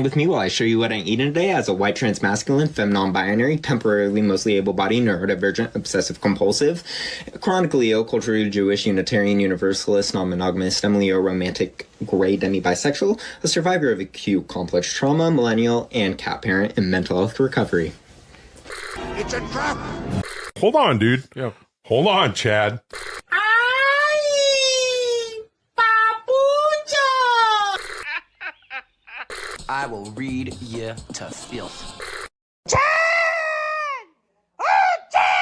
with me while I show you what I'm eating today as a white transmasculine, femme non-binary, temporarily mostly able-bodied, neurodivergent, obsessive-compulsive, chronically ill, culturally Jewish, Unitarian, Universalist, non-monogamous, demolio, romantic, gray, demi-bisexual, a survivor of acute complex trauma, millennial, and cat parent in mental health recovery. It's a trap! Hold on, dude. Yeah. Hold on, Chad. I will read you to filth. Chad! Oh, Chad!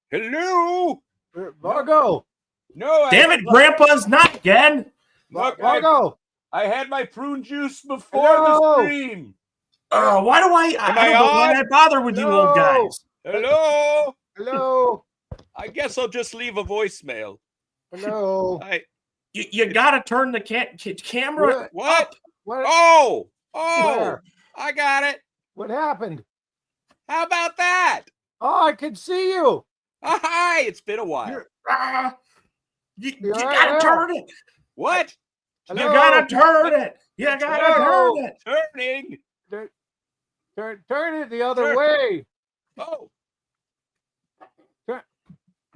Hello? Margo! No, Damn it, Grandpa's not again! Look, Margo! I had my prune juice before Hello? the stream. Why do I Am don't I know why on? I bother with you old guys. Hello? Hello! I guess I'll just leave a voicemail. Hello! You gotta turn the camera. What? What? Oh! Where? I got it. What happened? How about that? Oh, I can see you! Hi, it's been a while. You You're right gotta there. turn it. What? Hello? You gotta turn it. You gotta Hello? turn it. Turning. Turn it the other Turn. way! Oh,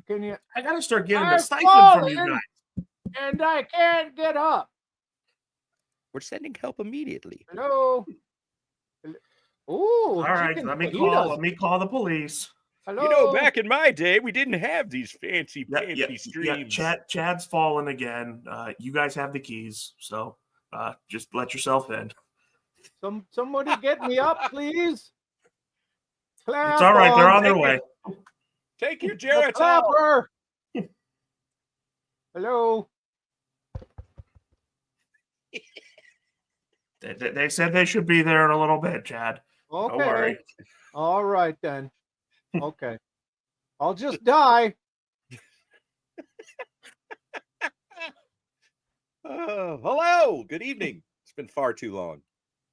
Can you? I gotta start getting I'm the stipend from you falling. guys. And I can't get up! we're sending help immediately. Hello? Ooh, All right, chicken let me fajitas. call the police. Hello? You know, back in my day, we didn't have these fancy streams. Chad's fallen again. You guys have the keys, so just let yourself in. Somebody get me up, please. Clap It's all right. They're on their way. Take your The Geritol. clapper. Hello? They said they should be there in a little bit, Chad. Okay. Don't worry. All right, then. Okay. I'll just die. Hello. Good evening. It's been far too long.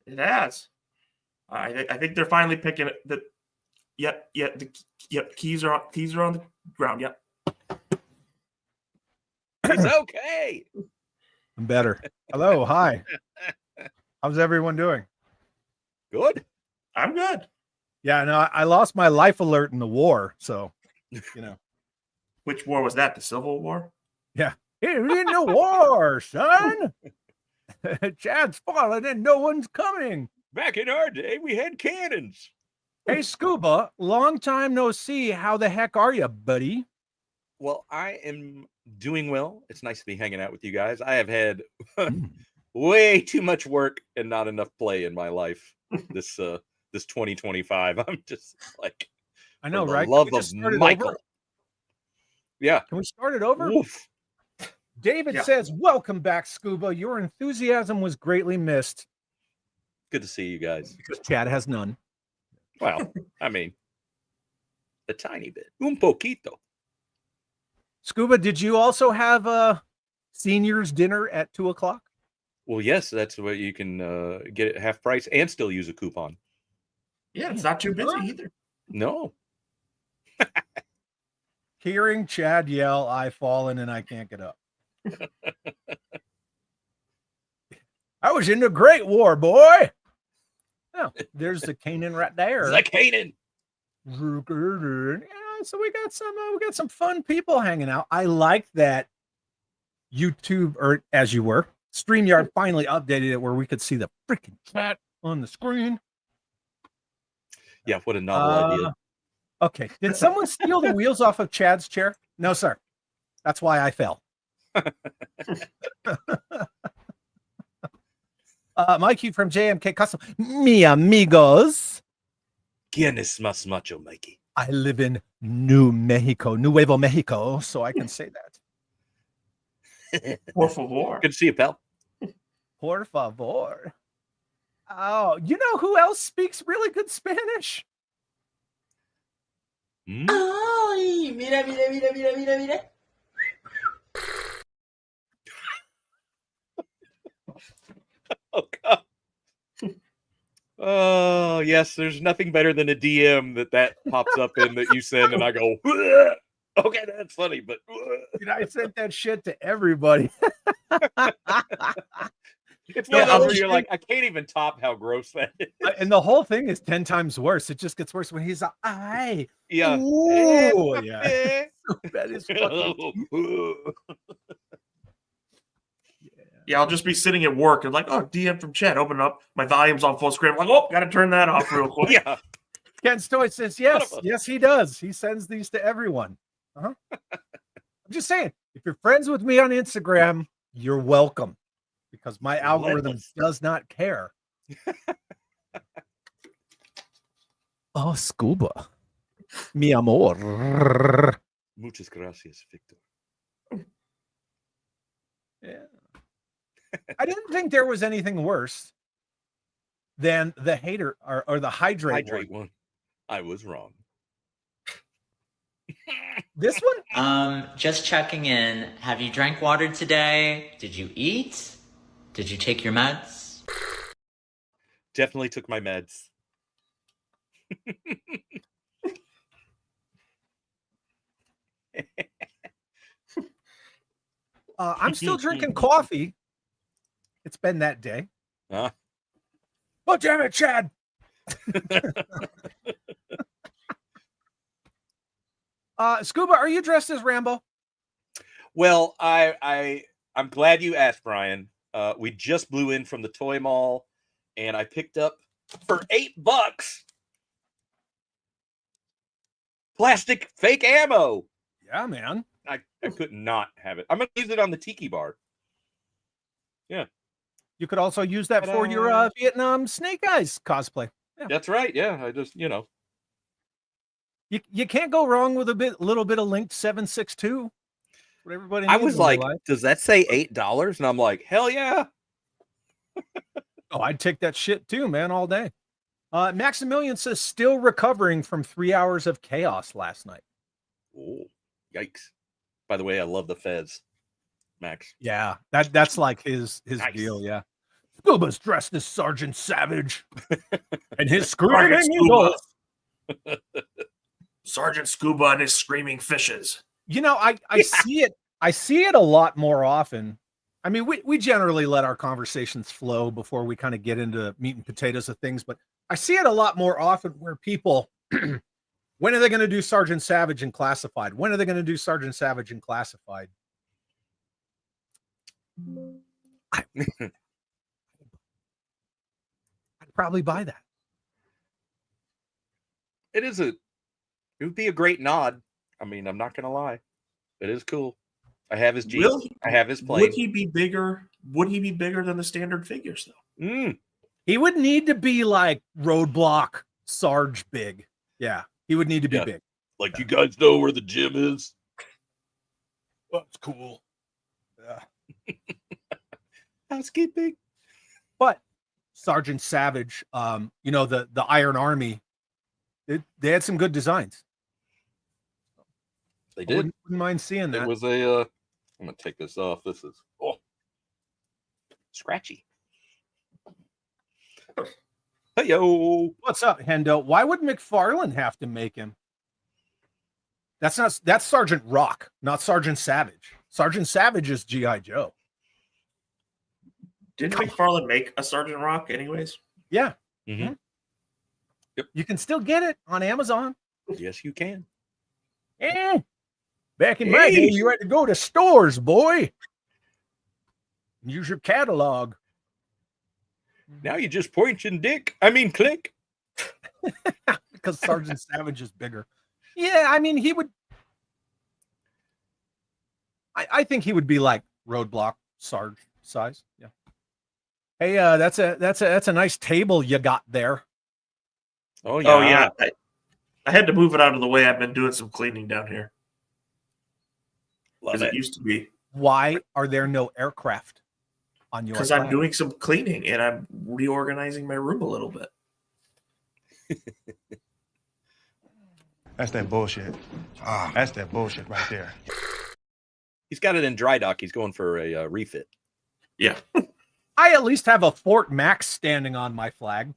It has. I think they're finally picking it. Keys are on the ground. Yep. It's okay. I'm better. Hello, hi. How's everyone doing? Good. I'm good. Yeah, no, I lost my life alert in the war, so Which war was that? The Civil War? Yeah. We're in the war, son. Chad's fallen and no one's coming. Back in our day, we had cannons. Hey, Scuba, long time no see. How the heck are you, buddy? Well, I am doing well. It's nice to be hanging out with you guys. I have had way too much work and not enough play in my life this 2025. I'm just like, I know, for the right? love Can we just of start it Michael. over? Yeah. Can we start it over? Oof. David says, welcome back, Scuba. Your enthusiasm was greatly missed. Good to see you guys. Because Chad has none. Well, I mean, a tiny bit. Un poquito. Scuba, did you also have a seniors dinner at 2:00? Well, yes, that's what you can get at half price and still use a coupon. Yeah, it's not too busy either. No. Hearing Chad yell, "I've fallen and I can't get up." I was in the Great War, boy. Oh, there's the Canaan right there. It's like Canaan. Yeah, so we got some fun people hanging out. I like that YouTube, or as you were, StreamYard finally updated it where we could see the freaking chat on the screen. Yeah, what a novel idea. Okay, did someone steal the wheels off of Chad's chair? No, sir. That's why I fell. Mikey from JMK Custom. Mi amigos. ¿Quién es más macho, Mikey? I live in Nuevo Mexico, so I can say that. Por favor. Good to see you, pal. Por favor. Oh, you know who else speaks really good Spanish? Ay, mira, mira, mira, mira, mira, mira. Oh, God. Oh, yes, there's nothing better than a DM that pops up in that you send, and I go, "Ugh." Okay, that's funny, but Dude, I sent that shit to everybody. it's one of those where you're like, I can't even top how gross that is. And the whole thing is 10 times worse. It just gets worse when he's like, "Ay, Yeah. ooh, yeah." That is fucking Yeah, I'll just be sitting at work and like, oh, DM from chat, open up. My volume's on full screen. I'm like, oh, got to turn that off real quick. Yeah. Ken Stoy says, yes, he does. He sends these to everyone. I'm just saying, if you're friends with me on Instagram, you're welcome, because my algorithm does not care. Oh, Scuba. Mi amor. Muchas gracias, Victor. Yeah. I didn't think there was anything worse than the hater or the hydrate one. I was wrong. This one? Just checking in. Have you drank water today? Did you eat? Did you take your meds? Definitely took my meds. I'm still drinking coffee. It's been that day. Huh? Oh, damn it, Chad. Scuba, are you dressed as Rambo? Well, I'm glad you asked, Brian. We just blew in from the toy mall, and I picked up for $8 plastic fake ammo. Yeah, man. I could not have it. I'm gonna use it on the tiki bar. Yeah. You could also use that for your Vietnam Snake Eyes cosplay. Yeah. That's right. Yeah, I just, You can't go wrong with a little bit of linked 762. What everybody needs. I was like, does that say $8? And I'm like, hell yeah. Oh, I'd take that shit too, man, all day. Maximilian says still recovering from 3 hours of chaos last night. Oh, yikes. By the way, I love the fez, Max. Yeah, that's like his nice deal, yeah. Scuba's dressed as Sergeant Savage. And his screaming eagles. Sergeant Scuba and his screaming fishes. You know, I see it. I see it a lot more often. I mean, we generally let our conversations flow before we kind of get into meat and potatoes of things, but I see it a lot more often where people, when are they going to do Sergeant Savage and Classified? When are they going to do Sergeant Savage and Classified? I'd probably buy that. It would be a great nod. I mean, I'm not going to lie. It is cool. I have his jeans. I have his plane. Would he be bigger? Would he be bigger than the standard figures, though? He would need to be like Roadblock Sarge big. Yeah, he would need to be big. Like, you guys know where the gym is? That's cool. Yeah. Housekeeping. But Sergeant Savage, the Iron Army, they had some good designs. They I did. wouldn't mind seeing that. It was a. I'm gonna take this off. This is scratchy. Hey yo, What's up, Hendo? Why would McFarlane have to make him? That's Sergeant Rock, not Sergeant Savage. Sergeant Savage is G.I. Joe. Didn't McFarlane make a Sergeant Rock, anyways? Yeah. Mhm. Yep. You can still get it on Amazon. Yes, you can. Back in my day, you had to go to stores, boy. Use your catalog. Now you just point and click. Because Sergeant Savage is bigger. Yeah, I mean, he would. I think he would be like Roadblock Sarge size. Yeah. Hey, that's a nice table you got there. Oh yeah. Oh yeah. I had to move it out of the way. I've been doing some cleaning down here. Love Because it. it used to be. Why are there no aircraft on your? Because I'm doing some cleaning and I'm reorganizing my room a little bit. That's that bullshit. That's that bullshit right there. He's got it in dry dock. He's going for a refit. Yeah. I at least have a Fort Max standing on my flag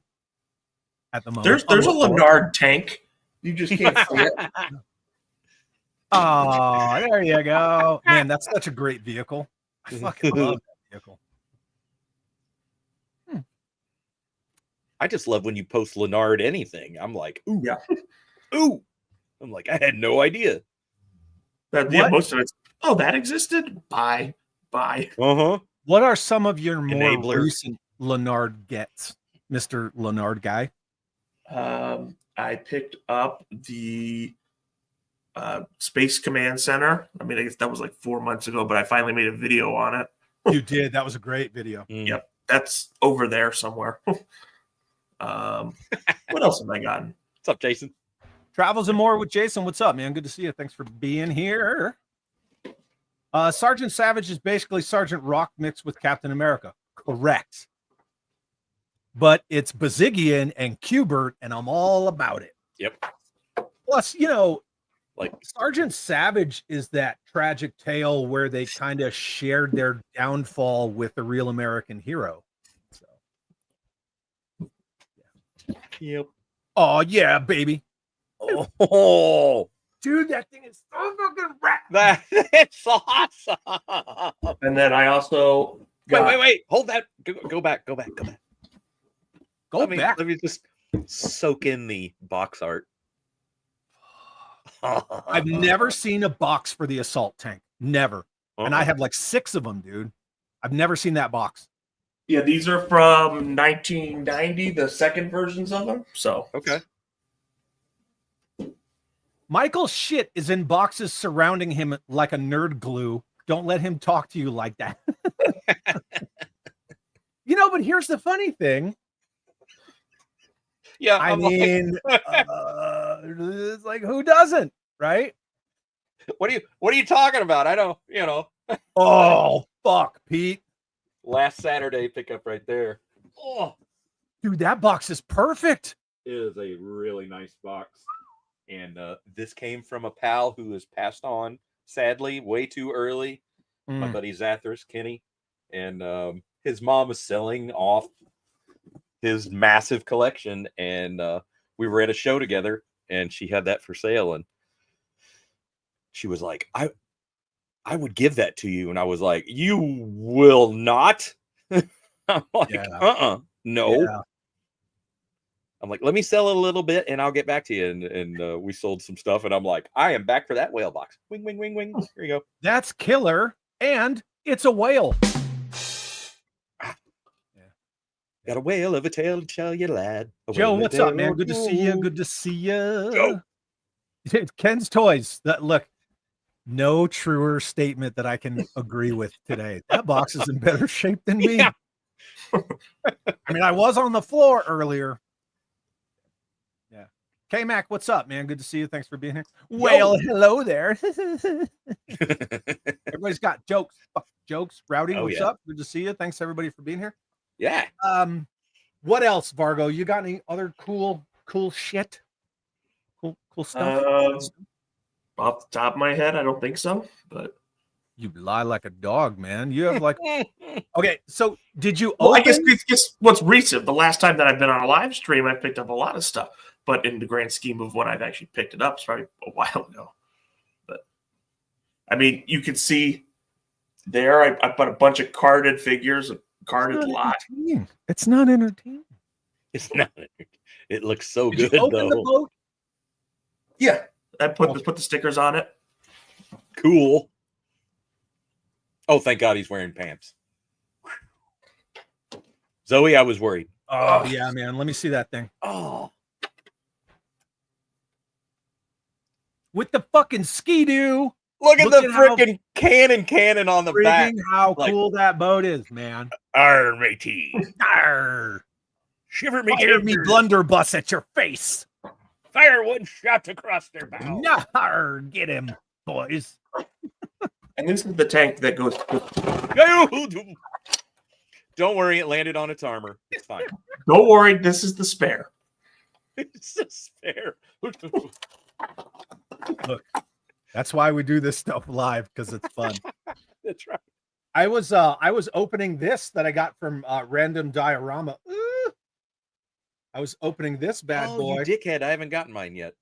at the moment. There's a Leonard tank. You just can't see it. Oh, there you go. Man, that's such a great vehicle. I fucking love that vehicle. I just love when you post Leonard anything. I'm like, ooh, Yeah. ooh. I'm like, I had no idea. Yeah, most of it's, oh, that existed? Bye. Uh-huh. What are some of your more Enabler. recent Leonard gets, Mr. Leonard guy? I picked up the Space Command Center. I mean, I guess that was like 4 months ago, but I finally made a video on it. You did. That was a great video. Yep. That's over there somewhere. What else have I gotten? What's up, Jason? Travels and More with Jason. What's up, man? Good to see you. Thanks for being here. Sergeant Savage is basically Sergeant Rock mixed with Captain America. Correct. But it's Bazigian and Qbert, and I'm all about it. Yep. Plus, you know, Like Sergeant Savage is that tragic tale where they kind of shared their downfall with the real American hero. So, yep. oh yeah, baby. Oh, Dude, that thing is so fucking rad. that's awesome. And then I also got, Wait. Hold that. Go back. Go Let back. me just soak in the box art. I've never seen a box for the assault tank. Never. And I have like 6 of them, dude. I've never seen that box. Yeah, these are from 1990, the second versions of them. So Okay. Michael shit is in boxes surrounding him like a nerd glue. Don't let him talk to you like that. You know, but here's the funny thing. Yeah, I I'm mean, it's like, who doesn't, right? what are you talking about? I don't, Oh, fuck, Pete. last Saturday pickup right there. Oh, Dude, that box is perfect. it is a really nice box. And this came from a pal who has passed on, sadly, way too early. My buddy Zathras, Kenny. And his mom is selling off his massive collection. And we were at a show together, and she had that for sale. And she was like, I would give that to you. And I was like, you will not? I'm like, no. Yeah. I'm like, let me sell it a little bit and I'll get back to you. And we sold some stuff. And I'm like, I am back for that whale box. Wing, wing, wing, wing. Here you go. That's killer. And it's a whale. Got a whale of a tale to tell you, lad. Joe, what's up, man? Good to see you. Good to see you. Ken's Toys. Look, no truer statement that I can agree with today. That box is in better shape than me. Yeah. I mean, I was on the floor earlier. Yeah. K-Mac, what's up, man? Good to see you. Thanks for being here. Well, hello there. Everybody's got jokes. Fuck jokes. Rowdy, what's up? Good to see you. Thanks, everybody, for being here. Yeah. What else, Vargo? You got any other cool shit? Cool stuff? Off the top of my head, I don't think so. But You lie like a dog, man. You have like okay. So did you well, I open? guess what's recent. The last time that I've been on a live stream, I picked up a lot of stuff. But in the grand scheme of when I've actually picked it up, it's probably a while ago. But I mean, you can see there. I put a bunch of carded figures, a carded lot. It's not entertaining. It's not. It looks so Did good you open the though. boat? Yeah, I put the stickers on it. Cool. Oh, thank God he's wearing pants. Zoe, I was worried. Oh yeah, man. Let me see that thing. Oh, With the fucking ski-doo. look at the how freaking cannon on the back. friggin' how Like- cool that boat is, man. Arr, matey. Arr. Shiver me Fire me timbers. blunderbuss at your face. Fire one shot across their bow. Nar, get him, boys. And this is the tank that goes. Don't worry, it landed on its armor. It's fine. Don't worry, this is the spare. It's a spare. Look, that's why we do this stuff live, because it's fun. That's right. I was opening this that I got from Random Diorama. I was opening this bad Oh, boy. you dickhead! I haven't gotten mine yet.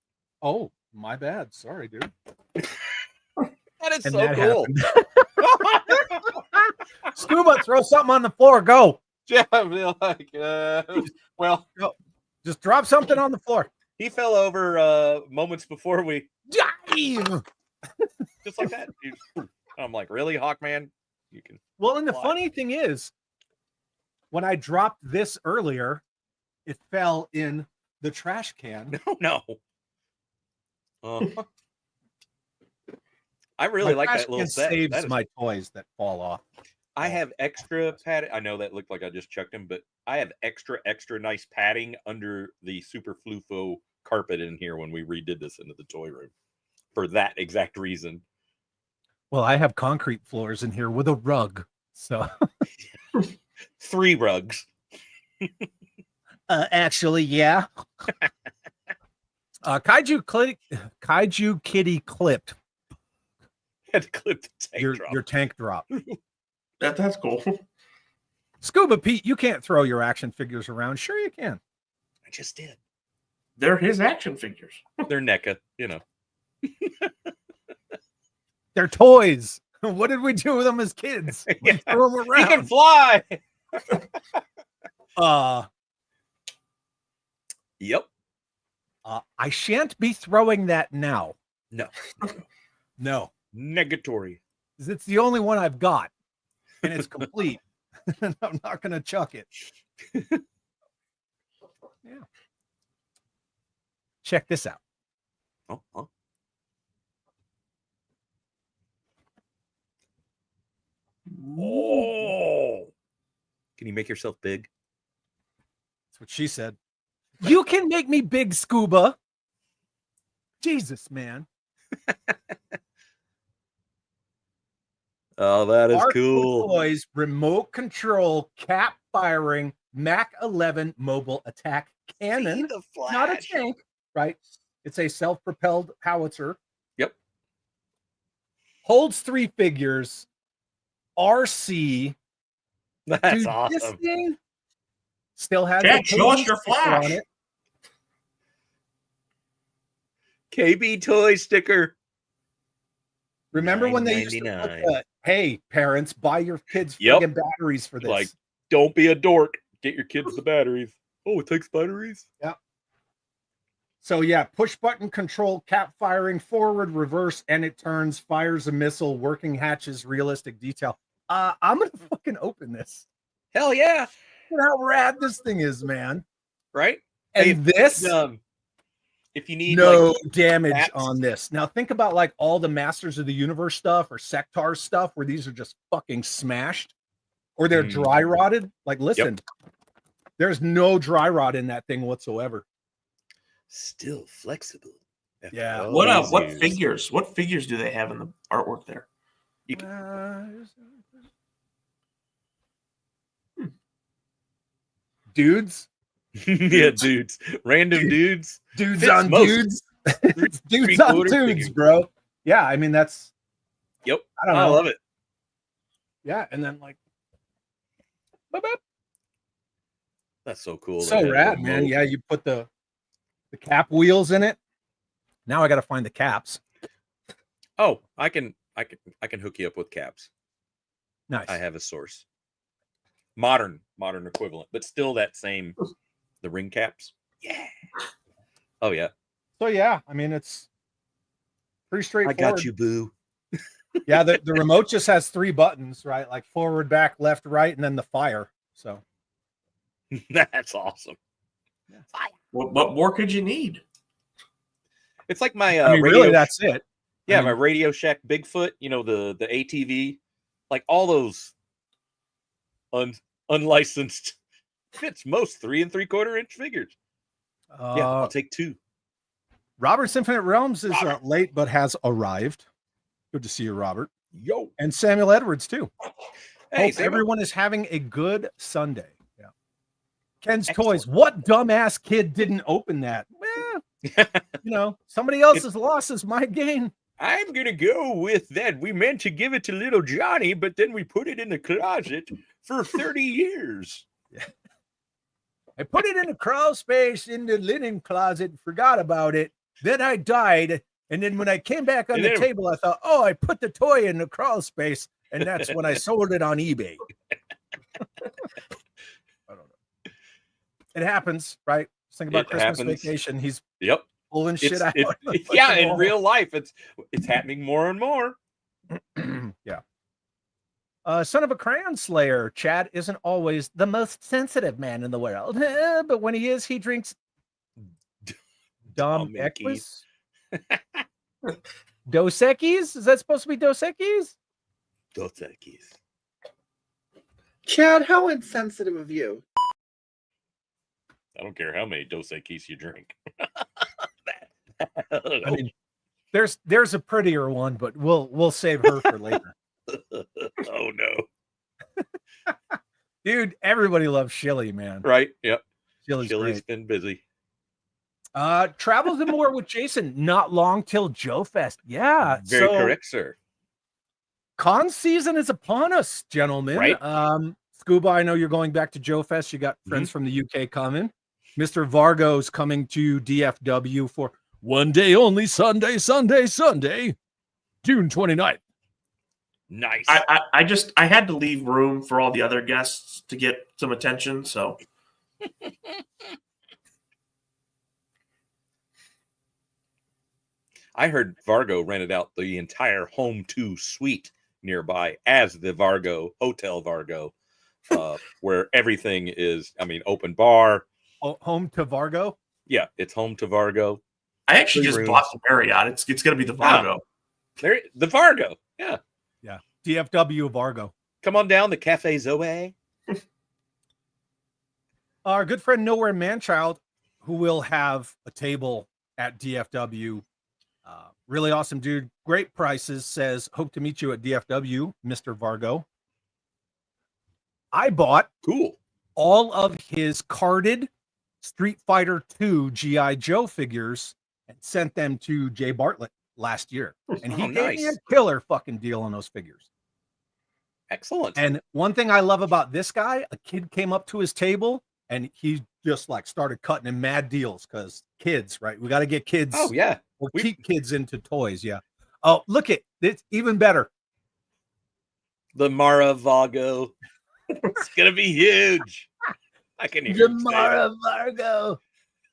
Oh, my bad. Sorry, dude. That is And so that cool. Scuba, throw something on the floor. Go. Yeah, I feel like, well, Just drop something on the floor. he fell over moments before we, Dive. just like that. I'm like, really, Hawkman? You can. Well, and the Why? funny thing is, when I dropped this earlier, it fell in the trash can. No. I really My like trash that little can set. saves That is- my toys that fall off. I have extra padding. I know that looked like I just chucked him, but I have extra nice padding under the super flufo carpet in here when we redid this into the toy room for that exact reason. Well, I have concrete floors in here with a rug. So 3 rugs. actually, yeah. Kaiju Kitty clipped Had to clip the tank your drop. your tank drop. That's cool. Scuba Pete, you can't throw your action figures around. Sure you can. I just did. They're his action figures. They're NECA, you know. They're toys. What did we do with them as kids? We Yeah. threw them He can around. fly. Yep. I shan't be throwing that now. No. No. Negatory. 'Cause it's the only one I've got. And it's complete. And I'm not gonna chuck it. Yeah. Check this out. Oh. Oh. Can you make yourself big? That's what she said. You can make me big, Scuba. Jesus, man. Oh, that is Arco cool. Toys remote control cap firing Mach 11 mobile attack cannon. See the Not a flash. tank, right? It's a self-propelled howitzer. Yep. Holds 3 figures. RC. That's Dude, awesome. this thing still has Jack, the show us KB your sticker flash. on it. KB toy sticker. Remember when they used to put $9.99. the, hey, parents, buy your kids Yep. friggin' batteries for this. Like, don't be a dork. Get your kids the batteries. Oh, it takes batteries? So yeah, push button control, cap firing, forward, reverse, and it turns, fires a missile, working hatches, realistic detail. I'm gonna fucking open this. Hell yeah. Look at how rad this thing is, man. Right? And Hey, this, if you need no like, damage bats. on this. Now think about like all the Masters of the Universe stuff or Sectar stuff where these are just fucking smashed or they're Mm. dry rotted. Like, listen, there's no dry rot in that thing whatsoever. still flexible. after Yeah. all What these what years. figures? What figures do they have in the artwork there? You can- Dudes, yeah, dudes. Random dudes. dudes Fits on most. dudes. It's dudes on Three-quarter dudes, figures. bro. Yeah, I mean that's. Yep. I don't know. I love it. Yeah, and then like. Boop, boop. That's so cool. So rad, man. Yeah, you put the cap wheels in it. Now I got to find the caps. Oh, I can hook you up with caps. Nice. I have a source. Modern equivalent, but still that same. The ring caps. Yeah. Oh yeah. So yeah, I mean it's pretty I straightforward. got you, boo. Yeah, the remote just has 3 buttons, right? Like forward, back, left, right, and then the fire. So That's awesome. What more could you need? It's like my I mean, radio really, that's it. Yeah, I mean, my Radio Shack Bigfoot, you know, the ATV, like all those unlicensed fits most 3 3/4 inch figures. Yeah, I'll take 2. Robert's Infinite Realms is late, but has arrived. Good to see you, Robert. Yo. And Samuel Edwards, too. Hey, Hope Samuel. everyone is having a good Sunday. Yeah. Ken's Toys. What dumbass kid didn't open that? Well, you know, somebody else's loss is my gain. I'm going to go with that. We meant to give it to little Johnny, but then we put it in the closet for 30 years. I put it in a crawl space in the linen closet and forgot about it. Then I died. And then when I came back on the table, I thought, oh, I put the toy in the crawl space. And that's when I sold it on eBay. I don't know. It happens, right? Just think about Christmas Vacation. He's pulling shit out. Yeah, in real life, it's happening more and more. Yeah. Son of a Crayon Slayer, Chad isn't always the most sensitive man in the world, but when he is, he drinks Dom Equis. Dos Equis? Is that supposed to be Dos Equis? Dos Equis. Chad, how insensitive of you. I don't care how many Dos Equis you drink. I mean, there's a prettier one, but we'll save her for later. Oh no. Dude, everybody loves Shilly, man. Right? Yep. Shilly's been busy. Travels the more with Jason, not long till Joe Fest. Yeah. Very correct, sir. Con season is upon us, gentlemen. Right. Scuba, I know you're going back to Joe Fest. You got friends from the UK coming. Mr. Vargo's coming to DFW for one day only, Sunday, June 29th. Nice. I had to leave room for all the other guests to get some attention, so I heard Vargo rented out the entire Home 2 suite nearby as the Vargo Hotel Vargo, where everything is, I mean, open bar. Home to Vargo? Yeah, it's Home to Vargo. I actually just bought the Marriott. It's going to be the Vargo. The Vargo. Yeah. Yeah. DFW Vargo. Come on down to Cafe Zoe. Our good friend Nowhere Manchild, who will have a table at DFW. Really awesome dude. Great prices. Says, hope to meet you at DFW, Mr. Vargo. I bought all of his carded Street Fighter 2 G.I. Joe figures and sent them to Jay Bartlett last year. And he gave me a killer fucking deal on those figures. Excellent. And one thing I love about this guy, a kid came up to his table and he just like started cutting him mad deals because kids, right? We got to get kids. Oh, yeah. Or keep kids into toys. Yeah. Oh, look at it's even better. The Maravago. It's going to be huge. I can hear the Maravago.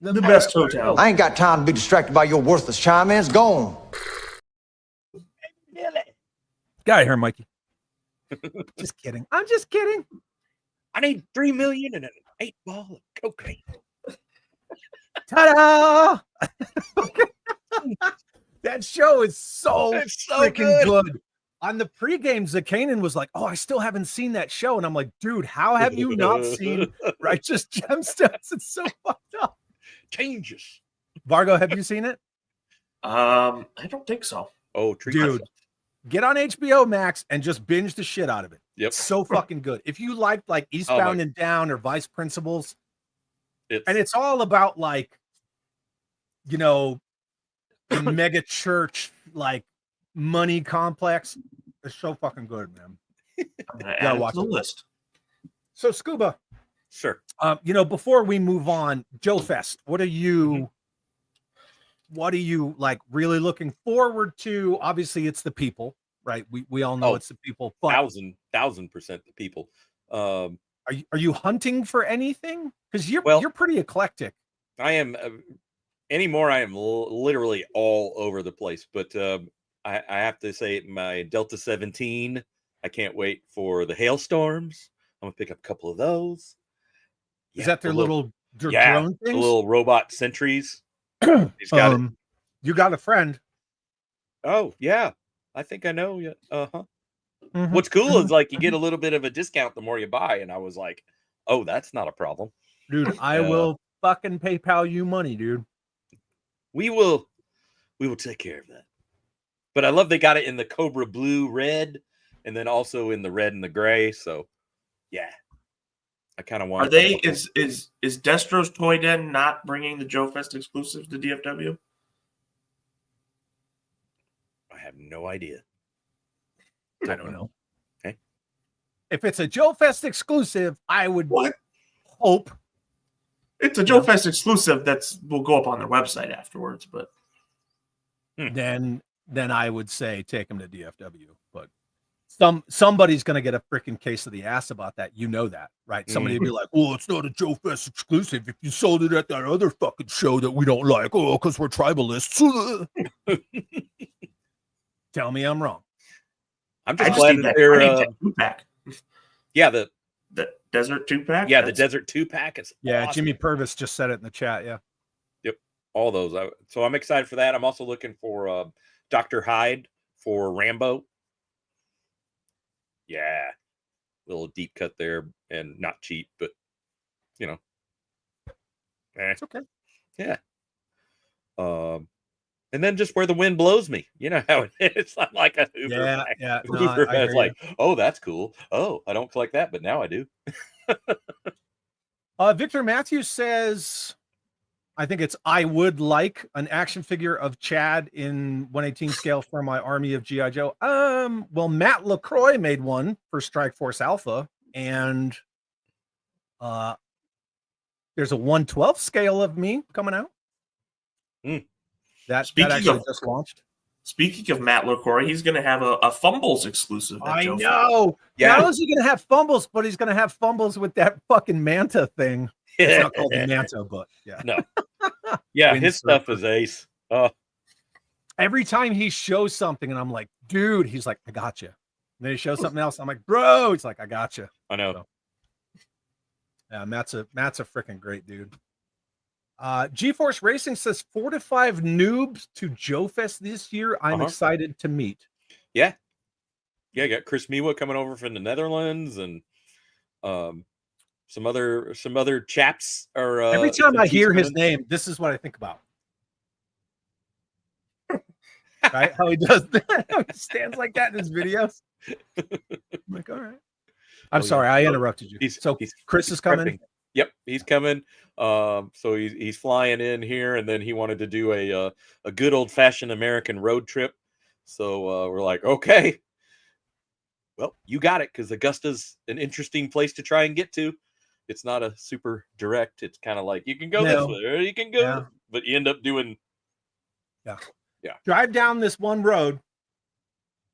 The best hotel. I ain't got time to be distracted by your worthless chime-ins. Gone. Get out of here, Mikey. Just kidding. I'm just kidding. I need $3 million and an 8-ball of cocaine. Ta-da! That show is so freaking good. On the pre-games, Zakanan was like, "Oh, I still haven't seen that show," and I'm like, "Dude, how have you not seen Righteous Gemstones? It's so fucked up." Changes. Vargo, have you seen it? I don't think so. Oh, dude, get on HBO Max and just binge the shit out of it. Yep, it's so fucking good. If you liked like Eastbound and Down or Vice Principals, and it's all about like, you know, the mega church like money complex. It's so fucking good, man. I'm gonna add it to the list. So Scuba, Sure. Before we move on, Joe Fest, what are you like really looking forward to? Obviously, it's the people, right? We all know it's the people. But 1000% the people. Are you hunting for anything? Because you're pretty eclectic. I am anymore. I am literally all over the place. But I have to say, my Delta 17. I can't wait for the hailstorms. I'm gonna pick up a couple of those. Is that their little drone things? The little robot sentries. He's got it. You got a friend. Oh yeah, I think I know. Yeah. What's cool is like you get a little bit of a discount the more you buy, and I was like, oh, that's not a problem, dude. I will fucking PayPal you money, dude. We will take care of that. But I love they got it in the Cobra blue red, and then also in the red and the gray. So yeah, I kind of want. Are they? Is Destro's Toy Den not bringing the Joe Fest exclusive to DFW? I have no idea. I don't know. Okay. If it's a Joe Fest exclusive, I would hope it's a Joe Fest exclusive. Will go up on their website afterwards, but then I would say take them to DFW. But somebody's gonna get a freaking case of the ass about that. You know that, right? Somebody would be like, "Oh, it's not a Joe Fest exclusive. If you sold it at that other fucking show that we don't like, because we're tribalists." Tell me I'm wrong. I'm just glad that they're 2-pack. Yeah, the Desert 2-pack. Yeah, the Desert 2-pack is awesome. Jimmy Purvis just said it in the chat. Yeah. Yep, all those. So I'm excited for that. I'm also looking for Dr. Hyde for Rambo. Yeah, little deep cut there and not cheap, but it's okay. Yeah. And then just where the wind blows me, you know how it is. I'm like a Hoover. Yeah. Hoover is like, oh, that's cool. Oh, I don't collect that, but now I do. Victor Matthews says, I think it's I would like an action figure of Chad in 1/18 scale for my army of G.I. Joe. Well, Matt LaCroix made one for Strike Force Alpha, and there's a 1/12 scale of me coming out. That actually just launched. Speaking of Matt LaCroix, he's going to have a Fumbles exclusive. I know. Yeah. Not only is he going to have Fumbles, but he's going to have Fumbles with that fucking Manta thing. It's not called the Manta, but yeah. No. Yeah, his stuff is ace. Every time he shows something, and I'm like, dude, he's like, I got you. And then he shows something else. I'm like, bro, he's like, I got you. I know. So, yeah, Matt's a freaking great dude. GeForce Racing says 4 to 5 noobs to Joe Fest this year. I'm excited to meet. Yeah. I got Chris Miwa coming over from the Netherlands, and some other chaps are. Every time I hear his name, this is what I think about. Right? How he does that. How he stands like that in his videos. I'm like, all right. I'm sorry, I interrupted you. Chris is coming. Prepping. Yep, he's coming. So he's flying in here, and then he wanted to do a good old fashioned American road trip. So we're like, okay, well, you got it, because Augusta's an interesting place to try and get to. It's not a super direct. It's kind of like you can go this way, or you can go, but you end up doing. Yeah. Drive down this one road,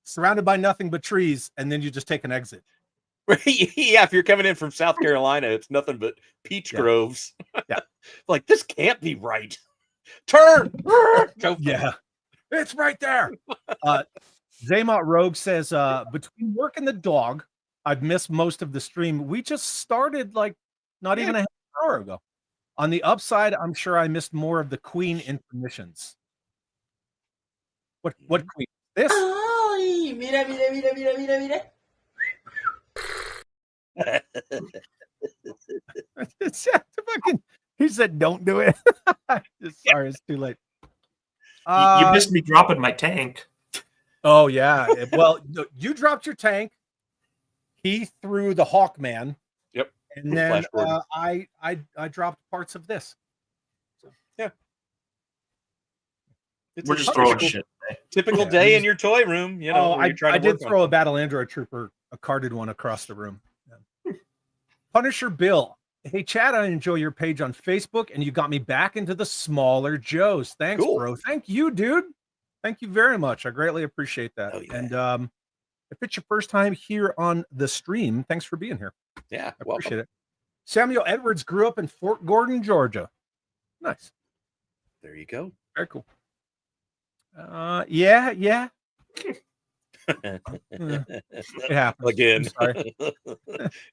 surrounded by nothing but trees, and then you just take an exit. Yeah, if you're coming in from South Carolina, it's nothing but peach groves. Yeah. Like, this can't be right. Turn. Yeah. It's right there. Zaymont Rogue says, between work and the dog, I've missed most of the stream. We just started like not even a half hour ago. On the upside, I'm sure I missed more of the Queen intermissions. What Queen? This? Ay, mira. He said, "Don't do it." Sorry, it's too late. You missed me dropping my tank. Oh yeah. Well, you dropped your tank. He threw the Hawkman. Yep. And then I dropped parts of this. So, yeah. We're just throwing shit. typical day in your toy room. You know, where you're trying I to did work on throw a Battle Android Trooper, a carded one, across the room. Yeah. Punisher Bill. Hey, Chad, I enjoy your page on Facebook, and you got me back into the smaller Joes. Thanks, Cool. bro. Thank you, dude. Thank you very much. I greatly appreciate that. Oh, yeah. And if it's your first time here on the stream, thanks for being here. Yeah, I appreciate it. Samuel Edwards grew up in Fort Gordon, Georgia. Nice. There you go. Very cool. Yeah. It happens. Again. I'm sorry.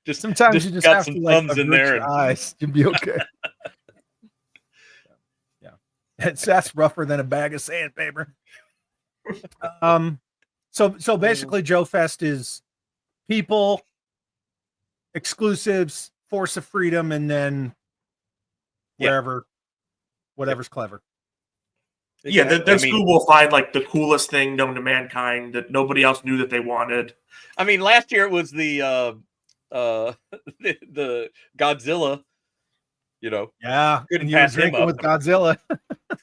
just Sometimes you just got have some to like thumbs in avert there your and eyes. You'll be okay. Yeah. That's rougher than a bag of sandpaper. So basically Joe Fest is people, exclusives, force of freedom, and then whatever's clever. Yeah, then Scuba will find like the coolest thing known to mankind that nobody else knew that they wanted. I mean, last year it was the the Godzilla. You know, Yeah, couldn't and you were pass him drinking up. with Godzilla.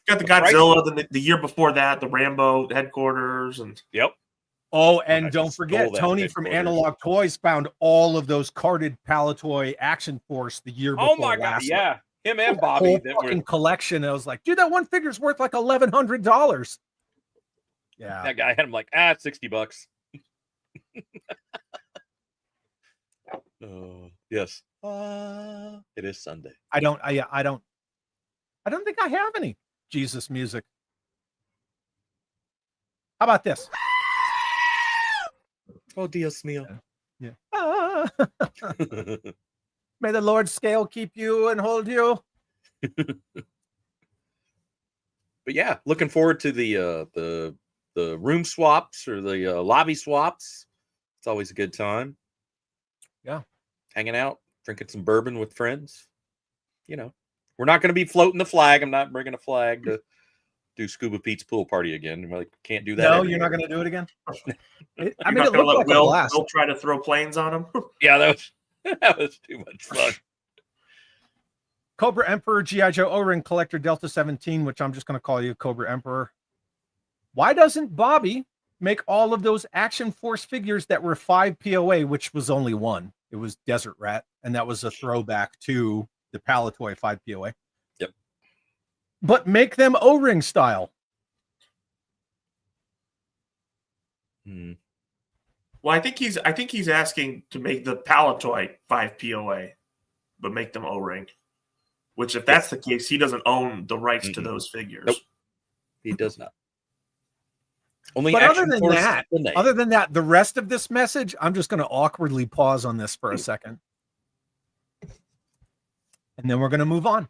Got the Godzilla. Then the year before that, the Rambo headquarters, and Yep. Oh, and I don't just forget, stole that Tony from headquarters. Analog Toys found all of those carded Palatoy Action Force the year before. Oh my god, last. yeah. Him and The Bobby whole that were fucking collection. I was like, dude, that one figure's worth like $1,100. Yeah. that guy had him like, $60. Oh, yes. It is Sunday. I don't think I have any Jesus music. How about this? Oh, Dios mío. Yeah. May the Lord's scale keep you and hold you. But yeah, looking forward to the room swaps or the lobby swaps. It's always a good time. Yeah. Hanging out, drinking some bourbon with friends. You know, we're not going to be floating the flag. I'm not bringing a flag to do Scuba Pete's pool party again. I'm like, can't do that. No, every you're not year. going to do it again. I mean, it looked like a blast. Will try to throw planes on him. Yeah, that was too much fun. Cobra Emperor, G.I. Joe O-Ring Collector Delta 17, which I'm just going to call you Cobra Emperor. Why doesn't Bobby make all of those Action Force figures that were 5 POA, which was only one? It was Desert Rat, and that was a throwback to the Palatoy 5 POA. Yep. But make them O-Ring style. Well, I think he's asking to make the Palatoy 5 POA, but make them O-Ring. Which, if that's the case, he doesn't own the rights to those figures. Nope. He does not. Only But Action Force other than that, the rest of this message, I'm just going to awkwardly pause on this for a second. And then we're going to move on.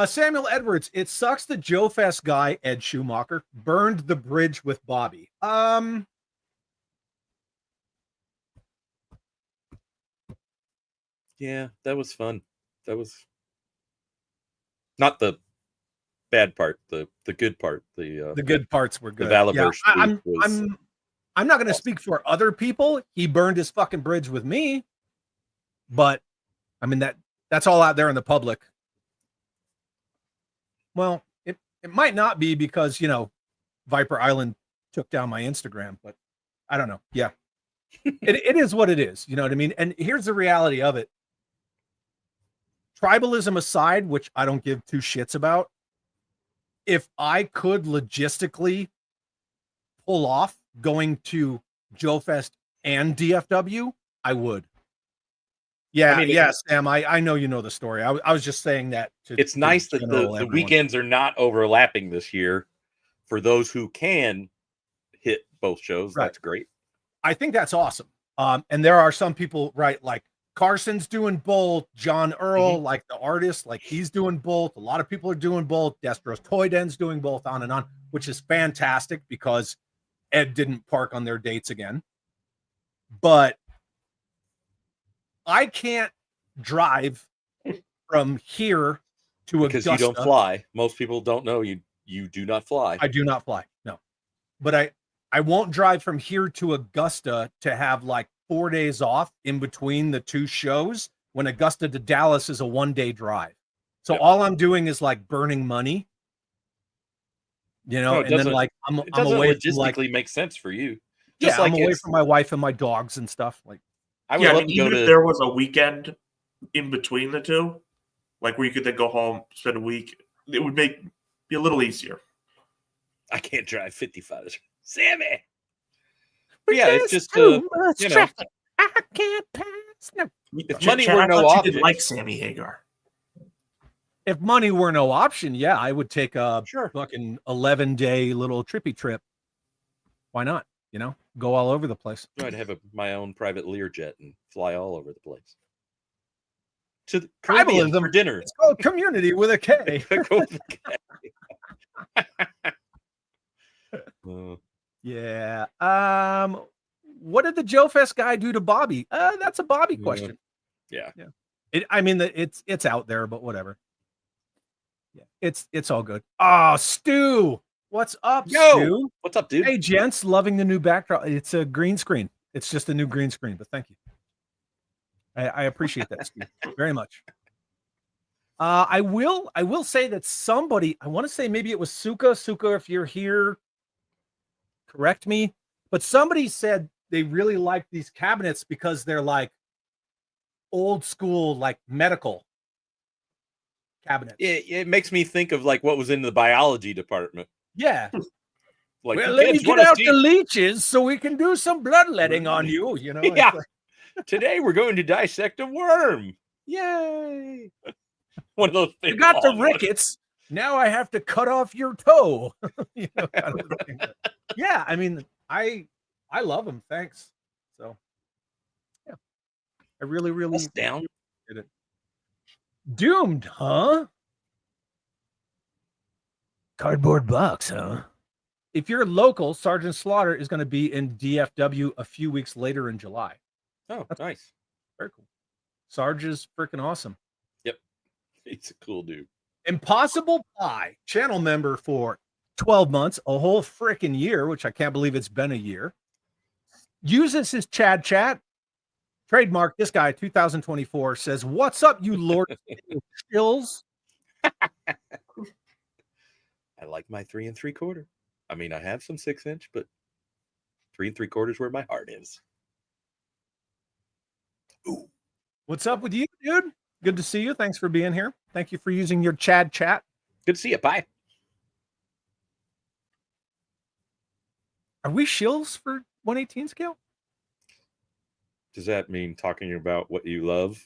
Samuel Edwards, it sucks the Joe Fest guy, Ed Schumacher, burned the bridge with Bobby. Yeah, that was fun. That was not the bad part, the good part. The good parts were good. The Valaverse. Yeah, I'm not going to speak for other people. He burned his fucking bridge with me, but I mean that's all out there in the public. Well, it might not be because Viper Island took down my Instagram, but I don't know. Yeah, it is what it is. You know what I mean? And here's the reality of it. Tribalism aside, which I don't give two shits about, if I could logistically pull off going to Joe Fest and DFW, I would. Yeah, I mean, yes, Sam. I know you know the story. I was just saying that. It's nice that the weekends are not overlapping this year. For those who can hit both shows, Right. That's great. I think that's awesome. And there are some people, right, like Carson's doing both. John Earl, like the artist, like he's doing both. A lot of people are doing both. Destro's Toy Den's doing both, on and on, which is fantastic because Ed didn't park on their dates again. But I can't drive from here to Because Augusta. you don't fly. Most people don't know you do not fly. I do not fly. No. But I won't drive from here to Augusta to have like 4 days off in between the two shows when Augusta to Dallas is a 1 day drive. So all I'm doing is like burning money. you know, No, it and then doesn't- like I'm It doesn't away from logistically like make sense for you. yeah, Just like I'm away it's- from my wife and my dogs and stuff. Like I would Yeah, I love mean, to go even to. if there was a weekend in between the two, like where you could then go home, spend a week, it would be a little easier. I can't drive 55. Sammy. But yeah, it's just too much you know, traffic. I can't pass. No. if Chad, money Chad, were I no thought you object, didn't like Sammy Hagar. If money were no option, yeah, I would take a Sure. fucking 11-day little trippy trip. Why not? You know, go all over the place. I'd have my own private Learjet and fly all over the place. To the Caribbean Tribalism for dinner. It's called community with a K. Yeah. What did the Joe Fest guy do to Bobby? That's a Bobby question. Yeah. I mean, it's out there, but whatever. Yeah, it's all good. Oh, Stu, what's up, Stu? What's up, dude? Hey, gents, loving the new backdrop. It's a green screen. It's just a new green screen, but thank you. I appreciate that, Stu, very much. I will say that somebody, I want to say maybe it was Suka. Suka, if you're here, correct me. But somebody said they really like these cabinets because they're like old school, like medical cabinets. It makes me think of like what was in the biology department. Yeah. Like, well, the let me kids get wanna out see- the leeches so we can do some bloodletting on you. You know, it's Yeah. like- Today we're going to dissect a worm. Yay! One of those things. you got the rickets. Now I have to cut off your toe. You know, kind of thing. Yeah, I mean, I love them. Thanks. So, yeah, I really That's down. did it. Doomed, huh? Cardboard box, huh? If you're local, Sergeant Slaughter is going to be in DFW a few weeks later in July. Oh, nice. Very cool. Sarge is freaking awesome. Yep. He's a cool dude. Impossible Pie, channel member for 12 months, a whole freaking year, which I can't believe it's been a year. Uses his Chad chat. Trademark, this guy, 2024, says, "What's up, you Lord Skills?" I like my 3 3/4. I mean, I have some 6-inch, but 3 3/4 where my heart is. Ooh. What's up with you, dude? Good to see you. Thanks for being here. Thank you for using your Chad chat. Good to see you. Bye. Are we shills for 118 scale? Does that mean talking about what you love?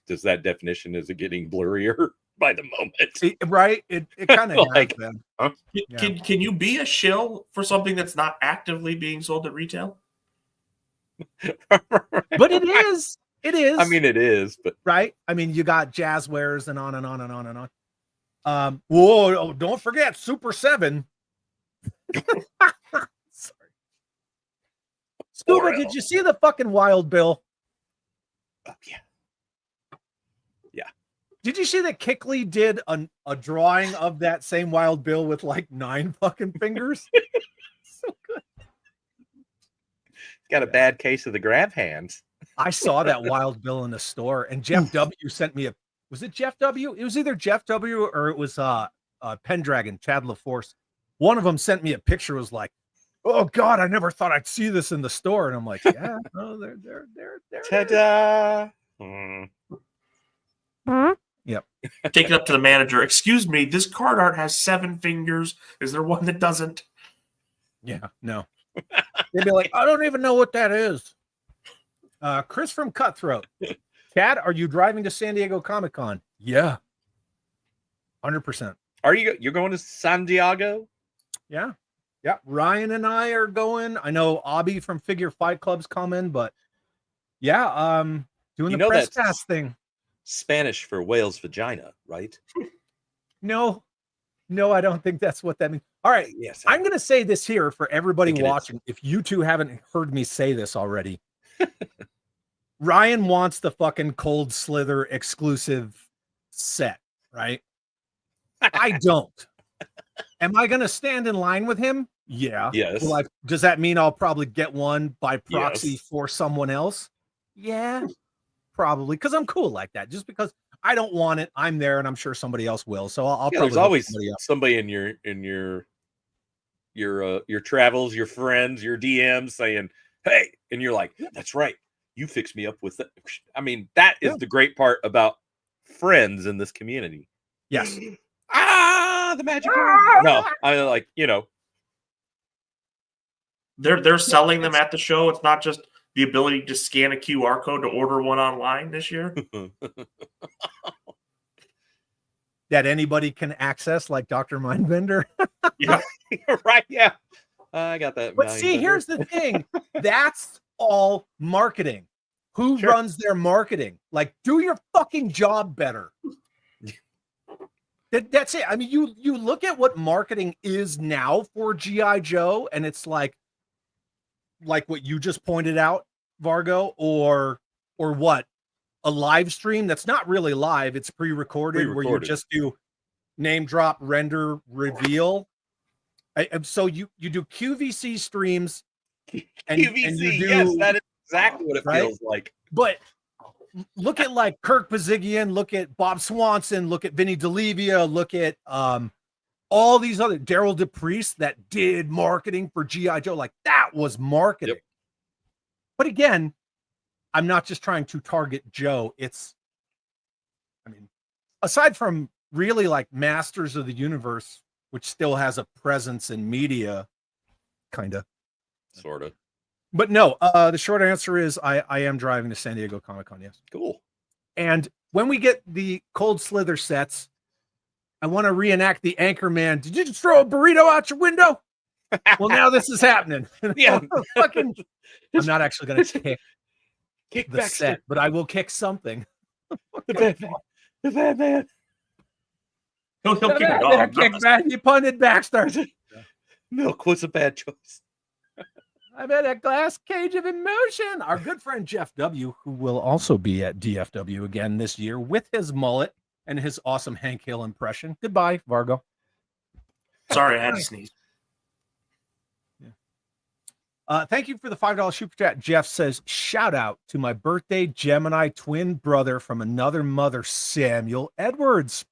Does that definition, is it getting blurrier by the moment? Right? It kind of Like, has been. huh? Can you be a shill for something that's not actively being sold at retail? But it is. It is. I mean, it is, but right? I mean, you got Jazzwares and on and on and on and on. Whoa! Don't forget Super 7. Sorry. Scuba, did you see the fucking Wild Bill? Yeah. Yeah. Did you see that Kickley did a drawing of that same Wild Bill with like 9 fucking fingers? So good. Got a bad case of the grab hands. I saw that Wild Bill in the store, and Jeff W sent me was it Jeff W? It was either Jeff W or it was Pendragon, Chad LaForce. One of them sent me a picture, was like, "Oh God, I never thought I'd see this in the store." And I'm like, yeah, no, they're Ta-da! Yep. Take it up to the manager. Excuse me, this card art has 7 fingers. Is there one that doesn't? Yeah, no. They'd be like, "I don't even know what that is." Chris from Cutthroat. Chad, are you driving to San Diego Comic-Con? Yeah. 100%. Are you're going to San Diego? Yeah. Yeah. Ryan and I are going. I know Abby from Figure Fight Club's coming, but yeah, doing You the know press that's pass thing. Spanish for whale's vagina, right? No, I don't think that's what that means. All right. Yes. I'm going to say this here for everybody think it is. watching. If you two haven't heard me say this already, Ryan wants the fucking Cold Slither exclusive set, right? I don't. Am I going to stand in line with him? Yeah. Yes. Does that mean I'll probably get one by proxy Yes. for someone else? Yeah, probably. Because I'm cool like that. Just because I don't want it. I'm there, and I'm sure somebody else will. So I'll Yeah, probably there's hook always somebody up. somebody in your travels, your friends, your DMs saying, "Hey," and you're like, "That's right, you fixed me up with that." I mean, that is the great part about friends in this community. Yes. The magic word. No, I like, They're selling them at the show. It's not just the ability to scan a QR code to order one online this year. That anybody can access, like Dr. Mindbender. Yeah. Right. Yeah. I got that. But see, here's the thing. That's all marketing. Who Sure. runs their marketing? Like, do your fucking job better. That's it. I mean, you look at what marketing is now for G.I. Joe, and it's like what you just pointed out, Vargo, or what? A live stream that's not really live, it's pre-recorded. Where you just do name drop, render, reveal. So you do QVC streams, and QVC, and you do, yes, that is exactly what it feels like. But look at like Kirk Bazigian, look at Bob Swanson, look at Vinny DeLevia, look at all these other Daryl DePriest that did marketing for G.I. Joe. Like, that was marketing. Yep. But again, I'm not just trying to target Joe. I mean, aside from really like Masters of the Universe, which still has a presence in media, kind of. Sort of. But no, the short answer is I am driving to San Diego Comic-Con, yes. Cool. And when we get the Cold Slither sets, I want to reenact the Anchorman. Did you just throw a burrito out your window? Well, now this is happening. Yeah. I'm not actually going to kick the Baxter. set, but I will kick something. The bad man. He'll kick it off. Kick back. You punted Baxter. Milk was a bad choice. I'm in a glass cage of emotion. Our good friend Jeff W., who will also be at DFW again this year with his mullet and his awesome Hank Hill impression. Goodbye, Vargo. Sorry, I had to sneeze. Thank you for the $5 super chat. Jeff says, shout out to my birthday Gemini twin brother from another mother, Samuel Edwards.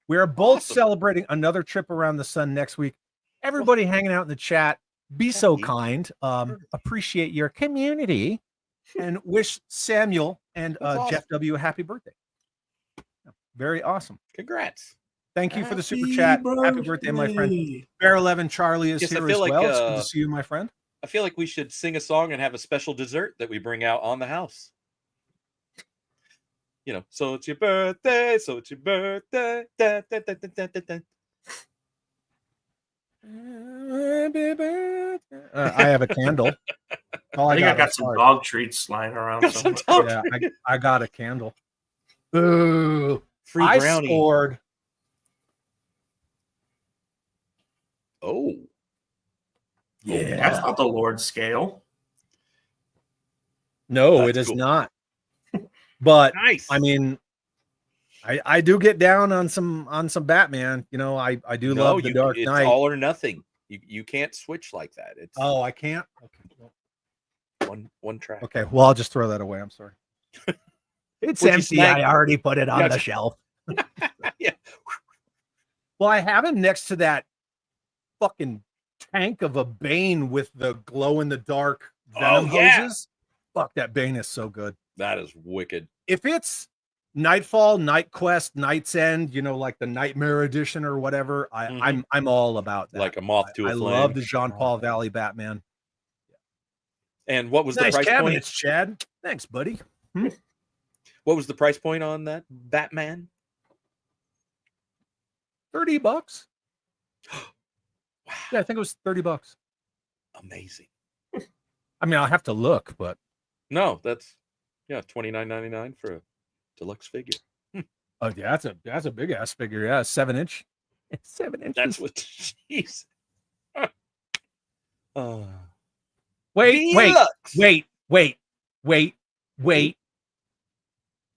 We are both celebrating another trip around the sun next week. Everybody hanging out in the chat, be so kind. Appreciate your community and wish Samuel and Jeff W. a happy birthday. Very awesome. Congrats. Thank you for the super chat. Happy birthday, my friend. Bear 11 Charlie is here as well. It's good to see you, my friend. I feel like we should sing a song and have a special dessert that we bring out on the house. So it's your birthday. So it's your birthday. Da, da, da, da, da, da, da. I have a candle. I think I got some dog treats lying around somewhere. Yeah, I got a candle. Ooh, free brownie. I scored. Oh, yeah, that's not the Lord scale. No, it is not. But nice. I mean, I do get down on some Batman. I do love the Dark Knight. It's all or nothing. You can't switch like that. It's I can't. Okay, one track. Okay, well, I'll just throw that away. I'm sorry. It's empty. I already put it on the shelf. Yeah. Well, I have him next to that fucking tank of a Bane with the glow in the dark venom hoses. Fuck, that Bane is so good. That is wicked. If it's Nightfall, Night Quest, Night's End, like the Nightmare Edition or whatever, I'm all about that. Like a moth to a flame. I love the Jean-Paul Valley Batman. And what was nice the price cabinets, point? Chad. Thanks, buddy. What was the price point on that Batman? $30. Wow. Yeah, I think it was $30. Amazing. I mean, I'll have to look, but no, that's $29.99 for a deluxe figure. Oh yeah, that's a big ass figure. Yeah, 7-inch. It's 7 inches. That's what. Jeez.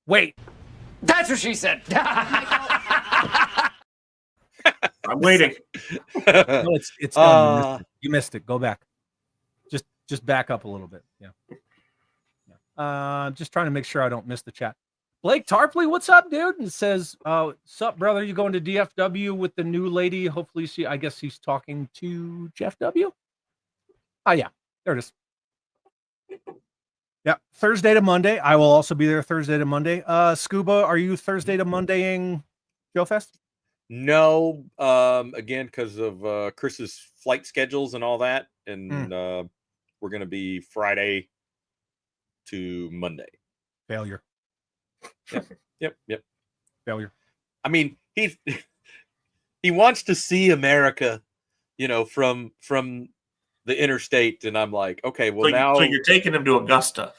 Wait. That's what she said. I'm waiting. No, it's done. You missed it. Go back. Just back up a little bit. Yeah. Just trying to make sure I don't miss the chat. Blake Tarpley, what's up, dude? And says, sup, brother? You going to DFW with the new lady? Hopefully, I guess he's talking to Jeff W. Oh, yeah. There it is. Yeah. Thursday to Monday. I will also be there Thursday to Monday. Scuba, are you Thursday to Mondaying Joe Fest? No, again, because of Chris's flight schedules and all that. And we're going to be Friday to Monday. Failure. Yep. Failure. I mean, he wants to see America, from the interstate, and I'm like, okay, well, so you're taking him to Augusta.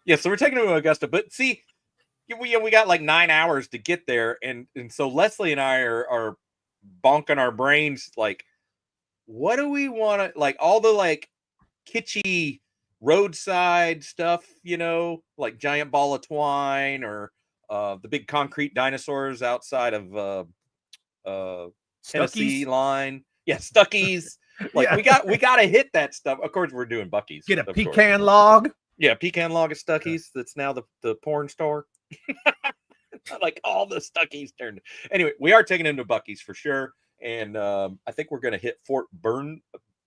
Yeah, so we're taking him to Augusta, but see, we got like 9 hours to get there, and so Leslie and I are bonking our brains like, what do we want to, like, all the like kitschy roadside stuff, like giant ball of twine, or the big concrete dinosaurs outside of Tennessee line. Yeah, Stuckies. Like, yeah. we got to hit that stuff. Of course, we're doing Buc-ee's. Get a pecan log. Yeah, pecan log of Stuckies. That's now the porn store. Like all the Stuckies turned. Anyway, we are taking him to Buc-ee's for sure, and I think we're going to hit Fort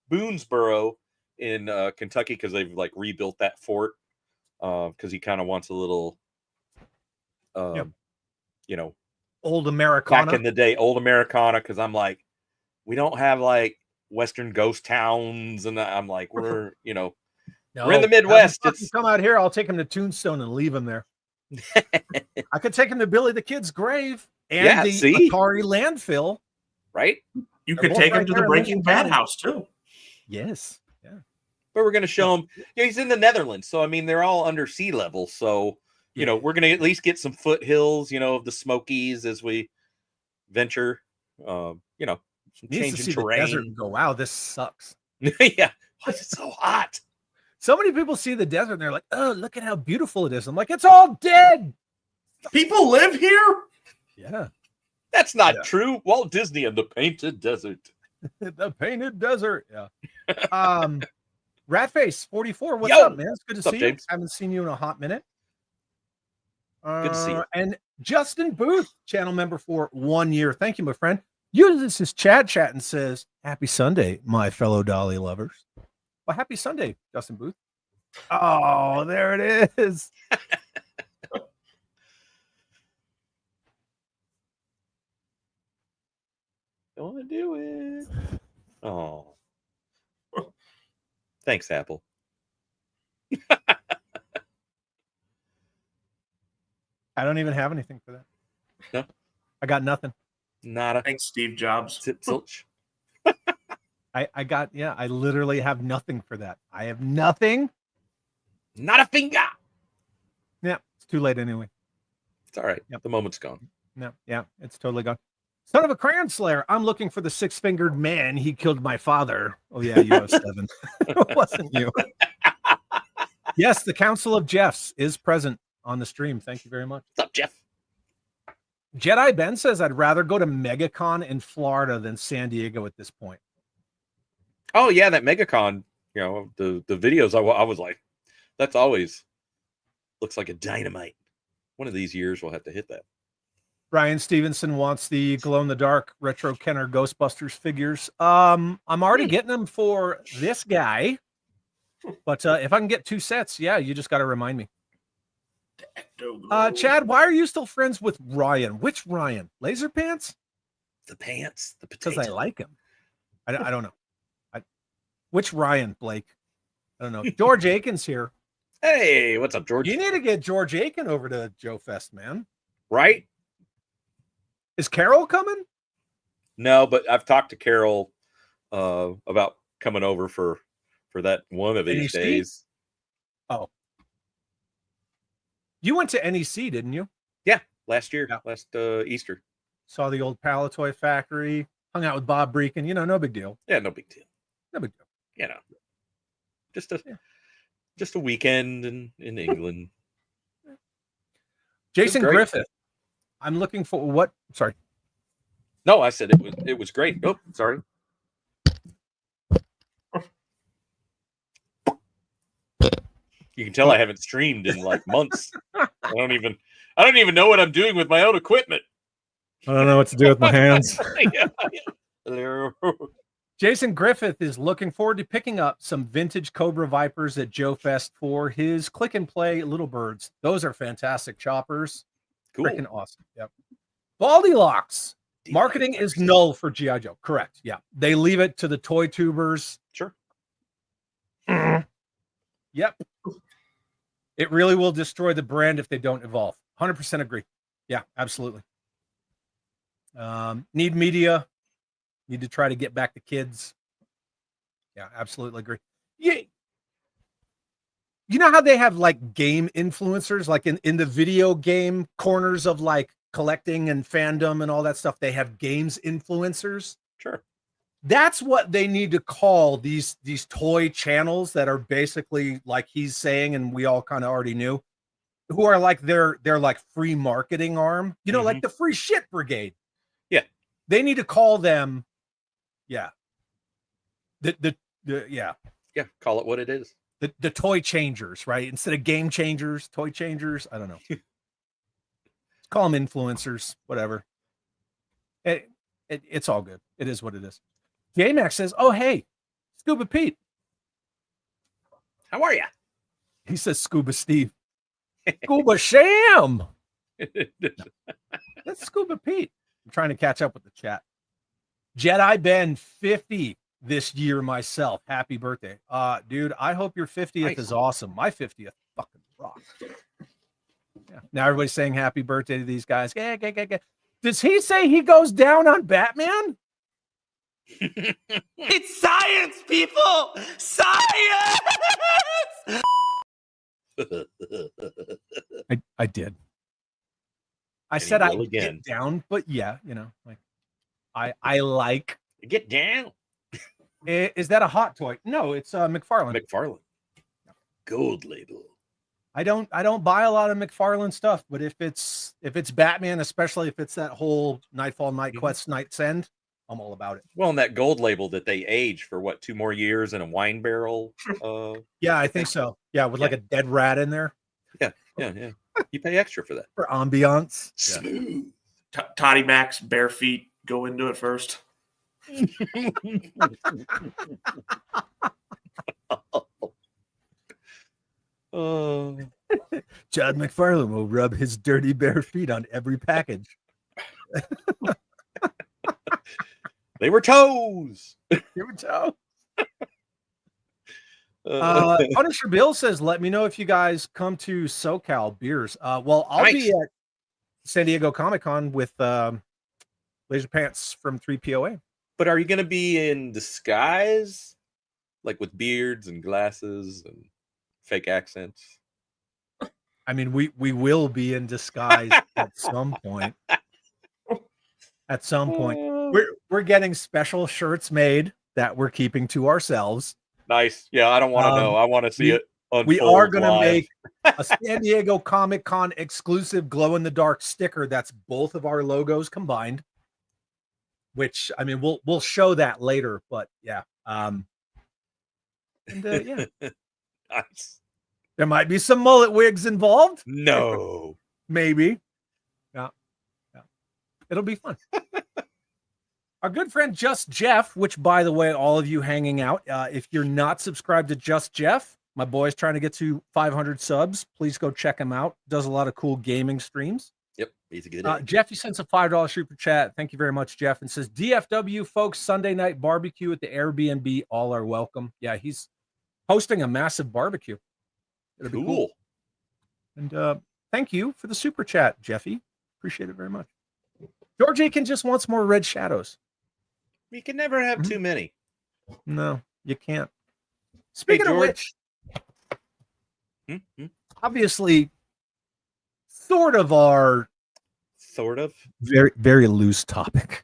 Boonesboro in Kentucky, because they've like rebuilt that fort, because he kind of wants a little, old Americana. Back in the day, old Americana, because I'm like, we don't have like Western ghost towns, and I'm like, we're No, we're in the Midwest. Come out here, I'll take him to Tombstone and leave him there. I could take him to Billy the Kid's grave and the Atari landfill. Right? You could take him to the Breaking Bad house too. Yes. Yeah. But we're going to show him. Yeah, he's in the Netherlands, so I mean, they're all under sea level. So we're going to at least get some foothills, of the Smokies as we venture. Some change in terrain. Desert and go, wow, this sucks. Yeah, why is it so hot? So many people see the desert and they're like, oh, look at how beautiful it is. I'm like, it's all dead. People live here? Yeah. That's not true. Walt Disney and the Painted Desert. The Painted Desert. Yeah. Ratface 44. What's up, man? It's good to see you. Haven't seen you in a hot minute. Good to see you. And Justin Booth, channel member for 1 year. Thank you, my friend. Uses his chat and says, happy Sunday, my fellow Dolly lovers. Well, happy Sunday, Justin Booth. Oh, there it is. Don't want to do it. Oh. Thanks, Apple. I don't even have anything for that. No? I got nothing. Nada. Thanks, Steve Jobs. Zilch. I literally have nothing for that. I have nothing. Not a finger. Yeah, it's too late anyway. It's all right. Yep. The moment's gone. No, yeah, it's totally gone. Son of a Crayon Slayer. I'm looking for the six-fingered man. He killed my father. Oh, yeah, you have 7. It wasn't you. Yes, the Council of Jeffs is present on the stream. Thank you very much. What's up, Jeff? Jedi Ben says, I'd rather go to MegaCon in Florida than San Diego at this point. Oh, yeah, that MegaCon, the videos, I was like, that's always looks like a dynamite. One of these years we'll have to hit that. Brian Stevenson wants the glow-in-the-dark retro Kenner Ghostbusters figures. I'm already getting them for this guy, but if I can get 2 sets, yeah, you just got to remind me. Chad, why are you still friends with Ryan? Which Ryan? Laser Pants? The pants, the potato. Because I like him. I don't know. Which Ryan, Blake? I don't know. George Aiken's here. Hey, what's up, George? You need to get George Aiken over to Joe Fest, man. Right? Is Carol coming? No, but I've talked to Carol about coming over for that one of these days. Oh. You went to NEC, didn't you? Yeah, last year, last Easter. Saw the old Palatoy factory, hung out with Bob Breakin, no big deal. Yeah, no big deal. No big deal. Just a weekend in England. Jason Griffith. I'm looking for what? Sorry. No, I said it was great. Oh, sorry. You can tell I haven't streamed in like months. I don't even know what I'm doing with my own equipment. I don't know what to do with my hands. Hello. Jason Griffith is looking forward to picking up some vintage Cobra Vipers at Joe Fest for his click and play Little Birds. Those are fantastic choppers. Cool. Freaking awesome. Yep. Baldy Locks. Marketing is null for G.I. Joe. Correct. Yeah. They leave it to the toy tubers. Sure. Yep. It really will destroy the brand if they don't evolve. 100% agree. Yeah, absolutely. Need media. Need to try to get back to kids. Yeah, absolutely agree. Yeah. You know how they have like game influencers, like in the video game corners of like collecting and fandom and all that stuff, they have games influencers. Sure. That's what they need to call these toy channels that are basically like he's saying, and we all kind of already knew, who are like they're like free marketing arm, you know, like the free shit brigade. Yeah. They need to call them, yeah. Yeah. Yeah, call it what it is. The toy changers, right? Instead of game changers, toy changers. I don't know. Call them influencers, whatever. It's all good. It is what it is. J-Max says, oh, hey, Scuba Pete. How are you? He says Scuba Steve. Scuba Sham. That's Scuba Pete. I'm trying to catch up with the chat. Jedi Ben 50 this year myself. Happy birthday. Dude, I hope your 50th is awesome. My 50th fucking rocks. Yeah. Now everybody's saying happy birthday to these guys. Does he say he goes down on Batman? It's science, people! Science! I did. I said I get down, but yeah, you know, like I like get down. Is that a hot toy? No, it's McFarlane. McFarlane. Gold label. I don't buy a lot of McFarlane stuff, but if it's Batman, especially if it's that whole Nightfall, Night Quest, Night's End, I'm all about it. Well, and that gold label that they age for what, 2 more years in a wine barrel. Yeah, I think so. Yeah, with like a dead rat in there. Yeah. You pay extra for that. For ambiance. Smooth. Toddy Mac's bare feet go into it first. Chad McFarlane will rub his dirty bare feet on every package. They were toes. They were toes. Punisher Bill says, let me know if you guys come to SoCal beers. Well, I'll be at San Diego Comic-Con with Laser Pants from 3POA. But are you going to be in disguise? Like with beards and glasses and fake accents? I mean, we will be in disguise at some point. At some point. We're getting special shirts made that we're keeping to ourselves. Nice. Yeah, I don't want to know. I want to see it unfold. We are going to make a San Diego Comic-Con exclusive glow-in-the-dark sticker that's both of our logos combined. Which, I mean, we'll show that later, but yeah. Yeah. Nice. There might be some mullet wigs involved. No. Maybe. Yeah. It'll be fun. Our good friend Just Jeff, which, by the way, all of you hanging out, if you're not subscribed to Just Jeff, my boy's trying to get to 500 subs. Please go check him out. Does a lot of cool gaming streams. Yep, he's a good Jeff, you sent a $5 super chat. Thank you very much, Jeff. And says, DFW folks, Sunday night barbecue at the Airbnb. All are welcome. Yeah, he's hosting a massive barbecue. It'll be cool. And thank you for the super chat, Jeffy. Appreciate it very much. George Aiken just wants more red shadows. You can never have too many. No, you can't. Speaking of which, obviously, sort of very, very loose topic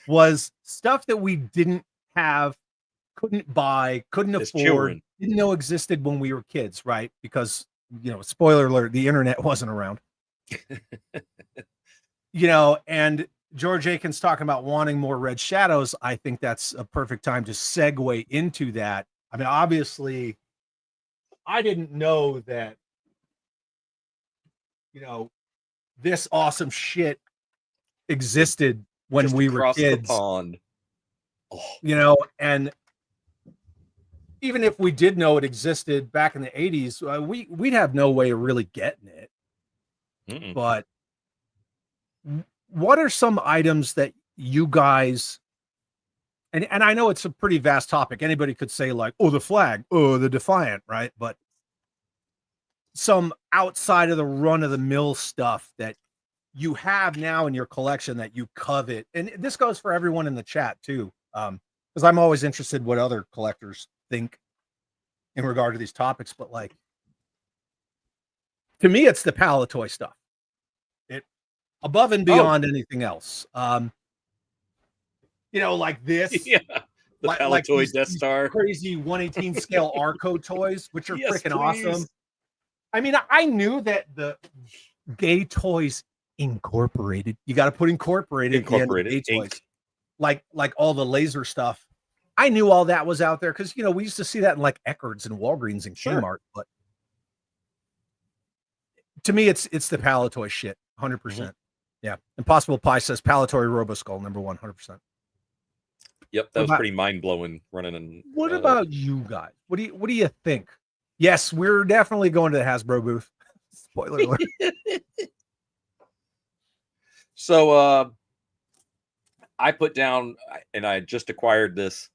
was stuff that we didn't have, couldn't buy, couldn't afford, didn't know existed when we were kids, right? Because, you know, spoiler alert, the internet wasn't around. You know, and George Aiken's talking about wanting more red shadows. I think that's a perfect time to segue into that. I mean, obviously, I didn't know that, this awesome shit existed when Just we were across the kids. pond. And even if we did know it existed back in the 80s, we'd have no way of really getting it. Mm-mm. But what are some items that you guys, and I know it's a pretty vast topic. Anybody could say like, oh, the flag, oh, the Defiant, right? But some outside of the run of the mill stuff that you have now in your collection that you covet. And this goes for everyone in the chat too. Because I'm always interested what other collectors think in regard to these topics. But like, to me, it's the Palatoy stuff. It above and beyond anything else. Like this. Yeah. The Palatoy these Death Star. Crazy 1/18 scale Arco toys, which are Yes, freaking please. awesome. I mean, I knew that the Gay Toys Incorporated, you got to put incorporated Incorporated, Gay Toys, like all the laser stuff. I knew all that was out there because we used to see that in like Eckerd's and Walgreens and Kmart. But to me, it's the Palatoy shit, 100%. Yeah. Impossible Pie says Palatoy Roboskull number 1, 100%. Yep, that was pretty mind blowing running. And what about you guys? What do you think? Yes, we're definitely going to the Hasbro booth. Spoiler alert. So I put down, and I just acquired this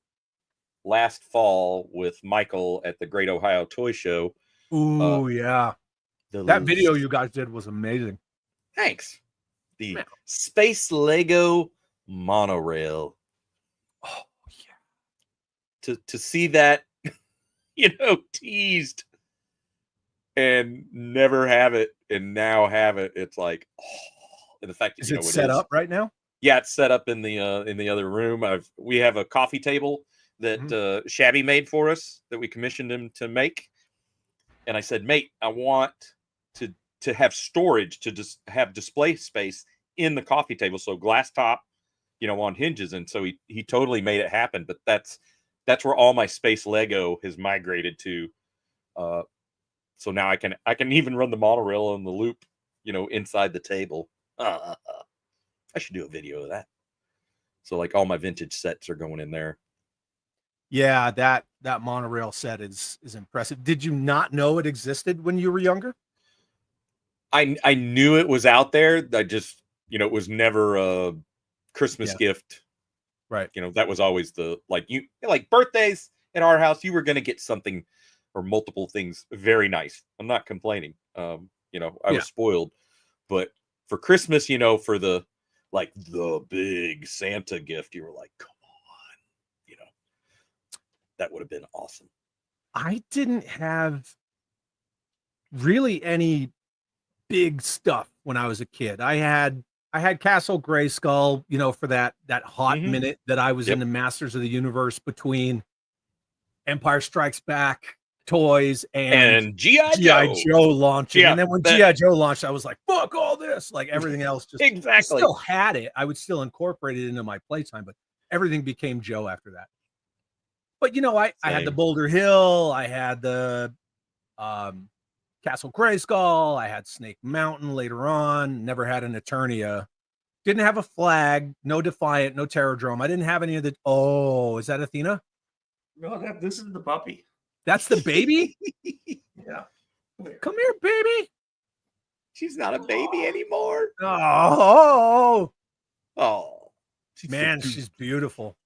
last fall with Michael at the Great Ohio Toy Show. Ooh, yeah. That video you guys did was amazing. Thanks. The Space Lego monorail. Oh, yeah. To see that, teased and never have it, and now have it. It's like, and the fact that is it set up right now? Yeah, it's set up in the other room. We have a coffee table that Shabby made for us that we commissioned him to make, and I said, mate, I want to have storage, to just have display space in the coffee table, so glass top, on hinges, and so he totally made it happen. But that's where all my Space Lego has migrated to. So now I can even run the monorail on the loop, inside the table. I should do a video of that. So like all my vintage sets are going in there. Yeah, that monorail set is impressive. Did you not know it existed when you were younger? I knew it was out there. I just, it was never a Christmas gift. Right. That was always the, like birthdays in our house, you were going to get something or multiple things very nice. I'm not complaining. I was spoiled, but for Christmas, for the big Santa gift, you were like, come on, that would have been awesome. I didn't have really any big stuff when I was a kid. I had Castle Grayskull, for that hot minute that I was in the Masters of the Universe between Empire Strikes Back toys and G.I. Joe launching. Yeah, and then when G.I. Joe launched, I was like, fuck all this. Like everything else just exactly. I still had it. I would still incorporate it into my playtime, but everything became Joe after that. But I had the Boulder Hill, I had the Castle Grayskull, I had Snake Mountain later on, never had an Eternia. Didn't have a flag, no Defiant, no Terrordrome. I didn't have any of the. Oh, is that Athena? No, this is the puppy. That's the baby? Yeah. Come here, baby. She's not a baby anymore. Oh. Man, she's beautiful.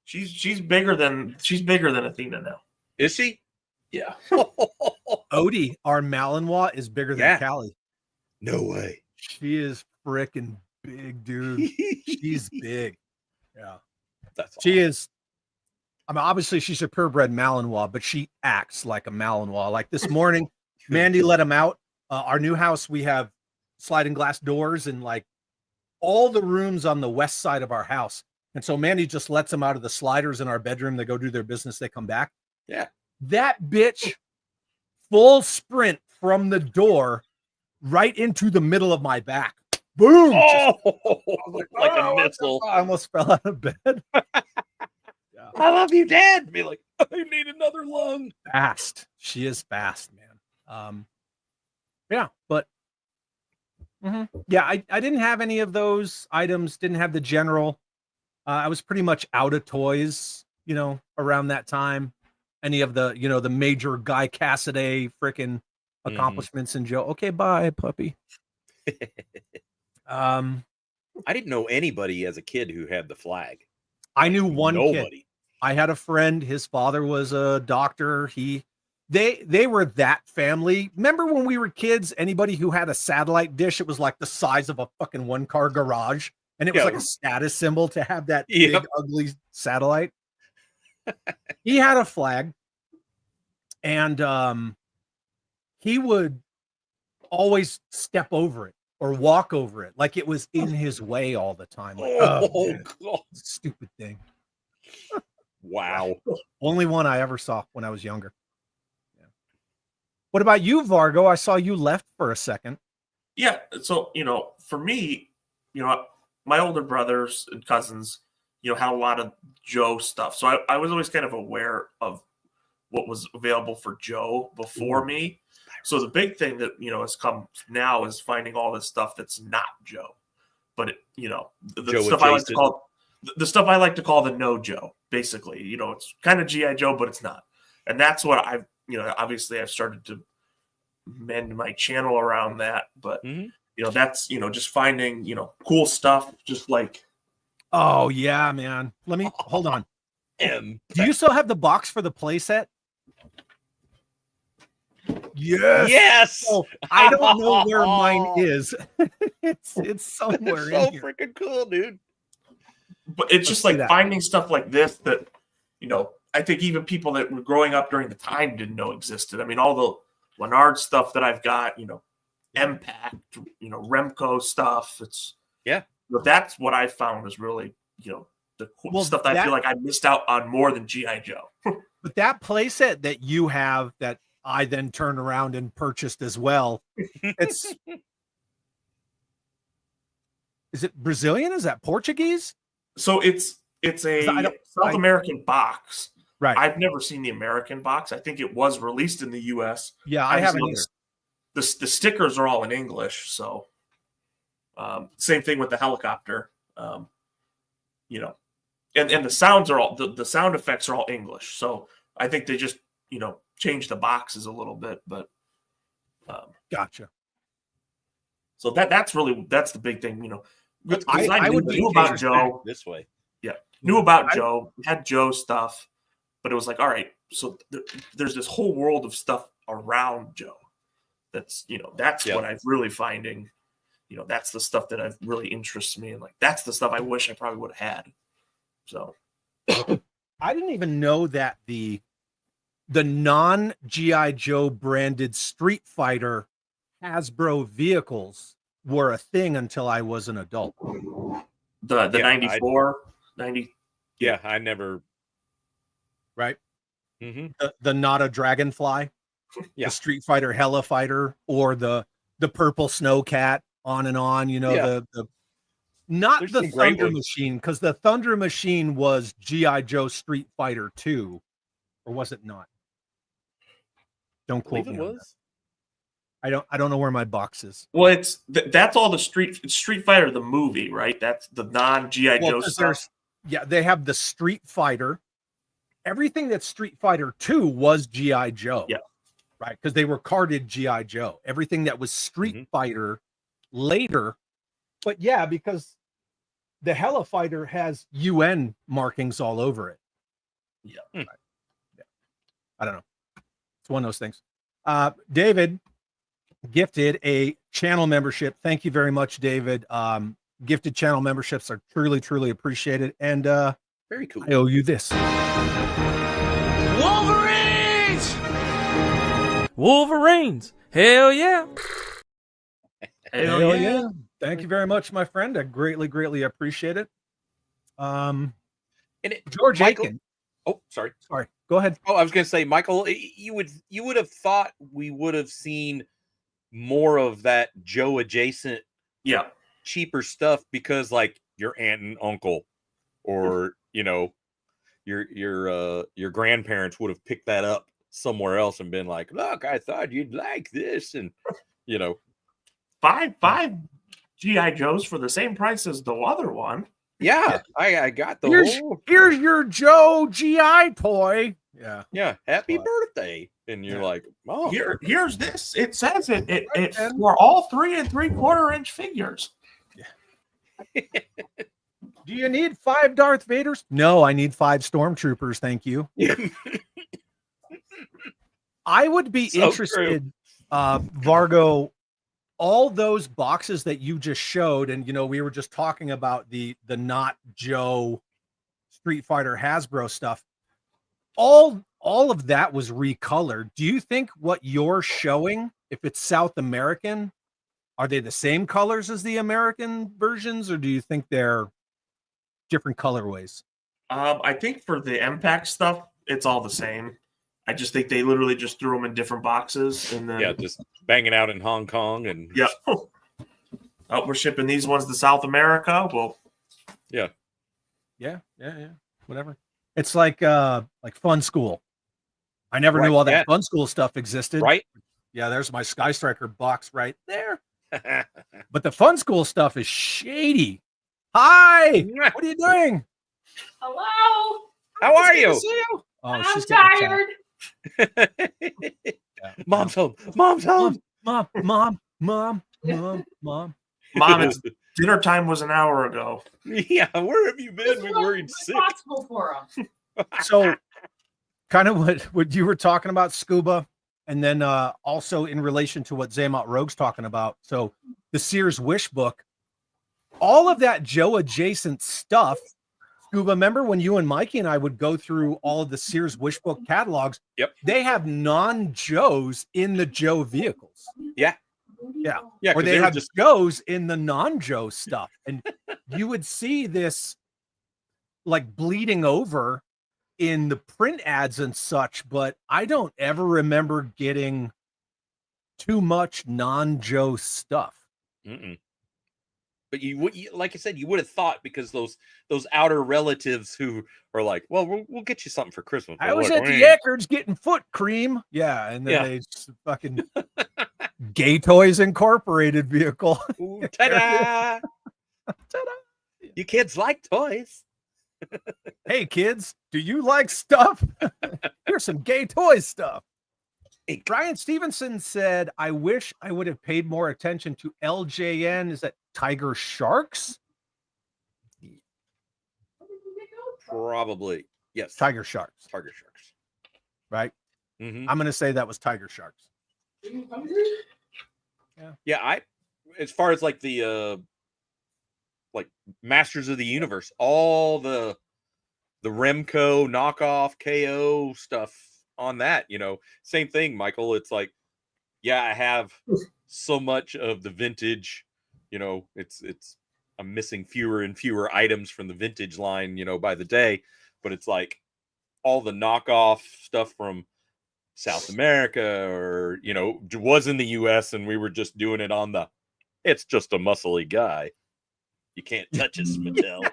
She's bigger than Athena now. Is she? Yeah. Odie, our Malinois, is bigger than Callie. No way. She is freaking big, dude. She's big. Yeah. That's awesome. She is. I mean, obviously she's a purebred Malinois, but she acts like a Malinois. Like this morning, Mandy let him out. Our new house, we have sliding glass doors and like all the rooms on the west side of our house. And so Mandy just lets them out of the sliders in our bedroom. They go do their business. They come back. Yeah. That bitch full sprint from the door right into the middle of my back. Boom. Like a missile. I almost fell out of bed. I love you, Dad. Be like, I need another lung. Fast. She is fast, man. Yeah, but Yeah, I didn't have any of those items. Didn't have the general. I was pretty much out of toys, around that time. Any of the, the major Guy Cassidy freaking accomplishments in Joe. Okay, bye, puppy. I didn't know anybody as a kid who had the flag. I knew one Nobody. kid. I had a friend. His father was a doctor. They were that family. Remember when we were kids? Anybody who had a satellite dish, it was like the size of a fucking one-car garage, and it was like a status symbol to have that big ugly satellite. He had a flag, and he would always step over it or walk over it like it was in his way all the time. Like, God, stupid thing. Wow. Only one I ever saw when I was younger. Yeah. What about you, Vargo? I saw you left for a second. Yeah. So, for me, my older brothers and cousins, had a lot of Joe stuff. So I was always kind of aware of what was available for Joe before me. So the big thing that, has come now is finding all this stuff that's not Joe. But, the stuff I like to call the stuff I like to call the no Joe, basically. It's kind of G.I. Joe, but it's not. And that's what I've, obviously I've started to mend my channel around that. But, that's, just finding, cool stuff, just like. Oh, yeah, man. Let me hold on. Do you still have the box for the playset? Yes. Oh, I don't know where mine is. it's somewhere It's so in here. freaking cool, dude. But it's just like finding stuff like this that, I think even people that were growing up during the time didn't know existed. I mean, all the Leonard stuff that I've got, Impact, Remco stuff. It's that's what I found is really, the cool stuff that I feel like I missed out on more than G.I. Joe. But that playset that you have that I then turned around and purchased as well. Is it Brazilian? Is that Portuguese? So it's a South American box. Right. I've never seen the American box. I think it was released in the US. Yeah, I haven't either. The stickers are all in English. So same thing with the helicopter. And the sounds are all the sound effects are all English. So I think they just, change the boxes a little bit, but gotcha. So that's the big thing, I would knew about Joe this way. Yeah, knew about Joe, had Joe stuff, but it was like, all right, so there's this whole world of stuff around Joe. That's that's what I'm really finding. That's the stuff that I've really interests me, and like that's the stuff I wish I probably would have had. So I didn't even know that the non G.I. Joe branded Street Fighter Hasbro vehicles were a thing until I was an adult. The 94, 90. Yeah, I never. Right. The not a Dragonfly, the Street Fighter Hella Fighter, or the purple Snowcat, on and on. The not There's the some great Thunder ones. Machine, because the Thunder Machine was G.I. Joe Street Fighter 2, or was it not? Don't quote me on that. I don't know where my box is. Well, that's all the Street Fighter the movie, right? That's the non G.I. Joe stuff. Yeah, they have the Street Fighter. Everything that's Street Fighter 2 was G.I. Joe. Yeah. Right, because they were carded G.I. Joe. Everything that was Street Fighter later, but yeah, because the Hella Fighter has UN markings all over it. Yeah. Right. Yeah. I don't know. It's one of those things. David gifted a channel membership. Thank you very much, David. Gifted channel memberships are truly, truly appreciated. And very cool. I owe you this. Wolverines! Hell yeah! Hell yeah. Thank you very much, my friend. I greatly, greatly appreciate it. George Michael, Aiken. Oh, sorry. Go ahead. Oh, I was going to say, Michael, you would have thought we would have seen more of that Joe adjacent, cheaper stuff, because like your aunt and uncle, or your grandparents would have picked that up somewhere else and been like, "Look, I thought you'd like this," and five GI Joes for the same price as the other one. Yeah, I got the here's your Joe GI toy. Yeah. Yeah, happy birthday. And you're like, oh, here's this. It says it for all 3 3/4 inch figures. Yeah. Do you need 5 Darth Vaders? No, I need 5 Stormtroopers. Thank you. I would be interested, Vargo, all those boxes that you just showed, and we were just talking about the not Joe Street Fighter Hasbro stuff. All of that was recolored. Do you think what you're showing, if it's South American, are they the same colors as the American versions, or do you think they're different colorways? I think for the MPAC stuff, it's all the same. I just think they literally just threw them in different boxes and then just banging out in Hong Kong and we're shipping these ones to South America. Well, yeah, whatever. It's like Fun School. I never knew all that Fun School stuff existed. Right? Yeah, there's my Sky Striker box right there. But the Fun School stuff is shady. Hi, what are you doing? Hello. How are you? Oh, I'm she's tired. Mom's home. Mom's home. Mom. Mom, it's dinner time was an hour ago. Yeah, where have you been? We worried sick. Responsible for them. So, kind of what you were talking about, Scuba, and then also in relation to what Zaymot Rogue's talking about. So, the Sears Wish book, all of that Joe adjacent stuff. Scuba, remember when you and Mikey and I would go through all of the Sears Wish book catalogs? Yep. They have non-Joes in the Joe vehicles. Yeah. Or they have just Joes in the non-Joe stuff. And you would see this like bleeding over in the print ads and such, but I don't ever remember getting too much non-Joe stuff. Mm-mm. But you like I said, you would have thought, because those outer relatives who are like, well, we'll get you something for Christmas. I was at the Eckerd's getting foot cream. Yeah, and then they just fucking Gay Toys Incorporated vehicle. Ooh, ta-da! Ta-da! You kids like toys. Hey kids, do you like stuff? Here's some Gay Toys stuff. Hey, Brian Stevenson said, I wish I would have paid more attention to LJN. Is that Tiger Sharks? Probably. Yes. Tiger Sharks. Tiger Sharks. Right? Mm-hmm. I'm going to say that was Tiger Sharks. Yeah, as far as like the like Masters of the Universe, all the Remco knockoff KO stuff on that, same thing, Michael. It's like, yeah, I have so much of the vintage, I'm missing fewer and fewer items from the vintage line, by the day, but it's like all the knockoff stuff from South America or, was in the US and we were just doing it on it's just a muscly guy. You can't touch his Mattel.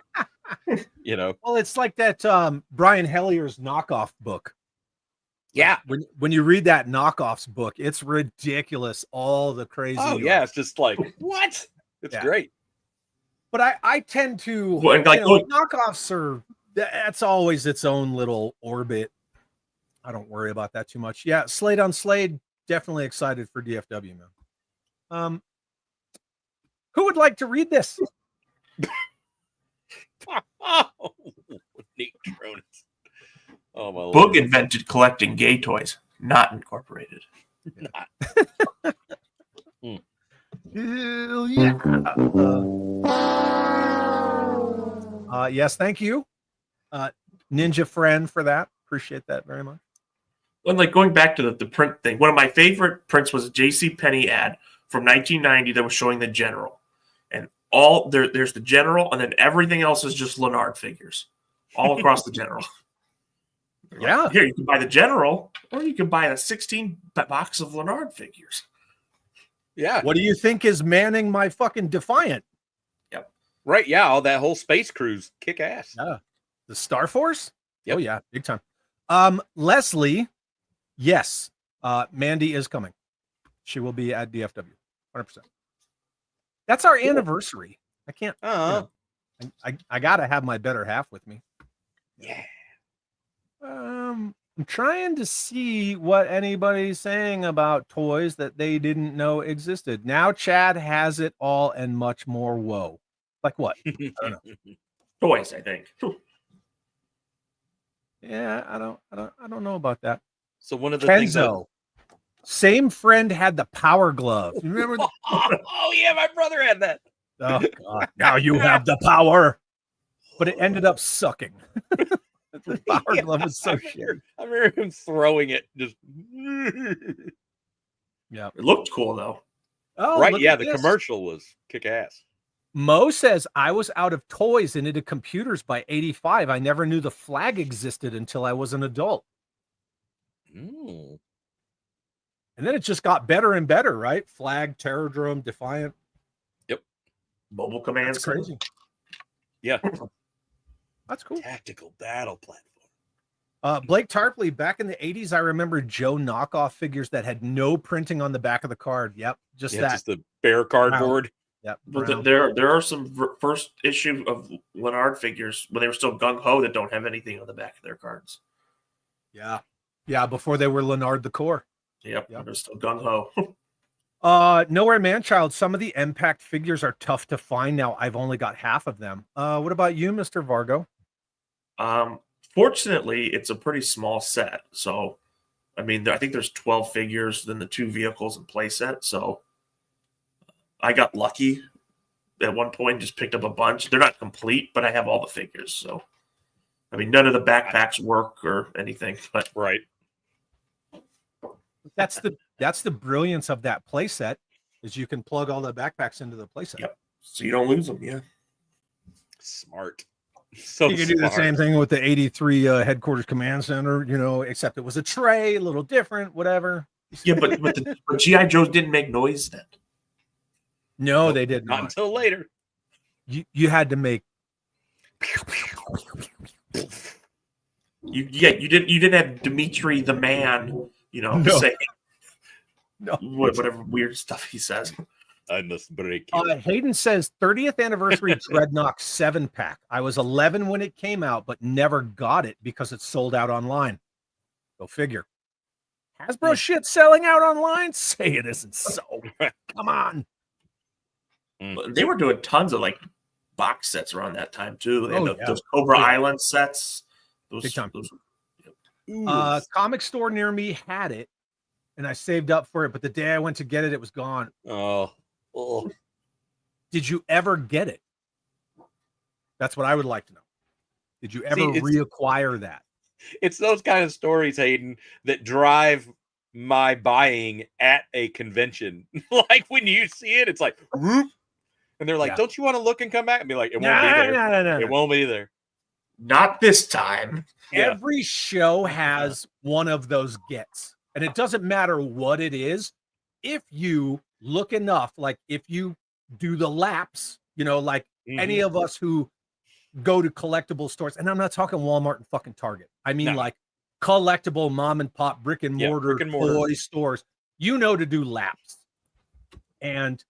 Well, it's like that Brian Hellier's knockoff book. Yeah. When you read that knockoffs book, it's ridiculous. All the crazy. Oh, yeah. It's just like, what? It's great. But I tend to, knockoffs are, that's always its own little orbit. I don't worry about that too much. Yeah. Slade on Slade, definitely excited for DFW, man. Who would like to read this? Oh, Nate Cronus. Oh, my Boog invented collecting gay toys, not incorporated. Yes, thank you, Ninja Friend, for that. Appreciate that very much. And like going back to the print thing, one of my favorite prints was a JCPenney ad from 1990 that was showing the General, and there's the General, and then everything else is just Leonard figures all across the General. Yeah, here you can buy the General, or you can buy a 16 box of Leonard figures. Yeah. What do you think is manning my fucking Defiant? Yep. Right. Yeah. All that whole space cruise, kick ass. Yeah. The Star Force. Yep. Oh yeah, big time. Leslie, yes. Mandy is coming. She will be at DFW. 100%. That's our anniversary. I can't. Oh, I gotta have my better half with me. yeah. I'm trying to see what anybody's saying about toys that they didn't know existed. Now Chad has it all and much more. Whoa. Like what? I don't know. Toys, I think. Yeah, I don't know about that. So one of the things that Kenzo. Same friend had the power glove. You remember? oh yeah, my brother had that. Oh God! Now you have the power, but it ended up sucking. The power glove was so shitty. I remember him throwing it. Just yeah, it looked cool though. Oh, right, look yeah. at The this. commercial was kick ass. Mo says I was out of toys and into computers by 85. I never knew the flag existed until I was an adult. Mm. And then it just got better and better, right? Flag, Terrordrome, Defiant. Yep. Mobile command. That's crazy. Yeah. That's cool. Tactical battle platform. Blake Tarpley, back in the 80s, I remember Joe knockoff figures that had no printing on the back of the card. Yep. Just that. Just the bare cardboard. Yep. But there are some first issue of Leonard figures when they were still gung ho that don't have anything on the back of their cards. Yeah. Yeah. Before they were Leonard the Core. Yep. They're still gung ho. Nowhere Manchild. Some of the Impact figures are tough to find now. I've only got half of them. What about you, Mr. Vargo? Fortunately, it's a pretty small set. So, I mean, I think there's 12 figures, then the 2 vehicles and play set. So, I got lucky at one point, just picked up a bunch. They're not complete, but I have all the figures. So, I mean, none of the backpacks work or anything, but right. That's the brilliance of that playset is you can plug all the backpacks into the playset. Yep. So you don't lose them. Yeah. Smart. So you can do the same thing with the 83 headquarters command center, except it was a tray, a little different, whatever. Yeah, but GI Joes didn't make noise then. No, they did not. Until later. You had to make. You didn't have Dimitri the Man, saying whatever weird stuff he says. I must break you. Hayden says 30th anniversary Dreadnought 7-pack. I was 11 when it came out, but never got it because it sold out online. Go figure. Hasbro shit selling out online? Say it isn't so. Come on. They were doing tons of box sets around that time too. They had those Cobra Island sets. Big time. Comic store near me had it, and I saved up for it. But the day I went to get it, it was gone. Oh. Did you ever get it? That's what I would like to know. Did you ever reacquire that? It's those kind of stories, Hayden, that drive my buying at a convention. Like when you see it, it's like, whoop, and they're like, "Don't you want to look and come back?" And be like, "It won't be there. No. It won't be there. Not this time." Every show has one of those gets, and it doesn't matter what it is. If you look enough, like if you do the laps, any of us who go to collectible stores, and I'm not talking Walmart and fucking Target. I mean like collectible mom and pop brick and mortar toy stores, to do laps. And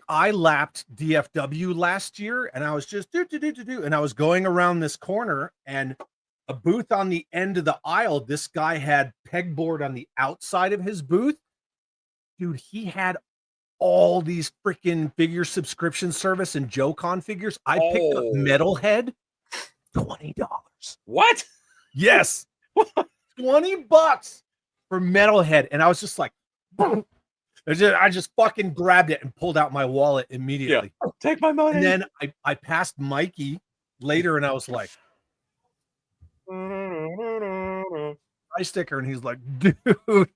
I lapped DFW last year, and I was just and I was going around this corner, and a booth on the end of the aisle, this guy had pegboard on the outside of his booth. Dude, he had all these freaking figure subscription service and Joe-Con figures. I picked up Metalhead, $20. What? Yes. $20 for Metalhead. And I was just like, boom. I just fucking grabbed it and pulled out my wallet immediately. Yeah. Take my money. And then I passed Mikey later, and I was like, I sticker, and he's like, dude.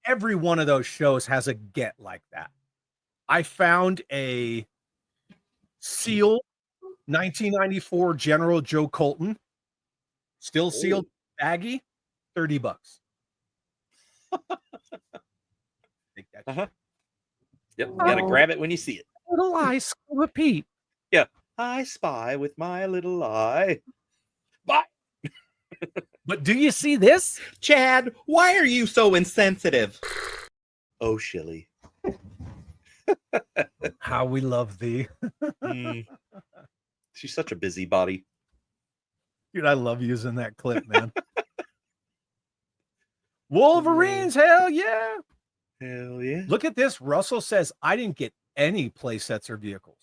Every one of those shows has a get like that. I found a sealed 1994 General Joe Colton, still sealed baggy, $30. Take that. Yep, you gotta grab it when you see it. Little eye, Scuba Pete. Yeah, I spy with my little eye. Bye. But do you see this? Chad, why are you so insensitive? Oh, Shilly. How we love thee. She's such a busybody. Dude, I love using that clip, man. Wolverines, hell yeah. Hell yeah. Look at this. Russell says, I didn't get any play sets or vehicles.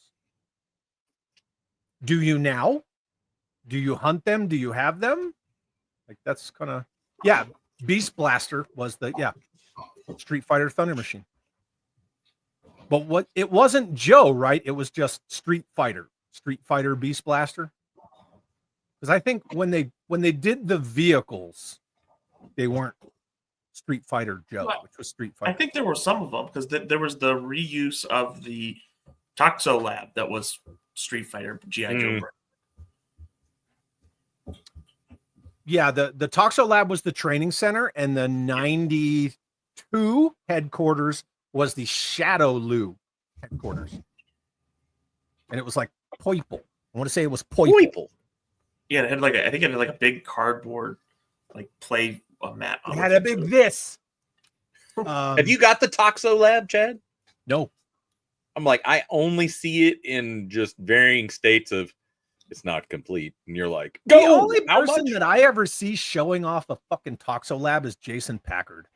Do you now? Do you hunt them? Do you have them? Like, that's kind of, yeah. Beast Blaster was Street Fighter Thunder Machine. But it wasn't Joe, right? It was just Street Fighter Beast Blaster. Because I think when they did the vehicles, they weren't Street Fighter Joe, which was Street Fighter. I think there were some of them because there was the reuse of the Toxo Lab that was Street Fighter G.I. Joe. Yeah, the Toxo Lab was the training center, and the 92 headquarters was the Shadow Lu headquarters. And it was like Poiple. I want to say it was Poiple. Yeah, it had I think it had like a big cardboard play mat on it. Had a big this. Have you got the Toxo Lab, Chad? No. I'm like, I only see it in just varying states of it's not complete. And you're like, the only person that I ever see showing off a fucking Toxo Lab is Jason Packard.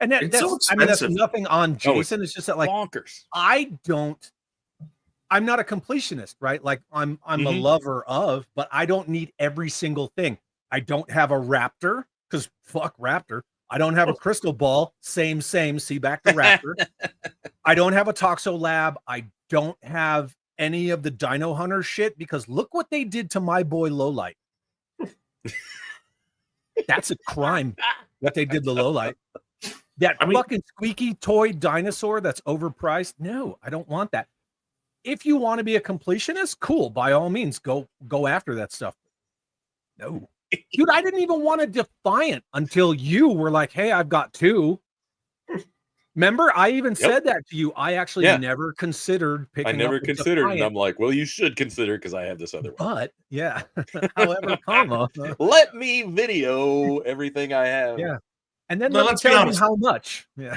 And that's nothing on Jason. It's just that bonkers. I'm not a completionist, right? Like I'm a lover of, but I don't need every single thing. I don't have a Raptor because fuck Raptor. I don't have a crystal ball. Same. See back to Raptor. I don't have a Toxo Lab. I don't have any of the Dino Hunter shit because look what they did to my boy Lowlight. That's a crime. What they did to Lowlight. That fucking squeaky toy dinosaur that's overpriced. No, I don't want that. If you want to be a completionist, cool. By all means, go after that stuff. No. Dude, I didn't even want a Defiant until you were like, hey, I've got 2. Remember, I even said that to you. I actually never considered picking up. I never considered, and I'm like, well, you should consider because I have this other one. But yeah, however, comma. Let me video everything I have. Yeah, and then let's tell me how much. Yeah.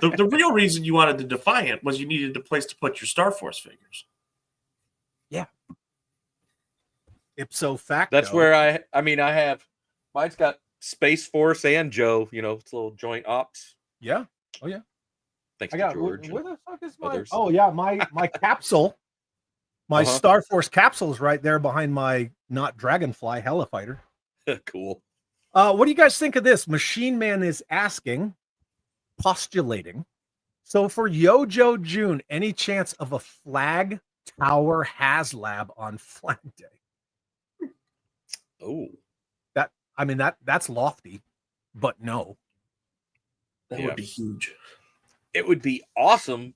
The real reason you wanted the Defiant was you needed a place to put your Star Force figures. Yeah. Ipso facto. That's where I have mine's got Space Force and Joe, it's a little joint ops. Yeah. Oh yeah. Thanks to George. Where the fuck is my others. Oh yeah, my capsule. My Star Force capsule is right there behind my not Dragonfly Helifighter. Cool. What do you guys think of this? Machine Man is postulating. So for Yojo June, any chance of a flag tower HasLab on Flag Day? Oh. That's lofty, but no. That would be huge. It would be awesome.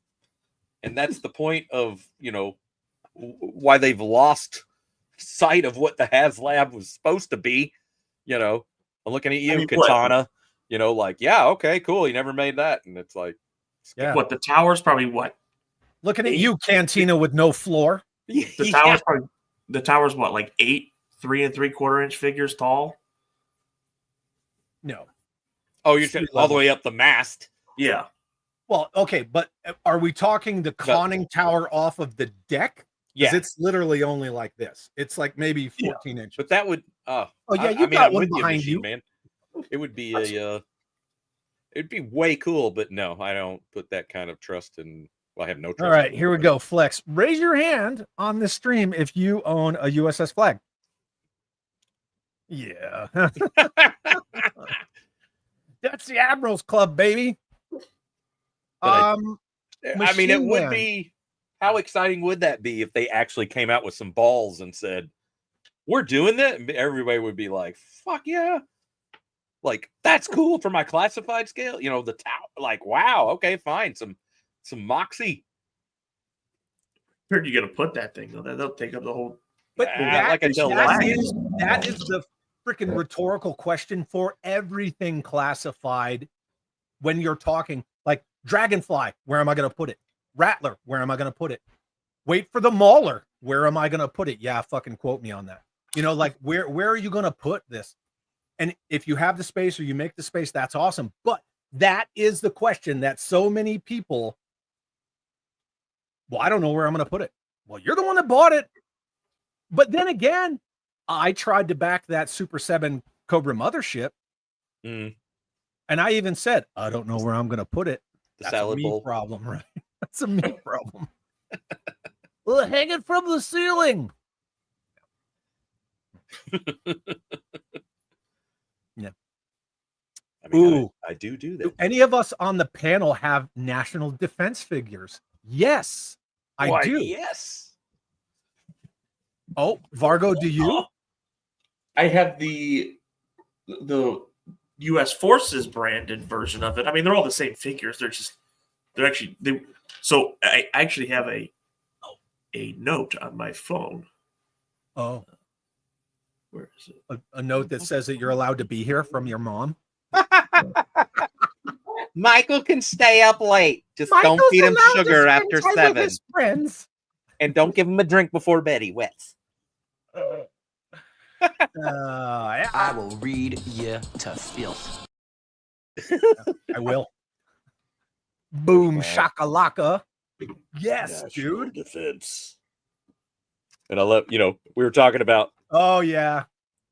And that's the point of, why they've lost sight of what the HasLab was supposed to be. I'm looking at you, Katana. Okay, cool. You never made that. And it's like, what? The tower's probably what? Looking at you, Cantina with no floor. The tower's what, like 8 3 3/4 inch figures tall? No. Oh, you're all the way up the mast. Yeah. Well, okay, but are we talking the conning tower off of the deck? Yeah. It's literally only like this. It's like maybe 14 inches. But that would you've got one behind you. Man. It would be it'd be way cool, but no, I don't put that kind of trust in. Well, I have no trust. All right, here we go. Flex. Raise your hand on the stream if you own a USS Flag. Yeah. That's the Admirals Club, baby. It would be. How exciting would that be if they actually came out with some balls and said, "We're doing that"? Everybody would be like, "Fuck yeah!" Like that's cool for my classified scale. The tower. Like, wow, okay, fine. Some moxie. Where are you gonna put that thing though? They'll take up the whole. But that is the freaking rhetorical question for everything classified. When you're talking like Dragonfly, where am I going to put it? Rattler, where am I going to put it? Wait for the Mauler, where am I going to put it? Yeah, fucking quote me on that. Where are you going to put this? And if you have the space or you make the space, that's awesome. But that is the question that so many people Well, I don't know where I'm going to put it. Well, you're the one that bought it. But then again, I tried to back that Super 7 Cobra mothership. Mm. And I even said, I don't know where I'm going to put it. The That's salad a me bowl problem, right? That's a me problem. Well, hang it from the ceiling. Yeah. I mean, Ooh. I do Do that. any of us on the panel have national defense figures? Yes, I do. Yes. Oh, Vargo, do you? I have the U.S. Forces branded version of it. I mean, they're all the same figures. So I actually have a note on my phone. Oh, where is it? A note that says that you're allowed to be here from your mom. Michael can stay up late. Just Michael's don't feed him allowed to sugar spend after time with 7. his friends. And don't give him a drink before bed. He wets. I will read you to filth. I will. Boom Wow. shakalaka. Yes, dude. Defense. And I love, we were talking about, Oh yeah.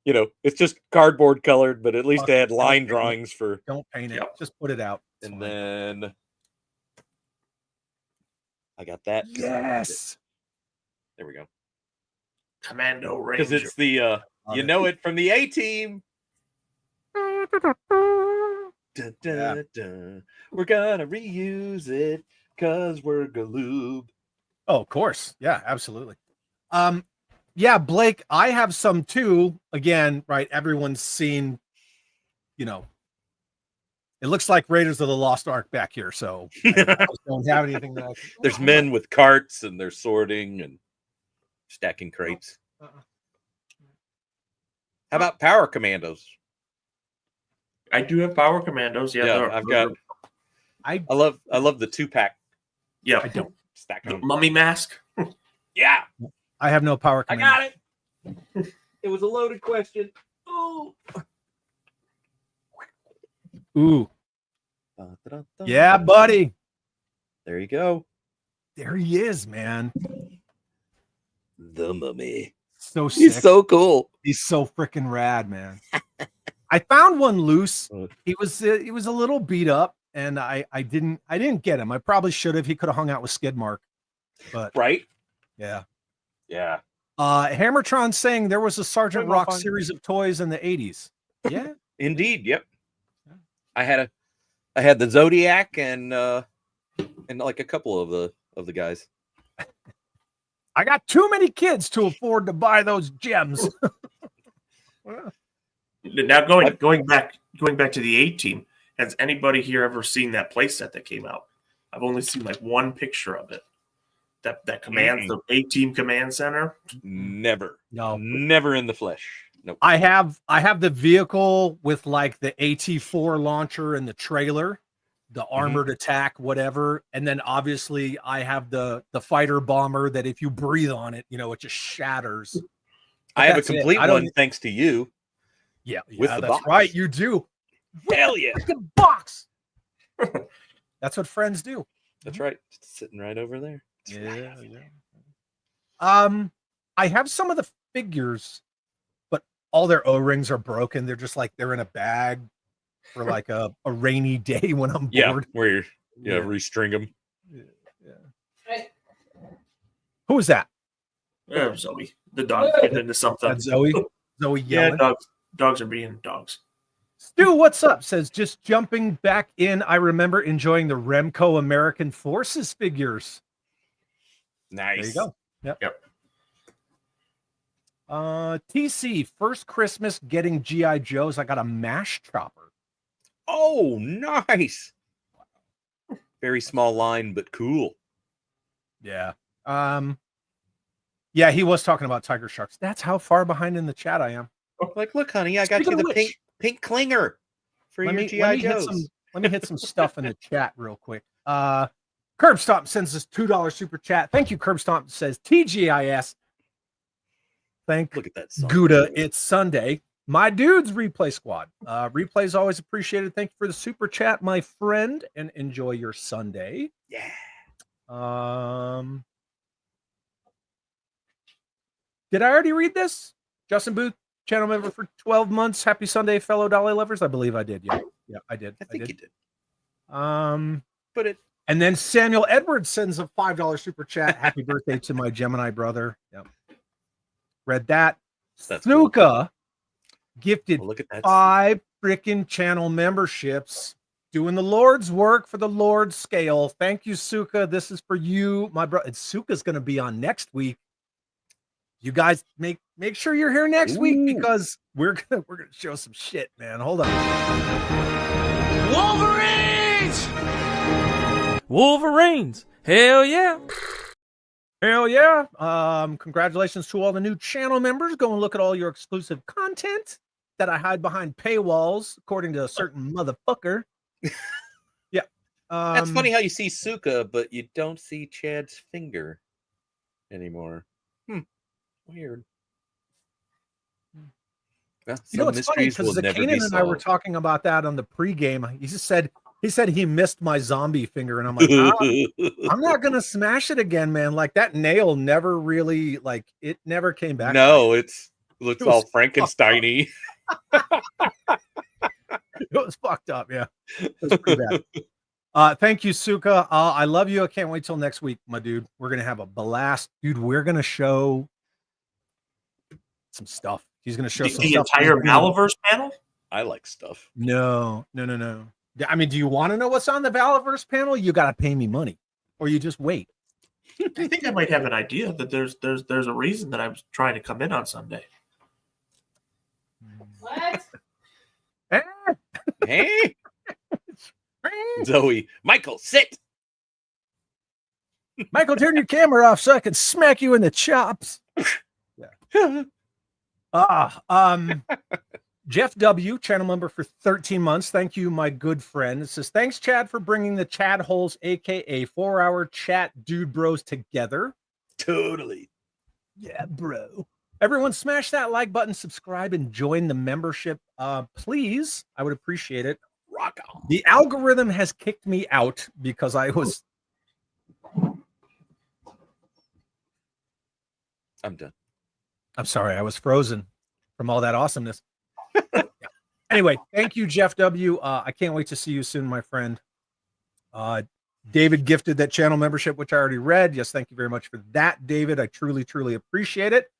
it's just cardboard colored, but at least Fuck they had it. line Don't paint it. drawings for. Don't paint it. Yep. Just put it out. It's And fine. then I got that. Yes. There we go. Commando Because Ranger. it's the, it from the A-Team. Dun, dun, dun. We're gonna reuse it because we're galoob. Oh, of course. Yeah, absolutely. Yeah, Blake, I have some too. Again, right? Everyone's seen, it looks like Raiders of the Lost Ark back here, so I just don't have anything that There's men with carts and they're sorting and stacking crates. How about Power Commandos? I do have Power Commandos. Yeah, I've got. I love the 2-pack. Yeah, I don't. Stacking. Mummy mask. Yeah, I have no power I command. got it. It was a loaded question. Ooh. Dun-dun-dun. Yeah, buddy. There you go. There he is, man. The Mummy. So He's sick. so cool. He's so freaking rad, man. I found one loose. He was a little beat up, and I didn't get him. I probably should have. He could have hung out with Skidmark, but Right? yeah. Yeah. Hammertron saying there was a Sergeant No Rock fun. series of toys in the 80s. Yeah. Indeed. Yep. I had the Zodiac and like a couple of the guys. I got too many kids to afford to buy those gems. Now going back to the A-Team, has anybody here ever seen that playset that came out? I've only seen like one picture of it. That commands the A-Team command center. Never. No. Never in the flesh. Nope. I have the vehicle with like the AT4 launcher and the trailer, the armored attack, whatever. And then obviously I have the fighter bomber that if you breathe on it, it just shatters. But I have a that's it. complete I don't- one thanks to you. Yeah, with the that's box. right. You do. Hell yeah. Freaking box. That's what friends do. That's right. It's sitting right over there. Yeah. I have some of the figures, but all their O-rings are broken. They're just like they're in a bag for like a rainy day when I'm bored. Where you're restring them. Who was that? Zoe, the dog getting into something. That's Zoe. Zoe yelling. Yeah, dogs are being dogs. Stu, what's up? Says just jumping back in. I remember enjoying the Remco American Forces figures. Nice. There you go. Yep. TC, first Christmas getting GI Joes. I got a mash chopper. Oh, nice. Very small line, but cool. Yeah. Yeah, he was talking about Tiger Sharks. That's how far behind in the chat I am. Like, look, honey, I got Speaking you of the which, pink clinger for your GI Joes. Let me hit some stuff in the chat real quick. Curb Stomp sends us $2 super chat. Thank you, Curb Stomp. Says TGIS. Look at that. Gouda, it's Sunday. My dudes, replay squad. Replay is always appreciated. Thank you for the super chat, my friend, and enjoy your Sunday. Yeah. Did I already read this? Justin Booth, channel member for 12 months. Happy Sunday, fellow Dolly lovers. I believe I did. Yeah, I did. I think you did. But it. And then Samuel Edwards sends a $5 super chat. Happy birthday to my Gemini brother. Yep. Read that. Snuka gifted look at that. 5 freaking channel memberships. Doing the Lord's work for the Lord's scale. Thank you, Suka. This is for you, my brother. And Suka's going to be on next week. You guys make sure you're here next week because we're gonna show some shit, man. Hold on. Wolverines! Hell yeah! Hell yeah. Congratulations to all the new channel members. Go and look at all your exclusive content that I hide behind paywalls, according to a certain motherfucker. Yeah. That's funny how you see Suka, but you don't see Chad's finger anymore. Weird. Well, You know, it's funny because Kanan and I were talking about that on the pregame. He said he missed my zombie finger, and I'm like, I'm not gonna smash it again, man. Like that nail never really, like it never came back. No, it looks all Frankenstein-y. It was fucked up, yeah. It was pretty bad. Thank you, Suka. I love you. I can't wait till next week, my dude. We're gonna have a blast, dude. We're gonna show some stuff. He's gonna show the stuff. Entire Valaverse panel. I like stuff. No. I mean, do you want to know what's on the Valaverse panel? You got to pay me money, or you just wait. I think I might have an idea that there's a reason that I was trying to come in on Sunday. What? Hey, Zoe, Michael, sit. Michael, turn your camera off so I can smack you in the chops. Yeah. Jeff W, channel member for 13 months. Thank you, my good friend. It says, thanks, Chad, for bringing the Chad Holes, aka 4-hour chat dude bros together. Totally. Yeah, bro. Everyone smash that like button, subscribe, and join the membership. Please. I would appreciate it. Rock on. The algorithm has kicked me out because I was. I'm done. I'm sorry, I was frozen from all that awesomeness. Anyway, thank you, Jeff W. I can't wait to see you soon, my friend. David gifted that channel membership, which I already read. Yes, thank you very much for that, David. I truly, truly appreciate it.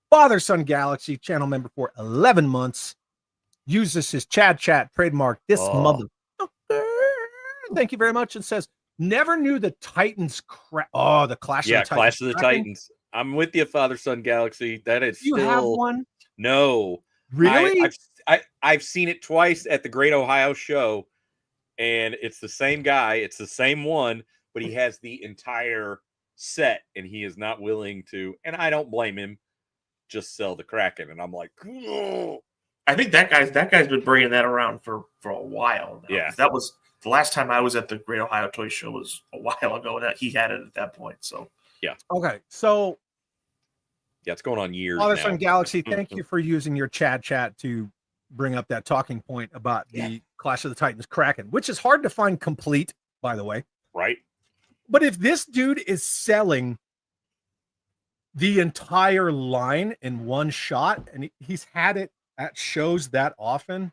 Father Son Galaxy, channel member for 11 months. Uses his Chad Chat trademark. This mother. Thank you very much. And says, never knew the Titans. The Clash of the Titans. Clash of the Titans. I'm with you, Father Son Galaxy. That is you still... have one? No. Really? I've seen it twice at the Great Ohio Show, and it's the same guy. It's the same one, but he has the entire set, and he is not willing to, and I don't blame him, just sell the Kraken. And I'm like, oh. I think that guy's been bringing that around for a while now. Yeah. That was the last time I was at the Great Ohio Toy Show was a while ago, and that he had it at that point. So yeah. Okay, so yeah, it's going on years. Father now. Son Galaxy, thank you for using your Chad Chat to bring up that talking point about the Clash of the Titans Kraken, which is hard to find complete, by the way. Right. But if this dude is selling the entire line in one shot, and he's had it at shows that often,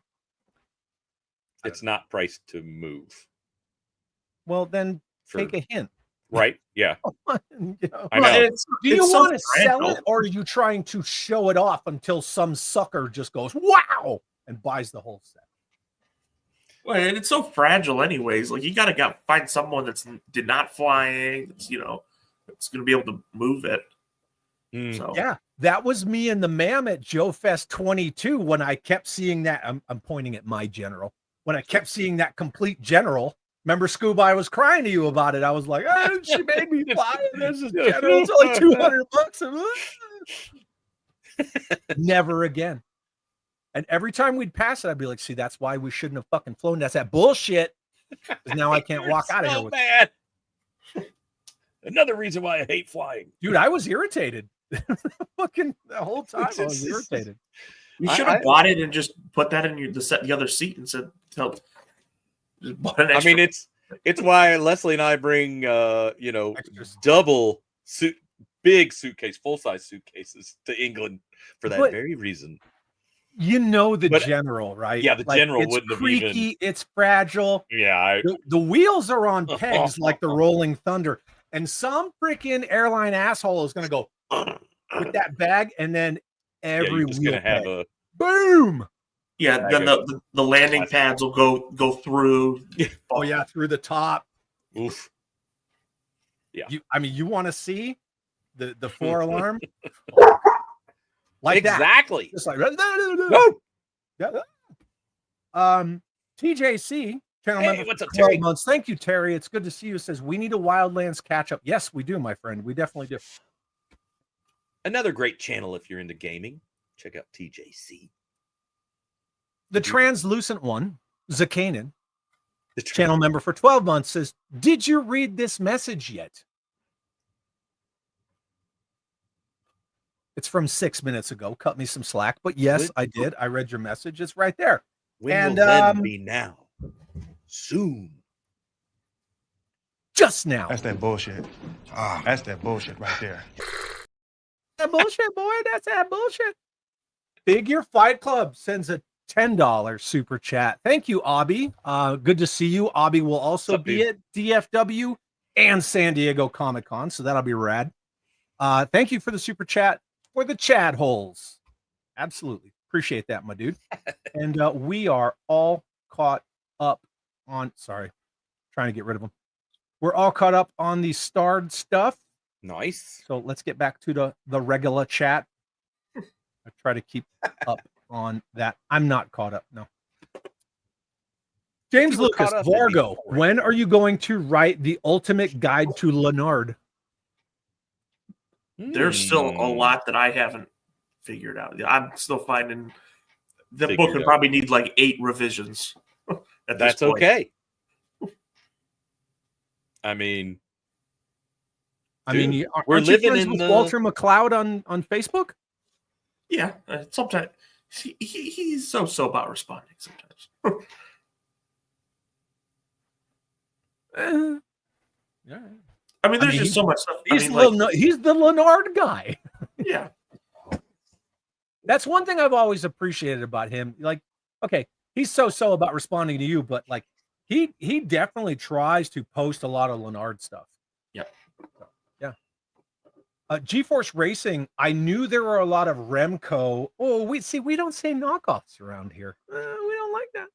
it's not priced to move. Well, then take a hint. Right? Yeah. You know? I know. Do you want to sell it, or are you trying to show it off until some sucker just goes, wow, and buys the whole set? Well, and it's so fragile anyways. Like, you gotta find someone did not flying, that's going to be able to move it. So yeah, that was me and the ma'am at Joe Fest 22 when I kept seeing that. I'm pointing at my general. When I kept seeing that complete general. Remember, Scuba, I was crying to you about it. I was like, oh, she made me fly. This is general. It's only $200. Never again. And every time we'd pass it, I'd be like, see, that's why we shouldn't have fucking flown. That's that bullshit. Now I can't walk out of here with bad. Another reason why I hate flying. Dude, I was irritated. Fucking the whole time I was irritated. You should have bought it and just put that in the other seat and said, I mean, It's why Leslie and I bring, double big suitcase, full-size suitcases to England for that very reason. You know the general, right? Yeah, the general it's wouldn't creaky, have even. it's fragile. Yeah, the wheels are on pegs like the Rolling Thunder, and some freaking airline asshole is going to go with that bag, and then every just wheel gonna have peg. a boom. Yeah, then the landing pads will go through. Oh yeah, through the top. Oof. Yeah. You want to see the 4-alarm? Like exactly. That. Just like TJC channel member what's up, 12 Terry? months. Thank you, Terry. It's good to see you. Says we need a Wildlands catch up. Yes, we do, my friend. We definitely do. Another great channel if you're into gaming. Check out TJC. The translucent one, Zakanin, the channel member for 12 months, says, did you read this message yet? It's from 6 minutes ago. Cut me some slack, but yes, I did. I read your message. It's right there. When will then be now? Soon. Just now. That's that bullshit. That's that bullshit right there. That bullshit, boy. That's that bullshit. Figure Fight Club sends a $10 super chat. Thank you, Abby. Good to see you. Abby will also be at DFW and San Diego Comic-Con, so that'll be rad. Thank you for the super chat for the Chad holes. Absolutely. Appreciate that, my dude. And we are all caught up on, trying to get rid of them. We're all caught up on the starred stuff. Nice. So let's get back to the regular chat. I try to keep up on that. I'm not caught up. No. James Lucas, Vargo, when are you going to write the ultimate guide to Leonard? There's still a lot that I haven't figured out. I'm still finding the book would probably need like 8 revisions. That's okay. I mean, we're living in with Walter McLeod on Facebook. Yeah, sometimes he's so about responding. Sometimes. Yeah. I mean, there's just so much stuff. He's the Leonard guy. Yeah. That's one thing I've always appreciated about him. Like, okay, he's so about responding to you, but like he definitely tries to post a lot of Leonard stuff. Yep. So, yeah. GeForce Racing, I knew there were a lot of Remco. Oh, we don't say knockoffs around here. We don't like that.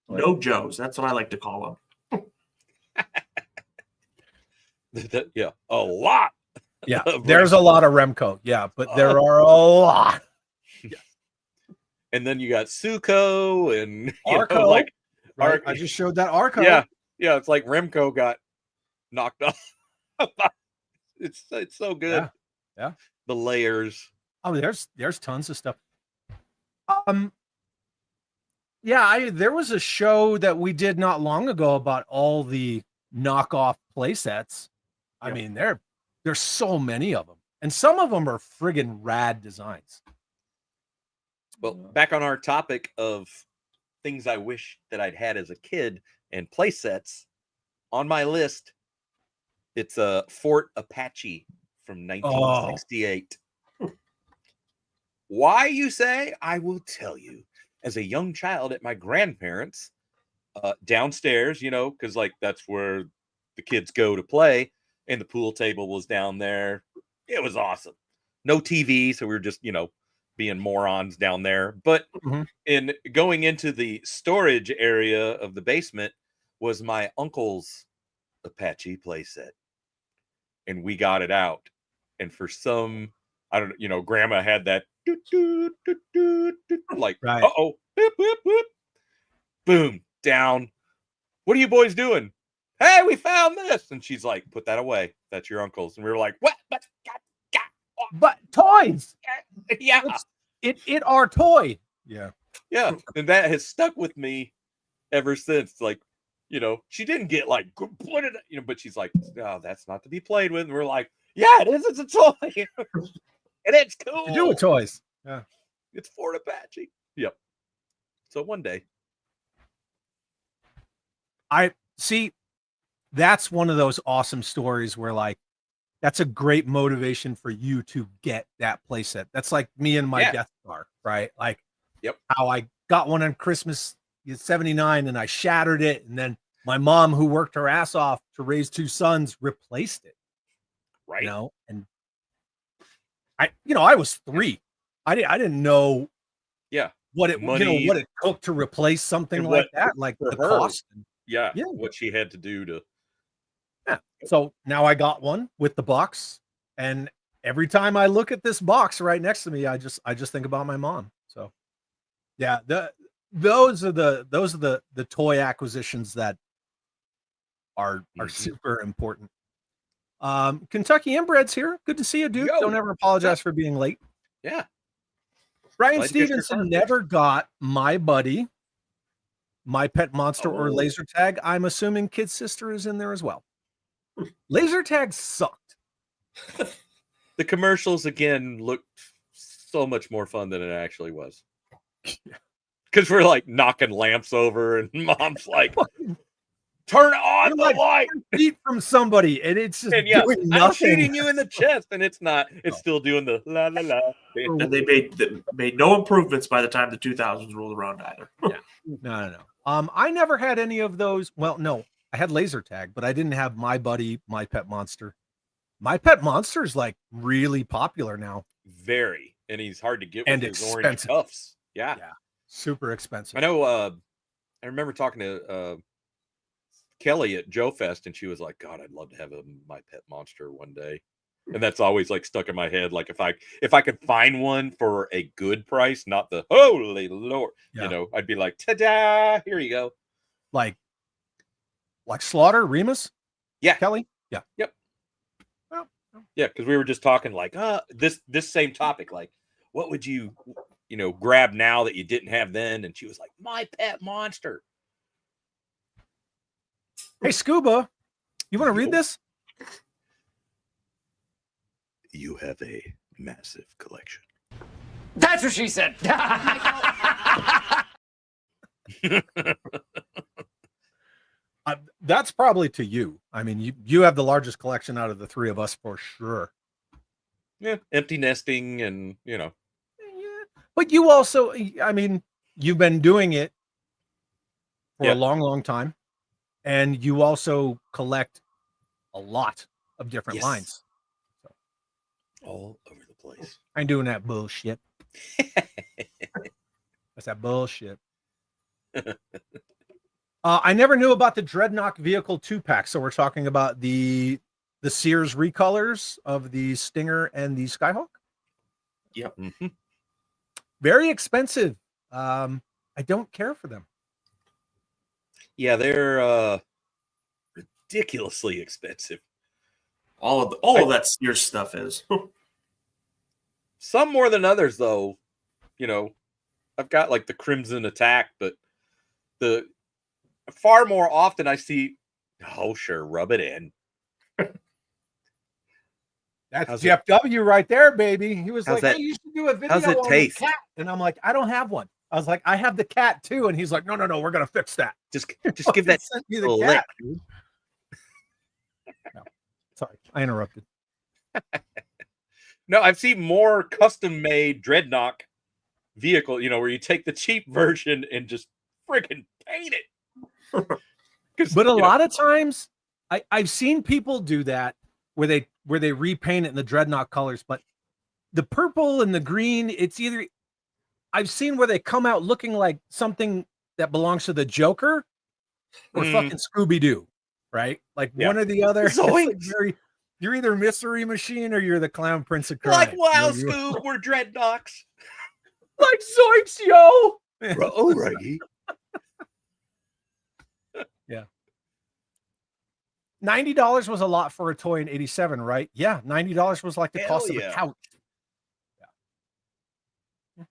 No Joes. That's what I like to call them. Yeah, a lot. Yeah, there's a lot of Remco. Yeah, but there are a lot. Yeah. And then you got Suko and Arco. Right? I just showed that Arco. Yeah, it's like Remco got knocked off. It's so good. Yeah. The layers. Oh, there's tons of stuff. There was a show that we did not long ago about all the knockoff play sets. I mean, there's so many of them, and some of them are friggin' rad designs. Well, back on our topic of things I wish that I'd had as a kid and play sets, on my list, it's a Fort Apache from 1968. Why, you say? I will tell you. As a young child at my grandparents' downstairs, because like that's where the kids go to play, and the pool table was down there. It was awesome. No TV, so we were just being morons down there. But in going into the storage area of the basement was my uncle's Apache playset, and we got it out. And for some, I don't know, Grandma had that like, right. Uh-oh, whoop, whoop, whoop. Boom, down. What are you boys doing? Hey, we found this. And she's like, put that away. That's your uncle's. And we were like, what? But toys. Yeah. It our toy. Yeah. Yeah. And that has stuck with me ever since. Like, she didn't get like, put it, but she's like, no, that's not to be played with. And we're like, yeah, it is. It's a toy. And it's cool. To do with toys. Yeah. It's Fort Apache. Yep. So one day. I see. that's one of those awesome stories where like that's a great motivation for you to get that playset. That's like me and my Death Star, right? Like how I got one on Christmas '79 and I shattered it, and then my mom, who worked her ass off to raise 2 sons, replaced it. Right. You know, and I was 3. I didn't know what it Money, what it took to replace something and like what that, like for the her, cost. Yeah, what she had to do to. Yeah. So now I got one with the box, and every time I look at this box right next to me, I just think about my mom. So yeah, those are the toy acquisitions that are super important. Kentucky Inbred's here. Good to see you, dude. Don't ever apologize for being late. Yeah. Brian Glad you got your Stevenson card never got My Buddy, My Pet Monster, or Oh. Laser Tag. I'm assuming Kid's sister is in there as well. Laser Tag sucked. The commercials again looked so much more fun than it actually was. Because we're like knocking lamps over, and mom's like, "Turn on the light!" Feet from somebody, and it's just And doing I'm nothing. shooting you in the chest, and it's not. It's still doing the la la la. And they made no improvements by the time the 2000s rolled around either. No. I never had any of those. Well, no, I had Laser Tag, but I didn't have My Buddy, My Pet Monster. My Pet Monster is like really popular now. Very, and he's hard to get with And his orange expensive. cuffs. Yeah, super expensive. I know. I remember talking to Kelly at Joe Fest, and she was like, "God, I'd love to have a My Pet Monster one day." And that's always like stuck in my head. Like if I could find one for a good price, not the holy Lord, I'd be like, ta-da, here you go. Like Slaughter, Remus? Yeah. Kelly? Yeah. Yep. Yeah, because we were just talking like this same topic, like what would you grab now that you didn't have then? And she was like, My Pet Monster. Hey, Scuba, you want to read this? You have a massive collection. That's what she said. That's probably to you. I mean, you have the largest collection out of the 3 of us for sure. Yeah, empty nesting and But you also, I mean, you've been doing it for a long, long time, and you also collect a lot of different lines. So. All over the place. I ain't doing that bullshit. That's that bullshit. I never knew about the Dreadnought Vehicle 2-pack, so we're talking about the Sears recolors of the Stinger and the Skyhawk. Yep. Mm-hmm. Very expensive. I don't care for them. Yeah, they're ridiculously expensive. All of that Sears stuff is. Some more than others, though. I've got like the Crimson Attack, but the far more often I see, oh sure, rub it in. That's Jeff W. right there, baby. He was like, that, "Hey, you should do a video how's it on taste? the cat." And I'm like, "I don't have one." I was like, "I have the cat too," and he's like, "No, we're gonna fix that. Just give that send me a the lick." cat, dude." No, sorry, I interrupted. No, I've seen more custom-made Dreadnought vehicle, where you take the cheap version and just freaking paint it. But a lot of times, I've seen people do that where they repaint it in the Dreadnought colors, but the purple and the green, it's either I've seen where they come out looking like something that belongs to the Joker or fucking Scooby-Doo, right? Like one or the other. Like you're either Mystery Machine or you're the Clown Prince of Crime. Like, wow, Scoob, we're Dreadnoughts. Like Zoinks, yo. Alrighty. Yeah. $90 was a lot for a toy in '87, right? Yeah, $90 was like the cost of a couch. Yeah.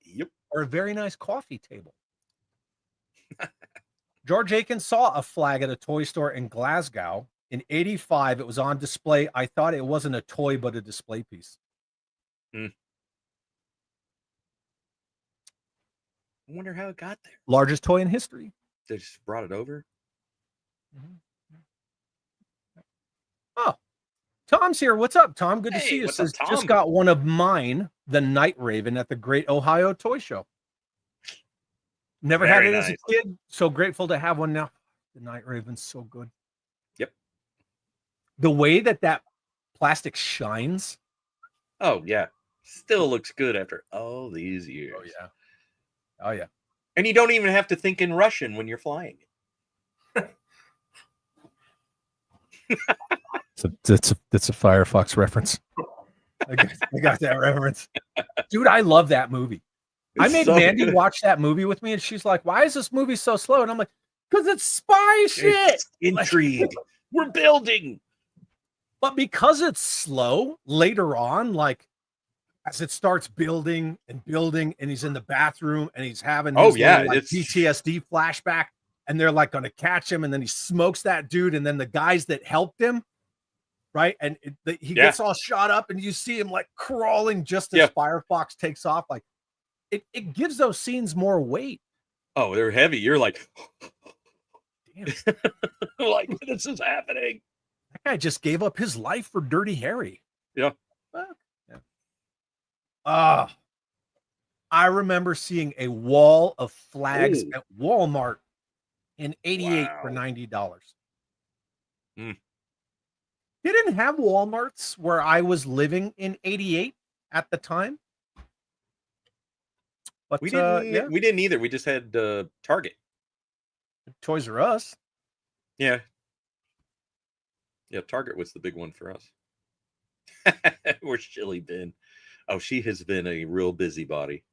Yep. Or a very nice coffee table. George Aiken saw a flag at a toy store in Glasgow in '85. It was on display. I thought it wasn't a toy, but a display piece. I wonder how it got there. Largest toy in history. They just brought it over. Tom's here. What's up, Tom? Good to Hey, see you. what's up, Says, Tom? just got one of mine, the Night Raven at the Great Ohio Toy Show. Never had Very it as a nice. kid. So grateful to have one now. The Night Raven's so good. Yep. The way that plastic shines. Oh yeah, still looks good after all these years. Oh yeah. Oh yeah. And you don't even have to think in Russian when you're flying. It's a Firefox reference. I got that reference. Dude, I love that movie. I made so Mandy good. watch that movie with me, and she's like, "Why is this movie so slow?" And I'm like, "Because it's spy shit. It's intrigue. We're building." But because it's slow, later on, like as it starts building, and he's in the bathroom and he's having his little, like, PTSD flashback, and they're like going to catch him, and then he smokes that dude, and then the guys that helped him, right? And he gets all shot up, and you see him like crawling just as Firefox takes off. Like it gives those scenes more weight. Oh, they're heavy. You're like, damn, like this is happening. That guy just gave up his life for Dirty Harry. Yeah. I remember seeing a wall of flags at Walmart in '88 for $90. Mm. They didn't have Walmarts where I was living in '88 at the time. But We didn't either. We just had Target. Toys R Us. Yeah. Yeah, Target was the big one for us. Where's Chili been? Oh, she has been a real busybody.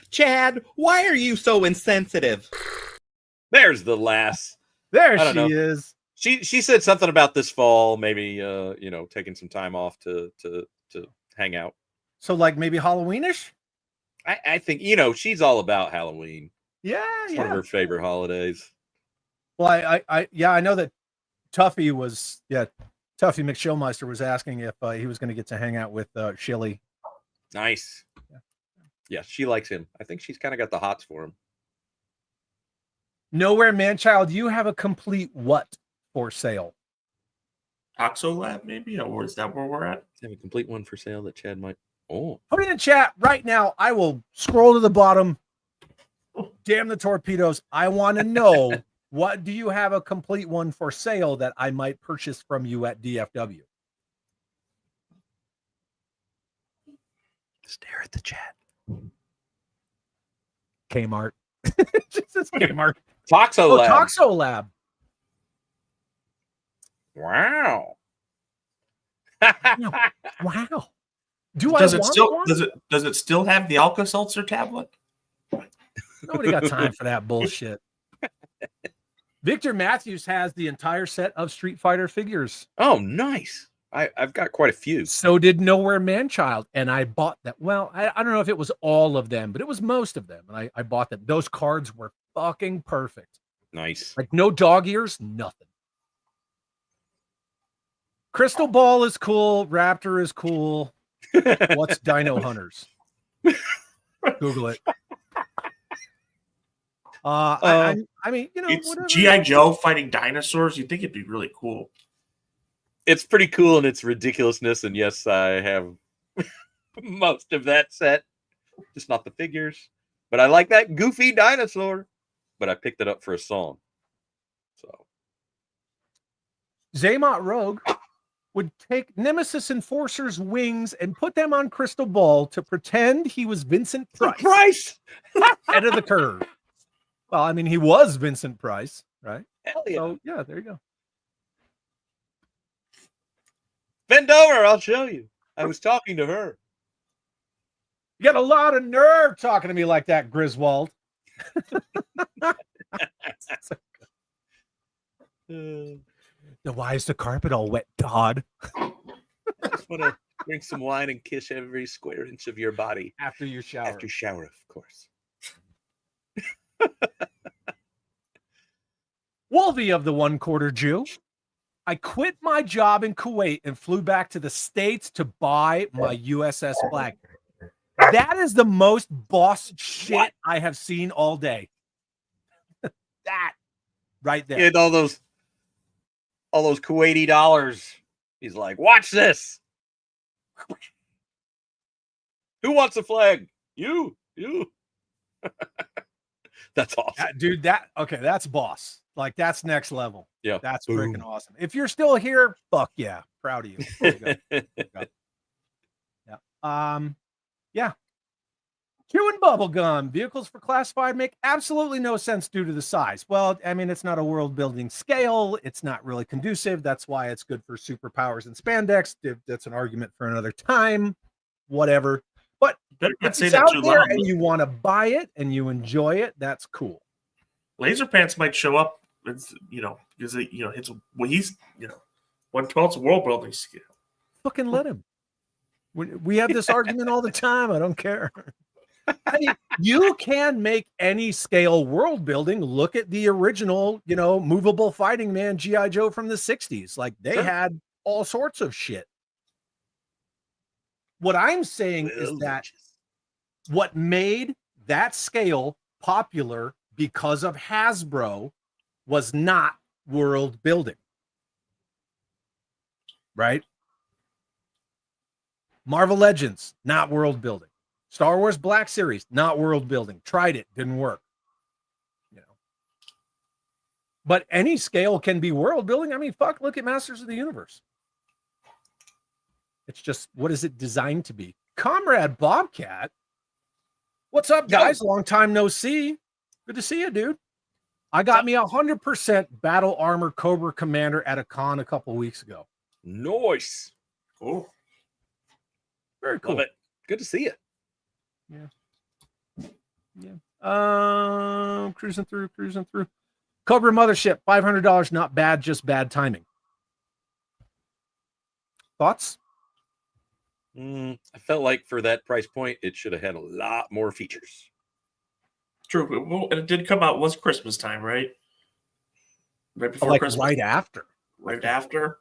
Chad, why are you so insensitive? There's the lass. There I don't know. she is. She said something about this fall, maybe taking some time off to hang out. So like maybe Halloweenish? I think she's all about Halloween. Yeah, It's one of her favorite holidays. Well, I know that Tuffy McShillmeister was asking if he was going to get to hang out with Shilly. Nice. Yeah, she likes him. I think she's kind of got the hots for him. Nowhere Manchild, you have a complete what for sale? Toxo Lab, maybe? Or is that where we're at? Have a complete one for sale that Chad might. Oh, put it in chat right now. I will scroll to the bottom. Damn the torpedoes. I want to know, what do you have a complete one for sale that I might purchase from you at DFW? Stare at the chat. Kmart. Just Kmart. Toxo Lab. Toxo Lab. Wow. Wow. Does it still have the Alka-Seltzer tablet? Nobody got time for that bullshit. Victor Matthews has the entire set of Street Fighter figures. Oh, nice. I've got quite a few. So did Nowhere Manchild, and I bought that. Well, I don't know if it was all of them, but it was most of them, and I bought them. Those cards were fucking perfect. Nice. Like no dog ears, nothing. Crystal Ball is cool. Raptor is cool. What's Dino Hunters? Google it. I mean, it's whatever. G.I. Joe fighting dinosaurs. You'd think it'd be really cool. It's pretty cool in its ridiculousness, and yes, I have most of that set, just not the figures. But I like that goofy dinosaur. But I picked it up for a song. So Zaymot Rogue would take Nemesis Enforcer's wings and put them on Crystal Ball to pretend he was Vincent Price. Head of the curve. Well, I mean, he was Vincent Price, right? Hell yeah. So, yeah, there you go. Bend over, I'll show you. I was talking to her. You got a lot of nerve talking to me like that, Griswold. Then why is the carpet all wet, Todd? I just want to drink some wine and kiss every square inch of your body. After you shower. After shower, of course. Wolvie of the One Quarter Jew. I quit my job in Kuwait and flew back to the States to buy my USS flag. That is the most boss shit I have seen all day. That right there. And all those Kuwaiti dollars. He's like, watch this. Who wants a flag? You. That's awesome. Dude, that's boss. Like, that's next level. Yeah. That's Boom. freaking awesome. If you're still here, fuck yeah. Proud of you. There you go. Yeah. Yeah. Chewing bubble gum. Vehicles for classified make absolutely no sense due to the size. Well, I mean, it's not a world building scale. It's not really conducive. That's why it's good for superpowers and spandex. That's an argument for another time. Whatever. But if it's out there and you want to buy it and you enjoy it, that's cool. Laser Pants might show up, because it's he's 1/12 world building scale. Fucking let him. We have this argument all the time. I don't care. I mean, you can make any scale world building. Look at the original, movable fighting man G.I. Joe from the 60s. Like, they had all sorts of shit. What I'm saying is that what made that scale popular because of Hasbro was not world building. Right? Marvel Legends, not world building. Star Wars Black Series, not world building. Tried it, didn't work. But any scale can be world building. I mean, fuck, look at Masters of the Universe. It's just, what is it designed to be? Comrade Bobcat. What's up, guys? Long time no see. Good to see you, dude. I got me 100% battle armor Cobra Commander at a con a couple weeks ago. Nice. Cool. Very cool. Love it. Good to see you. Yeah. Cruising through. Cobra Mothership, $500. Not bad, just bad timing. Thoughts? I felt like for that price point, it should have had a lot more features. True. Well, and it did come out, was Christmas time, right? Right before Christmas. Right after. Right after.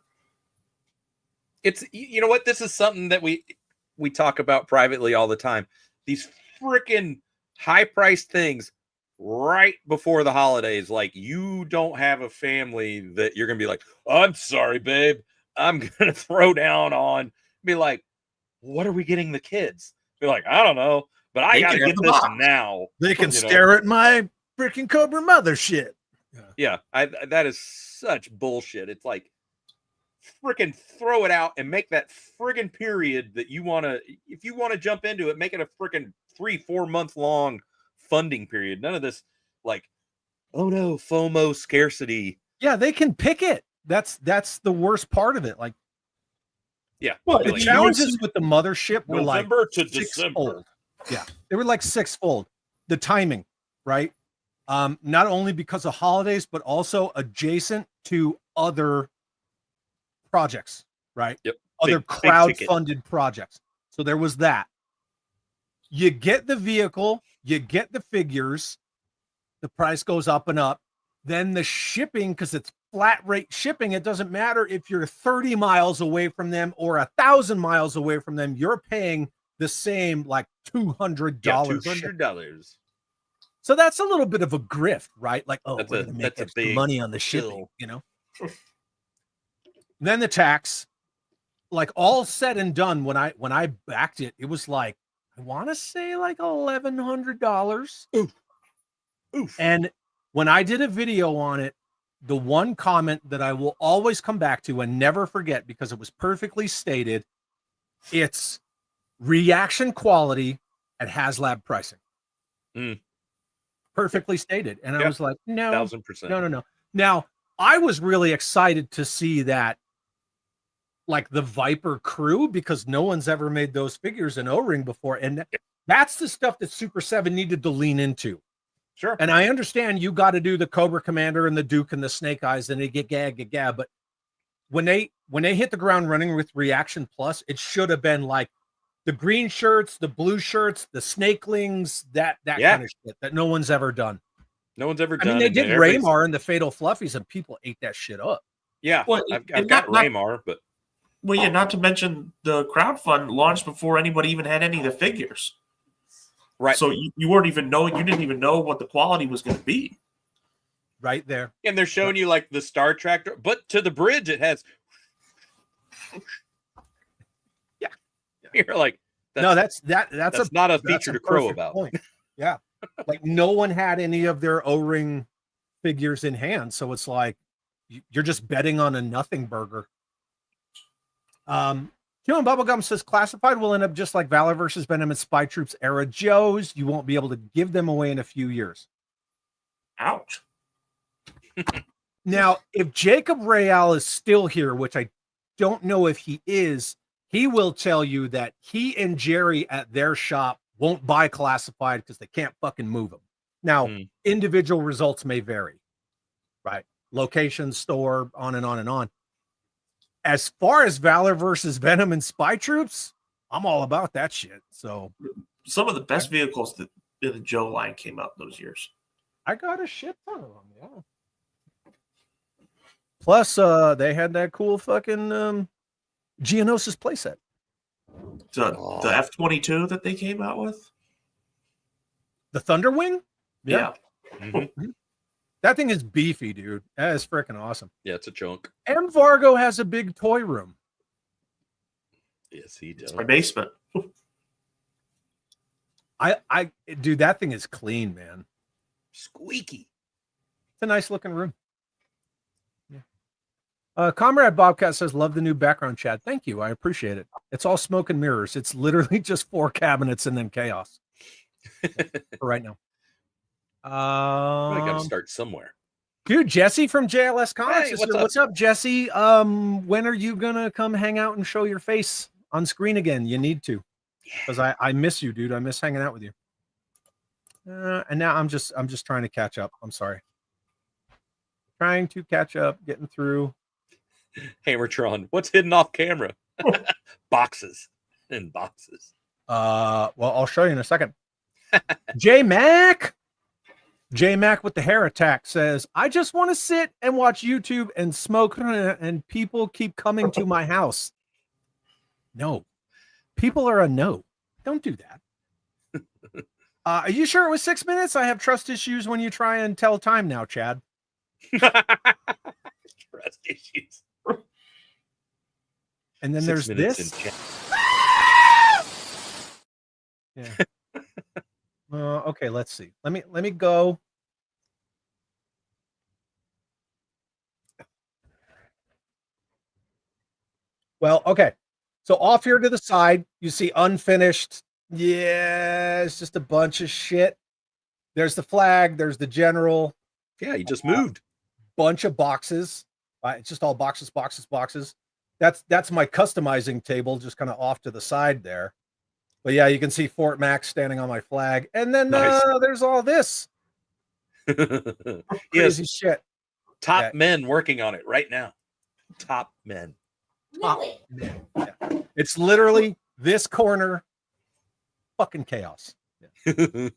It's, you know what? This is something that we talk about privately all the time. These freaking high-priced things right before the holidays. Like, you don't have a family that you're going to be like, oh, I'm sorry, babe, I'm going to throw down on. Be like, what are we getting the kids? Be like, I don't know, but I got to get this now. They can stare at my freaking Cobra Mothership. Yeah, that is such bullshit. It's like, freaking throw it out and make that friggin' period that you want to, if you want to jump into it, make it a freaking 3-4 month long funding period. None of this like, oh no, FOMO scarcity. Yeah, they can pick it. That's the worst part of it. Like, yeah, well, the like, challenges with the Mothership were November like to December. Yeah, they were like sixfold. The timing, right? Not only because of holidays, but also adjacent to other projects, right? Yep. Other crowd-funded projects. So there was that. You get the vehicle, you get the figures, the price goes up and up. Then the shipping, because it's flat rate shipping, it doesn't matter if you're 30 miles away from them or 1,000 miles away from them, you're paying the same, like $200. Yeah, $200. So that's a little bit of a grift, right? Like, oh, That's we're going to make extra big money on the shipping, Then the tax, like, all said and done, when I backed it, it was like, I want to say like $1,100. Oof. And when I did a video on it, the one comment that I will always come back to and never forget, because it was perfectly stated, it's reaction quality at HasLab pricing. Perfectly stated. And I was like, no, 1,000%. No. Now, I was really excited to see that, like, the Viper crew, because no one's ever made those figures in O-Ring before. And that's the stuff that Super 7 needed to lean into. Sure. And I understand you got to do the Cobra Commander and the Duke and the Snake Eyes and they get gag. But when they hit the ground running with Reaction Plus, it should have been like the green shirts, the blue shirts, the snakelings, that kind of shit that no one's ever done. No one's ever done. I mean, they did Raymar and the Fatal Fluffies, and people ate that shit up. Yeah, well, I've got Raymar, but well, yeah. Not to mention the crowdfund launched before anybody even had any of the figures. Right. So you weren't even knowing. You didn't even know what the quality was going to be. Right there. And they're showing you like the Star Tractor, but to the bridge it has. Yeah. You're like, that's not a feature to crow perfect about. point. Yeah. Like no one had any of their O-ring figures in hand. So it's like you're just betting on a nothing burger. Human Bubblegum says classified will end up just like Valor versus Venom and Spy Troops era Joes. You won't be able to give them away in a few years. Ouch. Now, if Jacob Real is still here, which I don't know if he is, he will tell you that he and Jerry at their shop won't buy classified because they can't fucking move them. Now, individual results may vary, right? Location, store, on and on and on. As far as Valor versus Venom and Spy Troops, I'm all about that shit. So some of the best vehicles that the Joe line came out those years. I got a shit ton of them, yeah. Plus, they had that cool fucking Geonosis playset. The F-22 that they came out with? The Thunderwing? Yeah. Mm-hmm. That thing is beefy, dude. That is freaking awesome. Yeah, it's a chunk. MVargo has a big toy room. Yes, he does. It's my basement. Dude, that thing is clean, man. Squeaky. It's a nice looking room. Yeah. Comrade Bobcat says, love the new background, Chad. Thank you. I appreciate it. It's all smoke and mirrors. It's literally just 4 cabinets and then chaos. For right now. I got to start somewhere. Dude, Jesse from JLS Comics. Hey, what's up, Jesse? When are you gonna come hang out and show your face on screen again? You need to, because I miss you, dude. I miss hanging out with you. And now I'm just trying to catch up. I'm sorry. Trying to catch up, getting through. Hammertron, what's hidden off camera? Boxes and boxes. Well, I'll show you in a second. J Mac with the hair attack says, I just want to sit and watch YouTube and smoke, and people keep coming to my house. No, people are a no. Don't do that. Are you sure it was 6 minutes? I have trust issues when you try and tell time now, Chad. Trust issues. And then there's this. Yeah. Okay, let's see. Let me go. Well, okay. So off here to the side, you see unfinished. Yeah, it's just a bunch of shit. There's the flag. There's the general. Yeah, he just moved. Bunch of boxes. It's just all boxes. That's my customizing table, just kind of off to the side there. But yeah, you can see Fort Max standing on my flag. And then there's all this. Crazy shit. Top men working on it right now. Top men. Top men. Yeah. It's literally this corner. Fucking chaos. Yeah.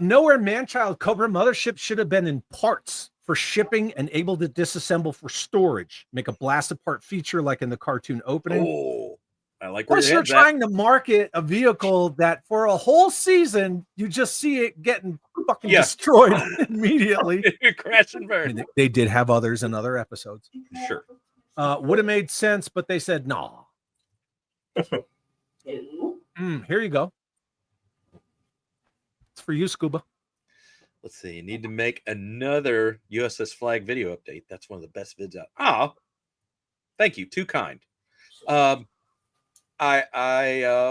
Nowhere Manchild Cobra Mothership should have been in parts for shipping and able to disassemble for storage. Make a blast apart feature like in the cartoon opening. Oh, I like. Of course, you're trying to market a vehicle that for a whole season you just see it getting fucking destroyed immediately. Crash and burn. I mean, they did have others in other episodes. Sure. Would have made sense, but they said no. Here you go. It's for you, Scuba. Let's see. You need to make another USS Flag video update. That's one of the best vids out. Oh, thank you. Too kind. I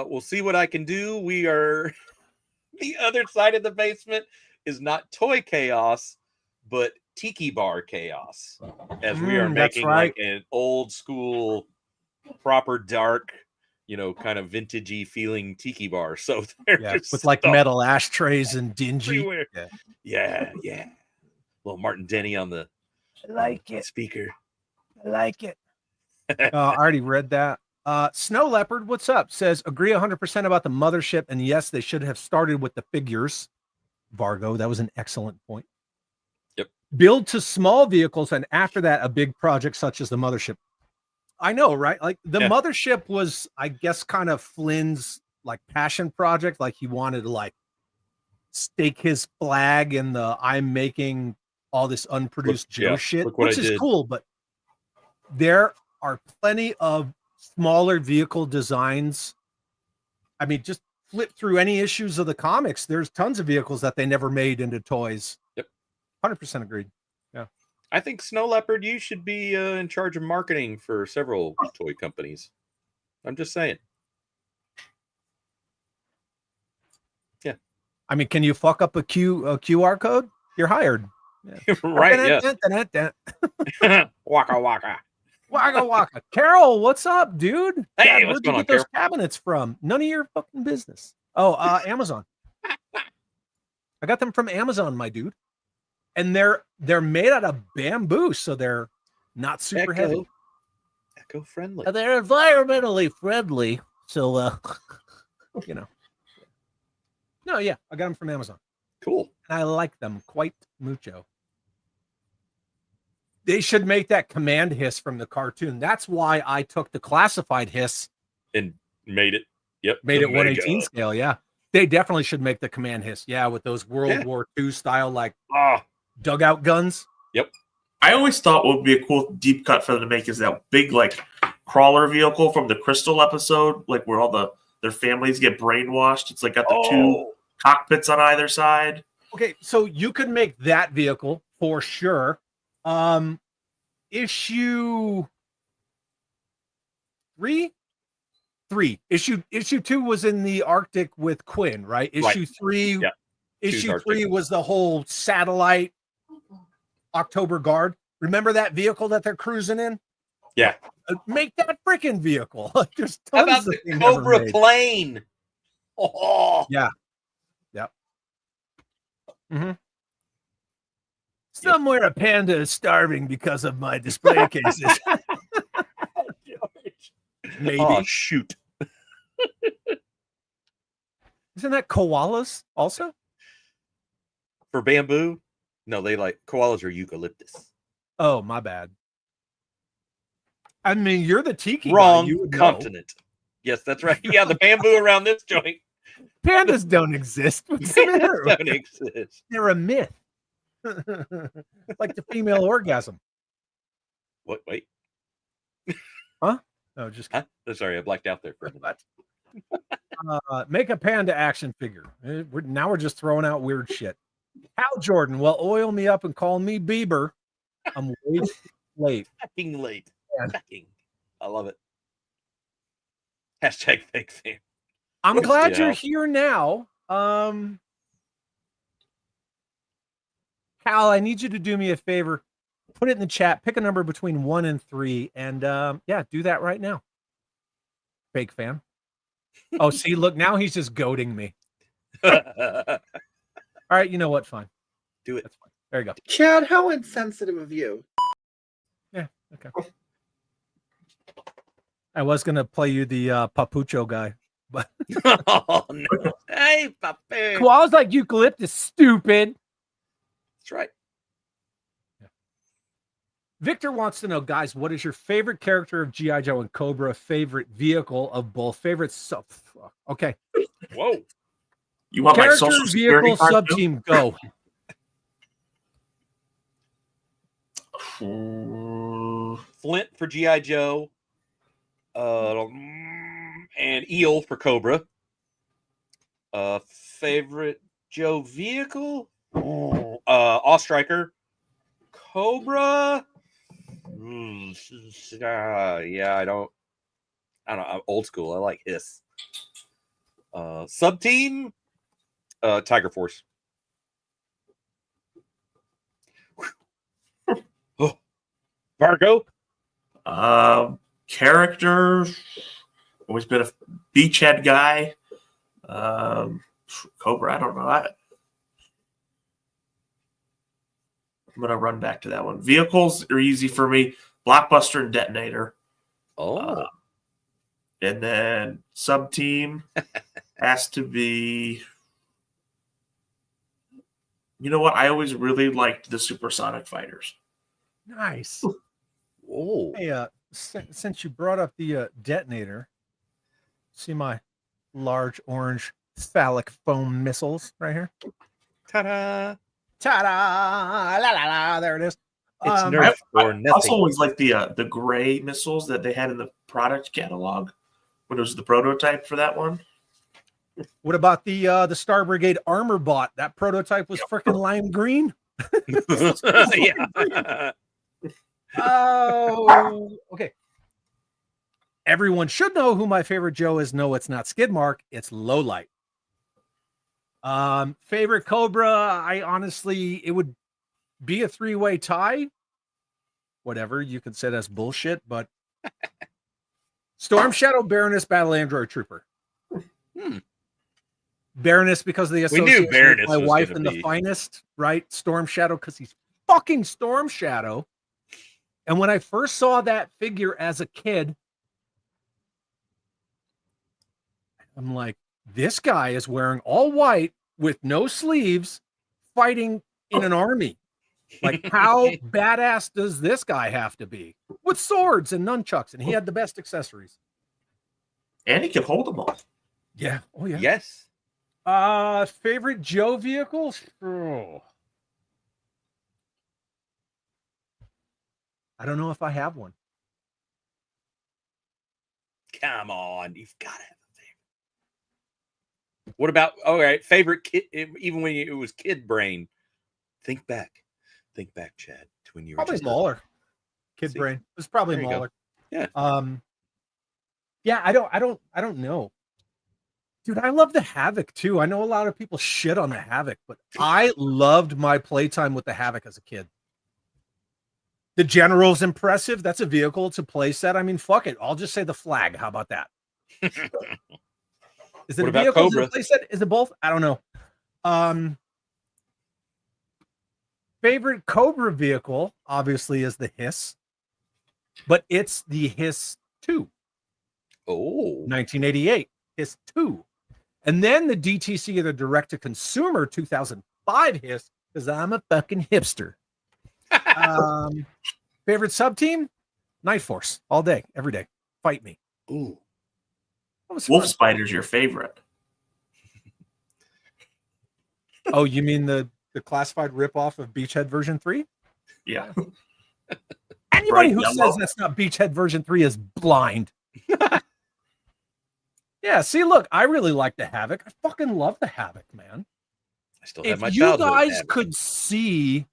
will see what I can do. We are the other side of the basement is not toy chaos, but tiki bar chaos. As we are making like an old school, proper dark, kind of vintagey feeling tiki bar. So with like metal ashtrays and dingy. Everywhere. Yeah. Little Martin Denny on the speaker. I like it. I already read that. Snow Leopard, what's up? Says, agree 100% about the mothership. And yes, they should have started with the figures. Vargo, that was an excellent point. Yep. Build to small vehicles. And after that, a big project such as the mothership. I know, right? Like the mothership was, I guess, kind of Flynn's like passion project. Like he wanted to like stake his flag in the I'm making all this unproduced Joe shit, which is cool. But there are plenty of smaller vehicle designs. I mean, just flip through any issues of the comics. There's tons of vehicles that they never made into toys. Yep. 100% agreed. Yeah. I think Snow Leopard, you should be in charge of marketing for several toy companies. I'm just saying. Yeah. I mean, can you fuck up a QR code? You're hired. Yeah. Right. Yeah. Waka waka. Waka waka. Carol, what's up, dude? Hey, God, what's where'd you going on, get those Carol? cabinets from? None of your fucking business. Oh, Amazon. I got them from Amazon, my dude. And they're made out of bamboo, so they're not super heavy. Eco friendly. They're environmentally friendly, so you know. No, yeah, I got them from Amazon. Cool. And I like them quite mucho. They should make that command hiss from the cartoon. That's why I took the classified hiss and made it. Yep. Made it 118 scale. Yeah. They definitely should make the command hiss. Yeah. With those World War II style, like dugout guns. Yep. I always thought what would be a cool deep cut for them to make is that big, like, crawler vehicle from the Crystal episode, like where all their families get brainwashed. It's like got the two cockpits on either side. Okay. So you could make that vehicle for sure. Issue 3. Issue 2 was in the Arctic with Quinn, right? Issue 3. Yeah. Issue 3 was the whole satellite October Guard. Remember that vehicle that they're cruising in? Yeah. Make that freaking vehicle. There's How tons about of the things never Cobra made. plane? Oh. Yeah. Yep. Mm-hmm. Somewhere a panda is starving because of my display cases. Maybe. Oh, shoot. Isn't that koalas also? For bamboo? No, they like koalas or eucalyptus. Oh, my bad. I mean, you're the tiki Wrong guy. You would know. continent. Yes, that's right. Yeah, the bamboo around this joint. Pandas don't exist. What's the matter? Don't exist. They're a myth. Like the female orgasm. What? Wait. Huh? No, just huh? Oh, sorry, I blacked out there for a minute. Make a panda action figure. Now we're just throwing out weird shit. Hal Jordan, well, oil me up and call me Bieber. I'm way too late. Fucking late. Yeah. Fucking. I love it. Hashtag fake fan. I'm glad Yeah. you're here now. Hal, I need you to do me a favor. Put it in the chat. Pick a number between 1 and 3. And yeah, do that right now. Fake fan. Oh, see, look, now he's just goading me. All right, you know what? Fine. Do it. That's fine. There you go. Chad, how insensitive of you. Yeah, okay. I was going to play you the Papucho guy, but Oh, no. Hey, papi. koalas like eucalyptus, stupid. That's right. Victor wants to know, guys, what is your favorite character of G.I. Joe and Cobra? Favorite vehicle of both? Favorite sub? Okay. Whoa. You want my Character, social security vehicle, card sub too? team, go. Flint for G.I. Joe. And Eel for Cobra. Favorite Joe vehicle? Ostriker. Cobra. Yeah, I don't know. I'm old school. I like Hiss. Sub team. Tiger Force. Oh, Vargo. Character. Always been a beachhead guy. Cobra, I don't know. I'm going to run back to that one. Vehicles are easy for me. Blockbuster and Detonator. Oh. And then sub team has to be. You know what? I always really liked the Supersonic Fighters. Nice. Whoa. Hey, since you brought up the detonator, see my large orange phallic foam missiles right here. Ta-da. Ta-da! La la la! There it is. It's Um, Nerf I or nothing. also always like the gray missiles that they had in the product catalog when it was the prototype for that one. What about the Star Brigade armor bot? That prototype was freaking lime green. Yeah. Oh, okay. Everyone should know who my favorite Joe is. No, it's not Skidmark. It's Lowlight. Favorite Cobra. I honestly, it would be a 3-way tie. Whatever, you could say that's bullshit, but Storm Shadow, Baroness, Battle Android Trooper. Baroness because of the We knew association Baroness with my was wife gonna and the be- finest, right? Storm Shadow because he's fucking Storm Shadow. And when I first saw that figure as a kid, I'm like, this guy is wearing all white with no sleeves, fighting in an army. Like, how badass does this guy have to be? With swords and nunchucks, and he had the best accessories. And he could hold them all. Yeah. Oh, yeah. Yes. Favorite Joe vehicle? Oh. I don't know if I have one. Come on, you've got to have a favorite. What about all right? Favorite kid, even when it was kid brain. Think back, Chad, to when you were Probably just Mauler. Kid See? brain. It was probably There you go. Mauler. Yeah. Yeah, I don't know. Dude, I love the Havoc too. I know a lot of people shit on the Havoc, but I loved my playtime with the Havoc as a kid. The General's impressive. That's a vehicle. It's a playset. I mean, fuck it. I'll just say the Flag. How about that? Is it What a about vehicle? Is it Cobra? a playset? Is it both? I don't know. Favorite Cobra vehicle, obviously, is the Hiss, but it's the Hiss 2. Oh. 1988. Hiss 2. And then the DTC or the direct-to-consumer 2005 Hiss, because I'm a fucking hipster. Favorite sub-team? Night Force. All day, every day. Fight me. Ooh. Wolf Spider's your favorite. Oh, you mean the classified ripoff of Beachhead version 3? Yeah. Anybody Bright who yellow. says that's not Beachhead version 3 is blind. Yeah, see, look, I really like the Havoc. I fucking love the Havoc, man. I still have my If you childhood guys Havoc. could see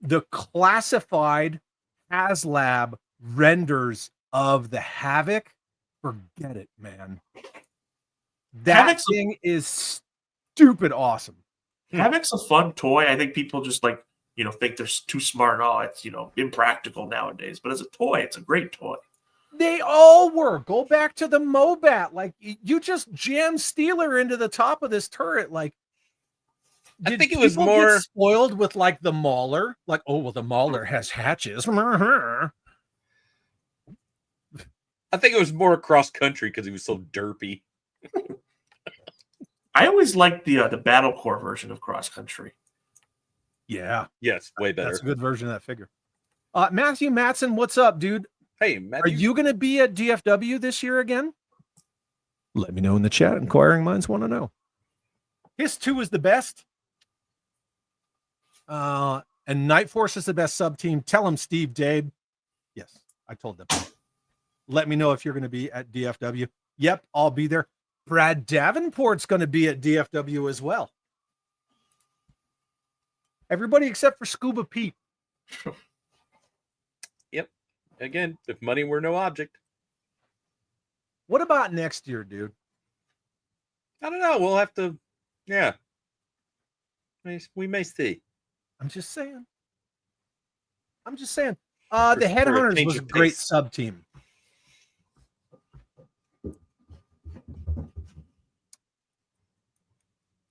the classified HasLab renders of the Havoc, forget it, man. That Havoc's a- thing is stupid awesome. Havoc's a fun toy. I think people just think they're too smart. Oh, it's impractical nowadays. But as a toy, it's a great toy. They all were. Go back to the Mobat. Like, you just jam Steeler into the top of this turret. Like, I did think it was people more- get spoiled with like the Mauler. Like, oh well, the Mauler has hatches. I think it was more cross country because he was so derpy. I always liked the Battle Core version of Cross Country. Yeah, Yes, way better. that's a good version of that figure. Matthew Matson, what's up, dude? Hey, Are Matthew. you going to be at DFW this year again? Let me know in the chat. Inquiring minds want to know. His 2 is the best. And Night Force is the best sub team. Tell him, Steve Dave. Yes, I told them. Let me know if you're going to be at DFW. Yep, I'll be there. Brad Davenport's going to be at DFW as well. Everybody except for Scuba Pete. Yep. Again, if money were no object. What about next year, dude? I don't know. We'll have to. Yeah. We may see. I'm just saying. The For a Headhunters change was a of great pace. sub team.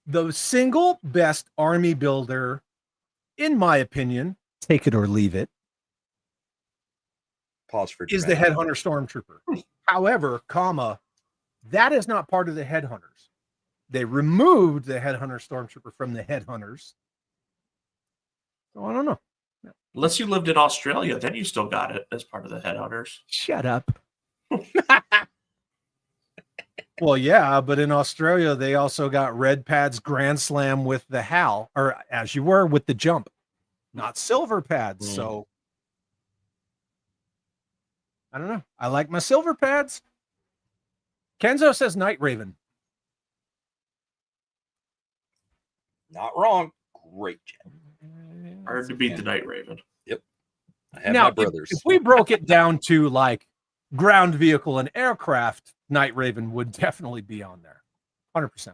The single best army builder, in my opinion, take it or leave it, Pause for is the dramatic. Headhunter Stormtrooper. However, that is not part of the Headhunters. They removed the Headhunter Stormtrooper from the Headhunters. So I don't know. Unless you lived in Australia, then you still got it as part of the Headhunters. Shut up. Well, yeah, but in Australia, they also got Red Pad's Grand Slam with the HAL, or as you were with the jump. not silver pads. So I don't know. I like my silver pads. Kenzo says Night Raven. Not wrong. Great, Chad. Hard to beat the Night Raven. Yep. I have Now, my brothers. if we broke it down to like ground vehicle and aircraft, Night Raven would definitely be on there. 100%.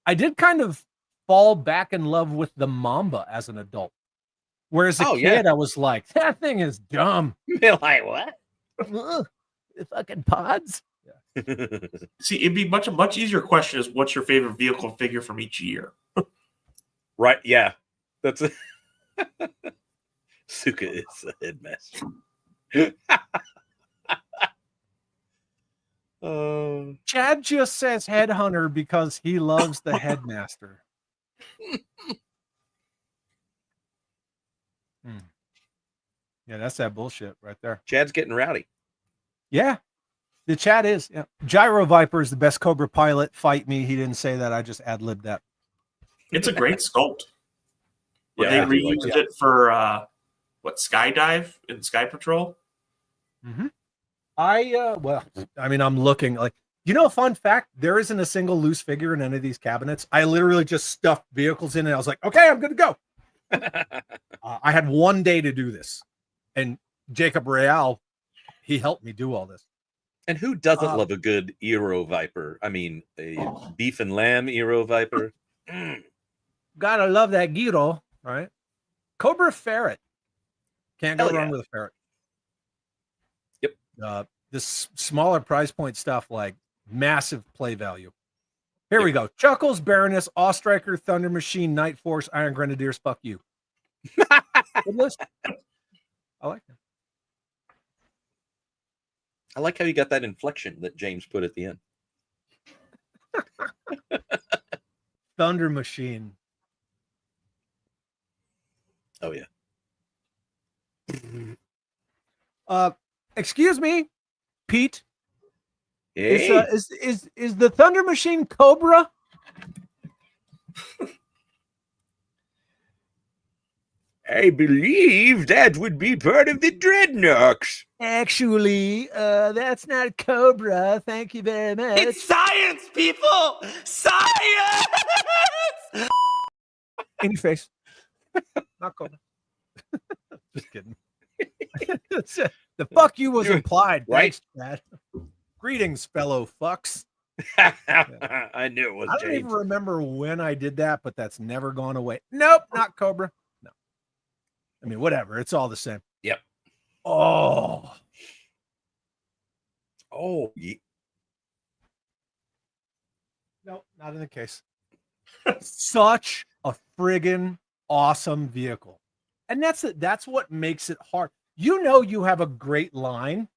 I did kind of fall back in love with the Mamba as an adult. Whereas a kid, I was like, that thing is dumb. You're like, what? The fucking pods. See, it'd be much easier question is what's your favorite vehicle figure from each year? Right, yeah. That's it. Suka is a headmaster. Chad just says headhunter because he loves the headmaster. Yeah, that's that bullshit right there. Chad's getting rowdy. Yeah, the chat is. Yeah. Gyro Viper is the best Cobra pilot. Fight me. He didn't say that. I just ad-libbed that. It's a great sculpt. But Yeah, they reused it for skydive in Sky Patrol. Mm-hmm. I'm looking like, a fun fact, there isn't a single loose figure in any of these cabinets. I literally just stuffed vehicles in and I was like, okay, I'm good to go. I had one day to do this, and Jacob Real, he helped me do all this. And who doesn't love a good Aero Viper? I mean, a beef and lamb Aero Viper. Gotta love that gyro, right? Cobra Ferret. Can't go wrong with a ferret. Yep. This smaller price point stuff, like massive play value. Here we go. Chuckles, Baroness, Ostriker, Thunder Machine, Night Force, Iron Grenadiers. Fuck you. Good list. I like that. I like how you got that inflection that James put at the end. Thunder Machine. Oh yeah. Excuse me, Pete. Hey. Is the Thunder Machine Cobra? I believe that would be part of the Dreadnoks. Actually, that's not Cobra. Thank you very much. It's science, people! Science! In your face. Not Cobra. Just kidding. The fuck you was implied. Right? Thanks, Chad. Greetings, fellow fucks. I knew it was I don't James. even remember when I did that, but that's never gone away. Nope, not Cobra. No. I mean, whatever. It's all the same. Yep. Oh. Yeah. Nope, not in the case. Such a friggin' awesome vehicle. And that's what makes it hard. You have a great line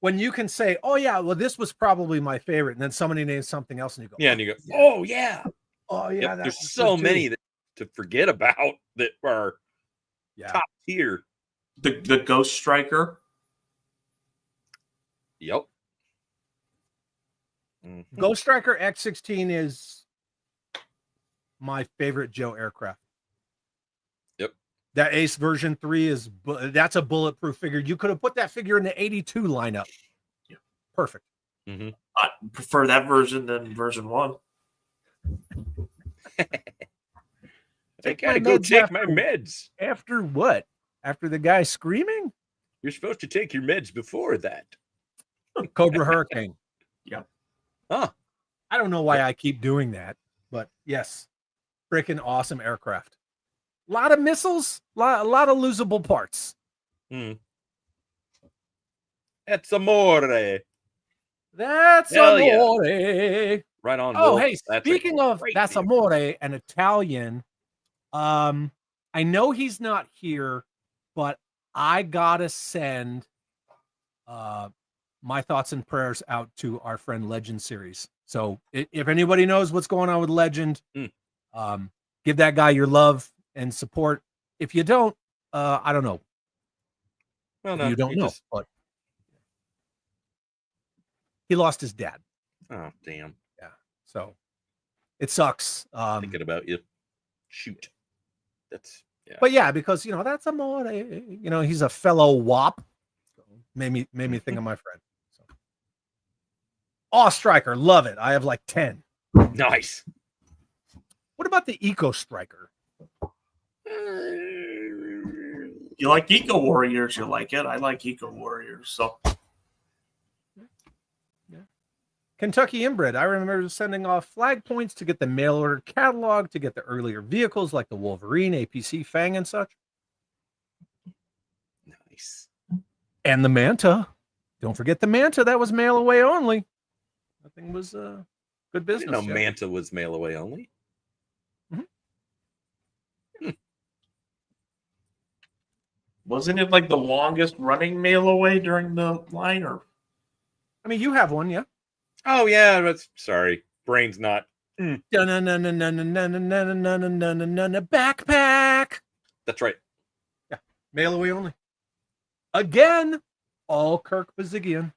when you can say, oh yeah, well, this was probably my favorite. And then somebody names something else and you go, Yeah, and you go, oh yeah. Oh yeah. Yep, there's so many to forget about that are top tier. The Ghost Striker. Yep. Ghost Striker X16 is my favorite Joe aircraft. Yep. That Ace version 3 that's a bulletproof figure. You could have put that figure in the 82 lineup. Yeah. Perfect. Mm-hmm. I prefer that version than version 1. I gotta go take my meds. After what? After the guy screaming? You're supposed to take your meds before that. Cobra Hurricane. Yeah. Huh. I don't know why I keep doing that, but yes, freaking awesome aircraft. A lot of missiles, a lot of losable parts. That's amore. That's Hell amore. Yeah. Right on. Oh, Will. hey, That's speaking of that's amore, an Italian. I know he's not here, but I gotta send my thoughts and prayers out to our friend Legend Series. So if anybody knows what's going on with Legend, give that guy your love and support. If you don't, I don't know. Well, no, you don't know, but he lost his dad. Oh, damn. Yeah. So it sucks. Thinking about you. Shoot. But yeah, because that's Amore. He's a fellow WAP. Made me think of my friend. So. Awe Striker, love it. I have like 10. Nice. What about the Eco Striker? You like Eco Warriors, you like it. I like Eco Warriors. So Kentucky Inbred. I remember sending off flag points to get the mail order catalog to get the earlier vehicles like the Wolverine, APC, Fang, and such. Nice. And the Manta. Don't forget the Manta. That was mail away only. That thing was good business. I didn't know Manta was mail away only. wasn't it like the longest running mail away during the line? Or I mean, you have one, yeah. Oh yeah, that's sorry. Brain's not. Backpack. That's right. Yeah, mail away only. Again, all Kirk Bazigian.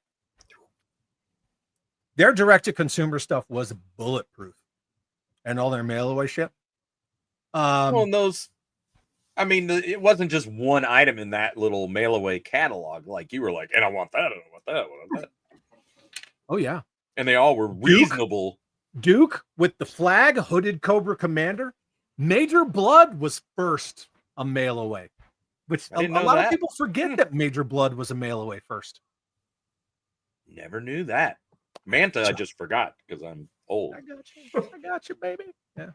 Their direct-to-consumer stuff was bulletproof, and all their mail-away shit. Well, those. I mean, it wasn't just one item in that little mail-away catalog. Like you were like, and I want that, and I want that, I want that. Oh yeah, and they all were reasonable. Duke with the flag, hooded Cobra Commander. Major Blood was first a mail-away, which a lot of people forget that Major Blood was a mail-away first. Never knew that. Manta, I just forgot because I'm old. I got you, baby. Yeah.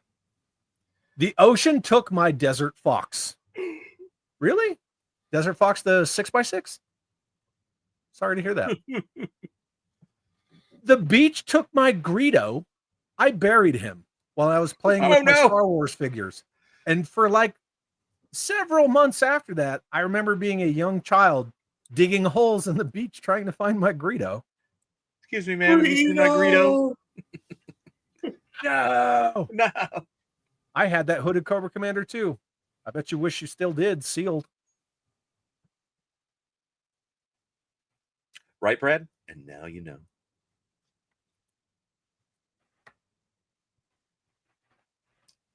The ocean took my Desert Fox. Really? Desert Fox, the 6x6? Sorry to hear that. The beach took my Greedo. I buried him while I was playing with my Star Wars figures. And for like several months after that, I remember being a young child digging holes in the beach trying to find my Greedo. Excuse me, ma'am. Have you seen my Greedo? No. No. I had that hooded Cobra Commander too. I bet you wish you still did. Sealed. Right, Brad? And now you know.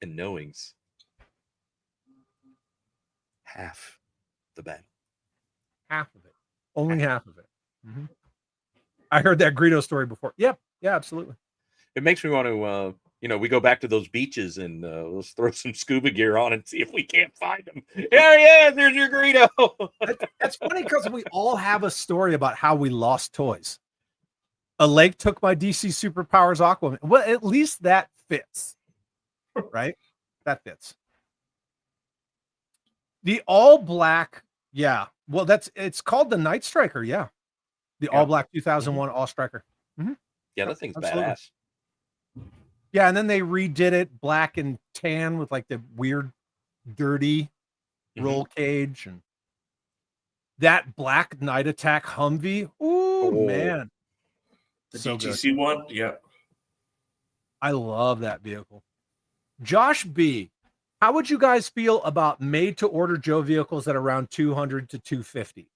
And knowing's half the battle. Half of it. Only half of it. Mm-hmm. I heard that Greedo story before. Yep. Yeah, absolutely. It makes me want to, we go back to those beaches and let's throw some scuba gear on and see if we can't find him. There he is. There's your Greedo. That's funny because we all have a story about how we lost toys. A lake took my DC Superpowers Aquaman. Well, at least that fits. Right? That fits. The all black. Yeah. Well, it's called the Night Striker. Yeah. The all black 2001 All Striker. Mm-hmm. Yeah, that thing's badass. Yeah, and then they redid it black and tan with like the weird, dirty roll cage and that black Night Attack Humvee. Ooh, man. The DTC one? Yeah. I love that vehicle. Josh B, how would you guys feel about made-to-order Joe vehicles at around 200 to 250?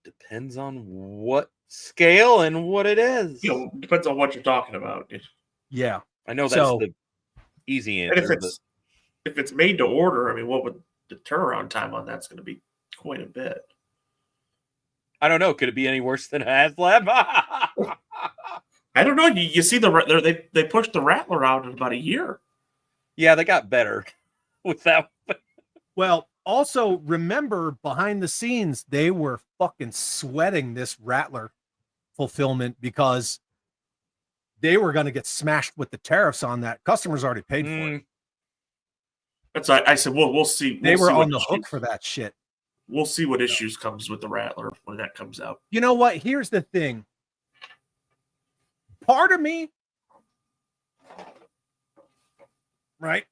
Depends on what scale and what it is. Depends on what you're talking about. Yeah. I know that's the easy answer. And if it's made to order, I mean, what would the turnaround time on that's going to be? Quite a bit. I don't know. Could it be any worse than HasLab? I don't know. You see they pushed the Rattler out in about a year. Yeah, they got better with that. Well, also remember behind the scenes, they were fucking sweating this Rattler fulfillment because they were going to get smashed with the tariffs on that. Customers already paid for it. That's I said, well, we'll see. They were on the hook for that shit. We'll see what issues comes with the Rattler when that comes out. You know what? Here's the thing. Part of me, right?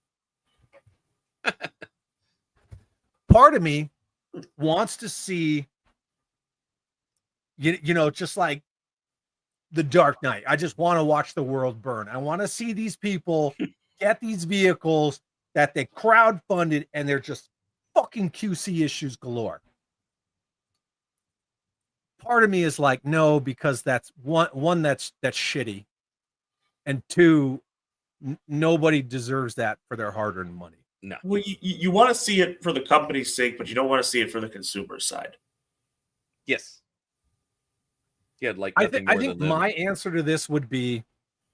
Part of me wants to see, just like the Dark Knight. I just want to watch the world burn. I want to see these people get these vehicles that they crowdfunded and they're just fucking QC issues galore. Part of me is like, no, because that's one that's shitty. And two, nobody deserves that for their hard-earned money. No. Well, you want to see it for the company's sake, but you don't want to see it for the consumer side. Yes. Yeah, like I nothing think more than them. my answer to this would be,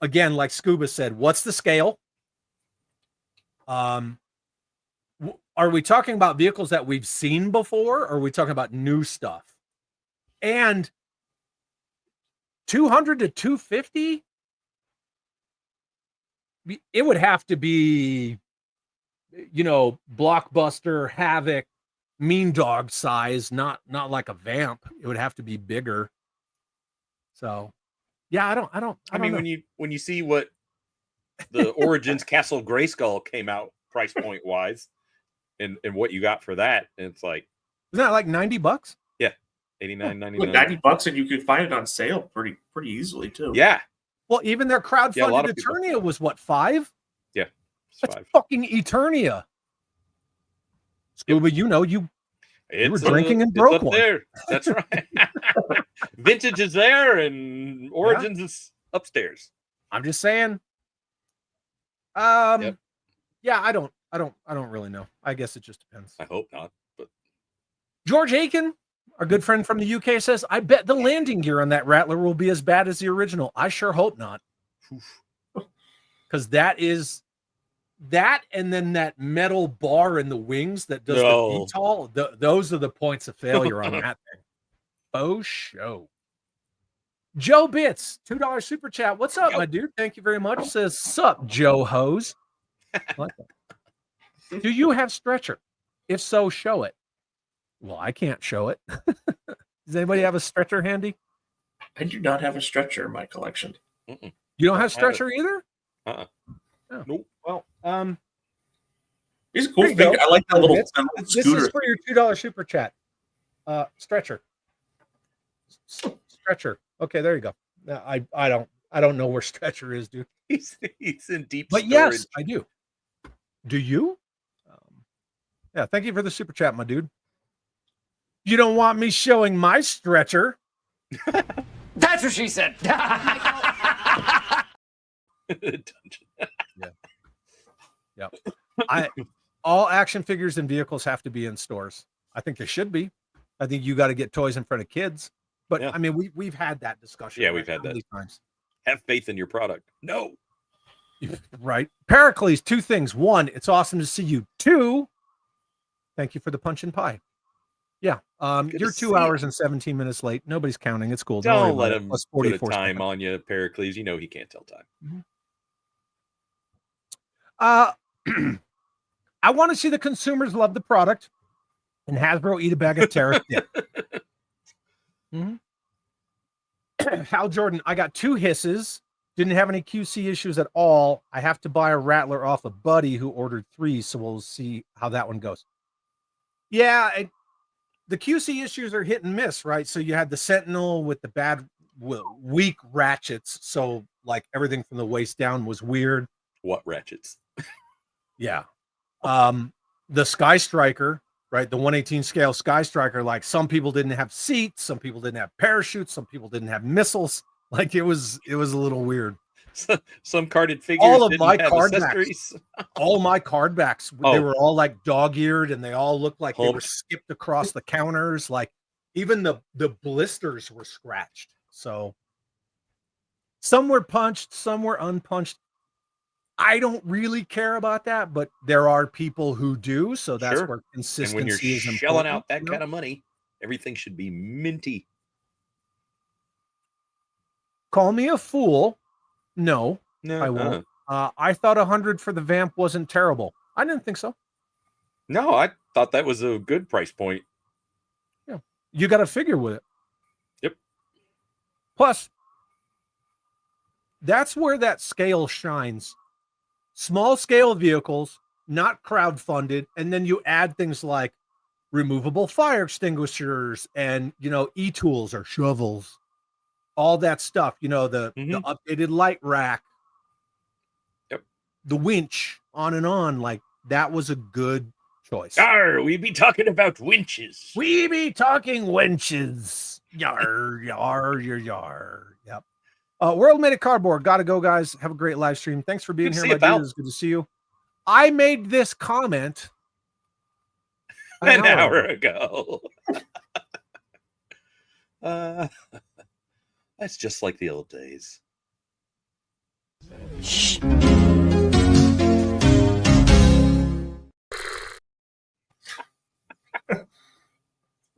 again, like Scuba said, what's the scale? Are we talking about vehicles that we've seen before, or are we talking about new stuff? And 200 to 250, it would have to be, blockbuster, Havoc, Mean Dog size, not like a Vamp. It would have to be bigger. So, yeah, I don't know. when you see what the Origins Castle Grayskull came out price point wise, and what you got for that, and it's like, isn't that like $90? Yeah, $89.99. Like $90, and you could find it on sale pretty easily too. Yeah. Well, even their crowdfunded Eternia was what, $5? Yeah, that's $5. Fucking Eternia. Scuba, you were drinking and broke one. There. That's right. Vintage is there, and Origins is upstairs. I'm just saying. Yeah, I don't really know. I guess it just depends. I hope not. But George Aiken, our good friend from the UK, says, I bet the landing gear on that Rattler will be as bad as the original. I sure hope not. Because that, and then that metal bar in the wings that does the VTOL, those are the points of failure on that thing. Oh, show. Joe Bits, $2 super chat. What's up, my dude? Thank you very much. Says, sup, Joe Hose. Like that. Do you have stretcher? If so, show it. Well, I can't show it. Does anybody have a stretcher handy? I do not have a stretcher in my collection. Mm-mm. You don't have stretcher either? Oh. Nope. Well, it's a cool thing. I like that little This scooter. is for your $2 super chat. Stretcher. Stretcher. Okay, there you go. I don't know where stretcher is, dude. He's in deep But storage. yes, I do. Do you? Yeah, thank you for the super chat, my dude. You don't want me showing my stretcher. That's what she said. Yeah. All action figures and vehicles have to be in stores. I think they should be. I think you got to get toys in front of kids. But I mean, we've had that discussion. Yeah, we've had that. Times. Have faith in your product. No. Right. Pericles, two things. One, it's awesome to see you. Two, thank you for the punch and pie. Yeah. You're 2 hours and 17 minutes late. Nobody's counting. It's cool. Don't let him Plus put a 44 time seconds. on you, Pericles. You know he can't tell time. I want to see the consumers love the product and Hasbro eat a bag of tariff dip. Hal Jordan, I got 2 hisses. Didn't have any QC issues at all. I have to buy a Rattler off a buddy who ordered 3, so we'll see how that one goes. Yeah, the QC issues are hit and miss, right? So you had the Sentinel with the bad, weak ratchets. So like everything from the waist down was weird. What ratchets? Yeah. The Sky Striker, right? The 1/18 scale Sky Striker, like some people didn't have seats, some people didn't have parachutes, some people didn't have missiles. Like it was a little weird. Some carded figures. All of didn't my have card accessories. backs, all my card backs, they were all like dog-eared, and they all looked like they were skipped across the counters. Like even the blisters were scratched. So some were punched, some were unpunched. I don't really care about that, but there are people who do. So that's where consistency and when you're is shelling important, out that kind of money, everything should be minty. Call me a fool. No, I won't. I thought 100 for the Vamp wasn't terrible. I didn't think so. No, I thought that was a good price point. Yeah, you got to figure with it. Yep. Plus, that's where that scale shines. Small scale vehicles, not crowdfunded, and then you add things like removable fire extinguishers and e-tools or shovels. All that stuff, the updated light rack, the winch, on and on. Like that was a good choice. Yar, we be talking about winches. We be talking winches. Yar, yar, yar, yar. Yep. World Made of Cardboard. Gotta go, guys. Have a great live stream. Thanks for being Good to here, see my you, pal. dude. It's good to see you. I made this comment an hour ago. That's just like the old days. Shh.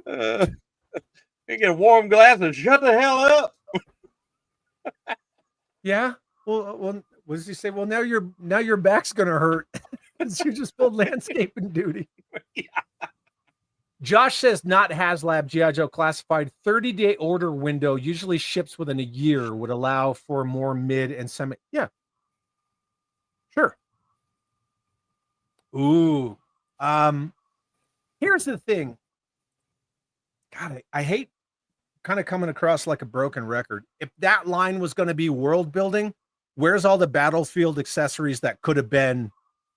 You get a warm glass and shut the hell up. Yeah. Well, what does he say? Well, now your back's gonna hurt. You just pulled landscaping duty. Yeah. Josh says not HasLab G.I. Joe classified 30-day order window usually ships within a year would allow for more mid and semi. Yeah. Sure. Ooh. Here's the thing. God, I hate kind of coming across like a broken record. If that line was going to be world building, where's all the battlefield accessories that could have been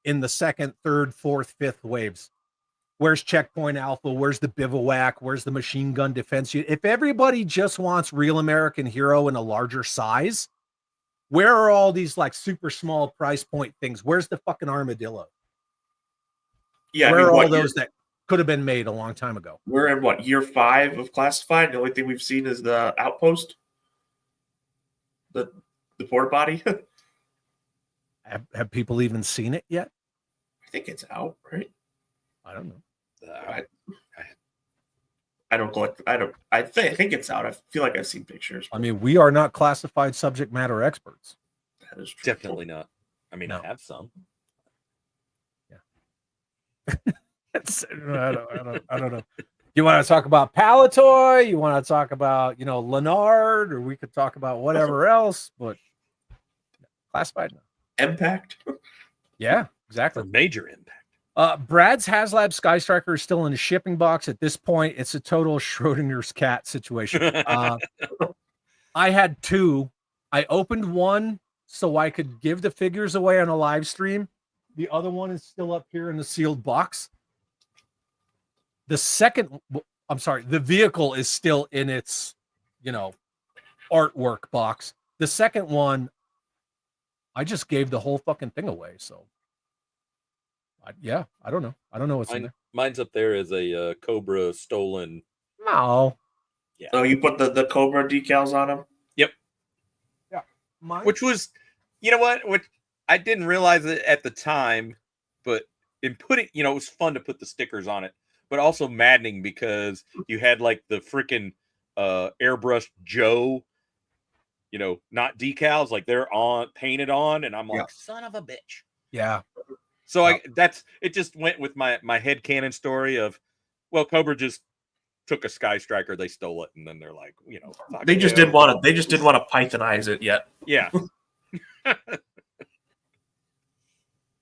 in the second, third, fourth, fifth waves? Where's Checkpoint Alpha? Where's the bivouac? Where's the machine gun defense unit? If everybody just wants Real American Hero in a larger size, where are all these like super small price point things? Where's the fucking armadillo? Yeah, where are all those that could have been made a long time ago? We're in what, year 5 of classified? The only thing we've seen is the outpost, the porta potty. Have people even seen it yet? I think it's out, right? I don't know. I don't collect. I think it's out. I feel like I've seen pictures. I mean, we are not classified subject matter experts. That is true. Definitely not. I mean, I have some. Yeah. I don't know. You want to talk about Palatoy? You want to talk about, Leonard, or we could talk about whatever else, but classified. Impact. Yeah, exactly. Major impact. Brad's HasLab Sky Striker is still in a shipping box. At this point, it's a total Schrodinger's cat situation. I had 2. I opened one so I could give the figures away on a live stream. The other one is still up here in the sealed box. The vehicle is still in its, artwork box. The second one, I just gave the whole fucking thing away. So, I don't know. I don't know what's in there. Mine's up there as a Cobra stolen. No. Yeah. Oh, you put the Cobra decals on them? Yep. Yeah. Which was, you know what? Which I didn't realize it at the time, but in putting, it was fun to put the stickers on it, but also maddening because you had like the freaking airbrushed Joe, not decals, like they're painted on, and I'm like, son of a bitch. Yeah. So it just went with my headcanon story of, well, Cobra just took a Sky Striker, they stole it, and then they're like, they just didn't want to Pythonize it yet. Yeah.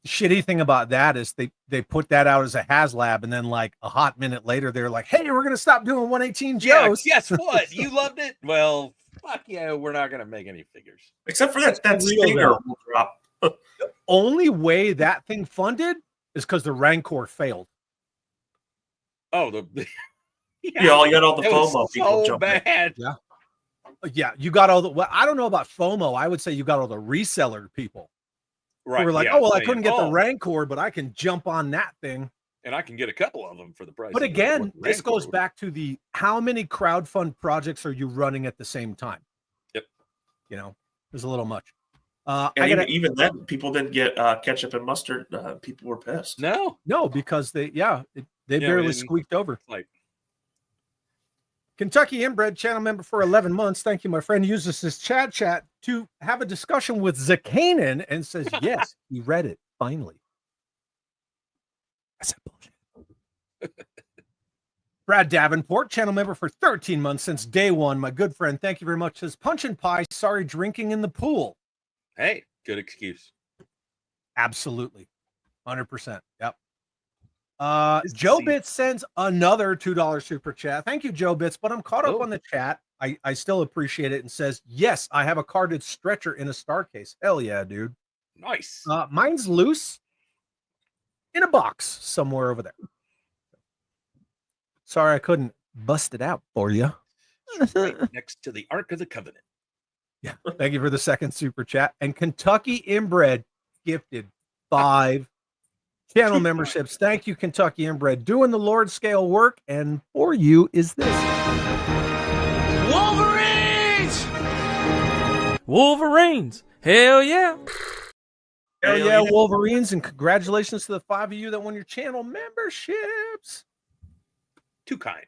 Shitty thing about that is they put that out as a HasLab, and then like a hot minute later they're like, hey, we're gonna stop doing 118 Joes. Yeah, guess what? You loved it? Well, fuck yeah, we're not gonna make any figures. Except for that stinger will drop. The only way that thing funded is because the Rancor failed. Oh, you got all the FOMO people so bad. Yeah, you got all the. Well, I don't know about FOMO. I would say you got all the reseller people. Right. Who were like, I couldn't get the Rancor, but I can jump on that thing. And I can get a couple of them for the price. But again, this goes back to how many crowdfund projects are you running at the same time? Yep. There's a little much. Even then, people didn't get ketchup and mustard. People were pissed. No, because they barely squeaked over. Like Kentucky Inbred channel member for 11 months. Thank you, my friend. Uses his chat to have a discussion with Zakanen and says, yes, he read it finally. I said bullshit. Brad Davenport, channel member for 13 months since day one. My good friend, thank you very much. Says punch and pie. Sorry, drinking in the pool. Hey, good excuse. Absolutely. 100%. Yep. Joe Bits sends another $2 super chat. Thank you, Joe Bits, but I'm caught up on the chat. I still appreciate it, and says, yes, I have a carded stretcher in a star case. Hell yeah, dude. Nice. Mine's loose in a box somewhere over there. Sorry I couldn't bust it out for you. Right next to the Ark of the Covenant. Yeah. Thank you for the second super chat. And Kentucky Inbred gifted 5 channel memberships. Thank you, Kentucky Inbred. Doing the Lord scale work. And for you is this. Wolverines! Wolverines! Hell yeah! Hell yeah, Wolverines. And congratulations to the 5 of you that won your channel memberships. Too kind.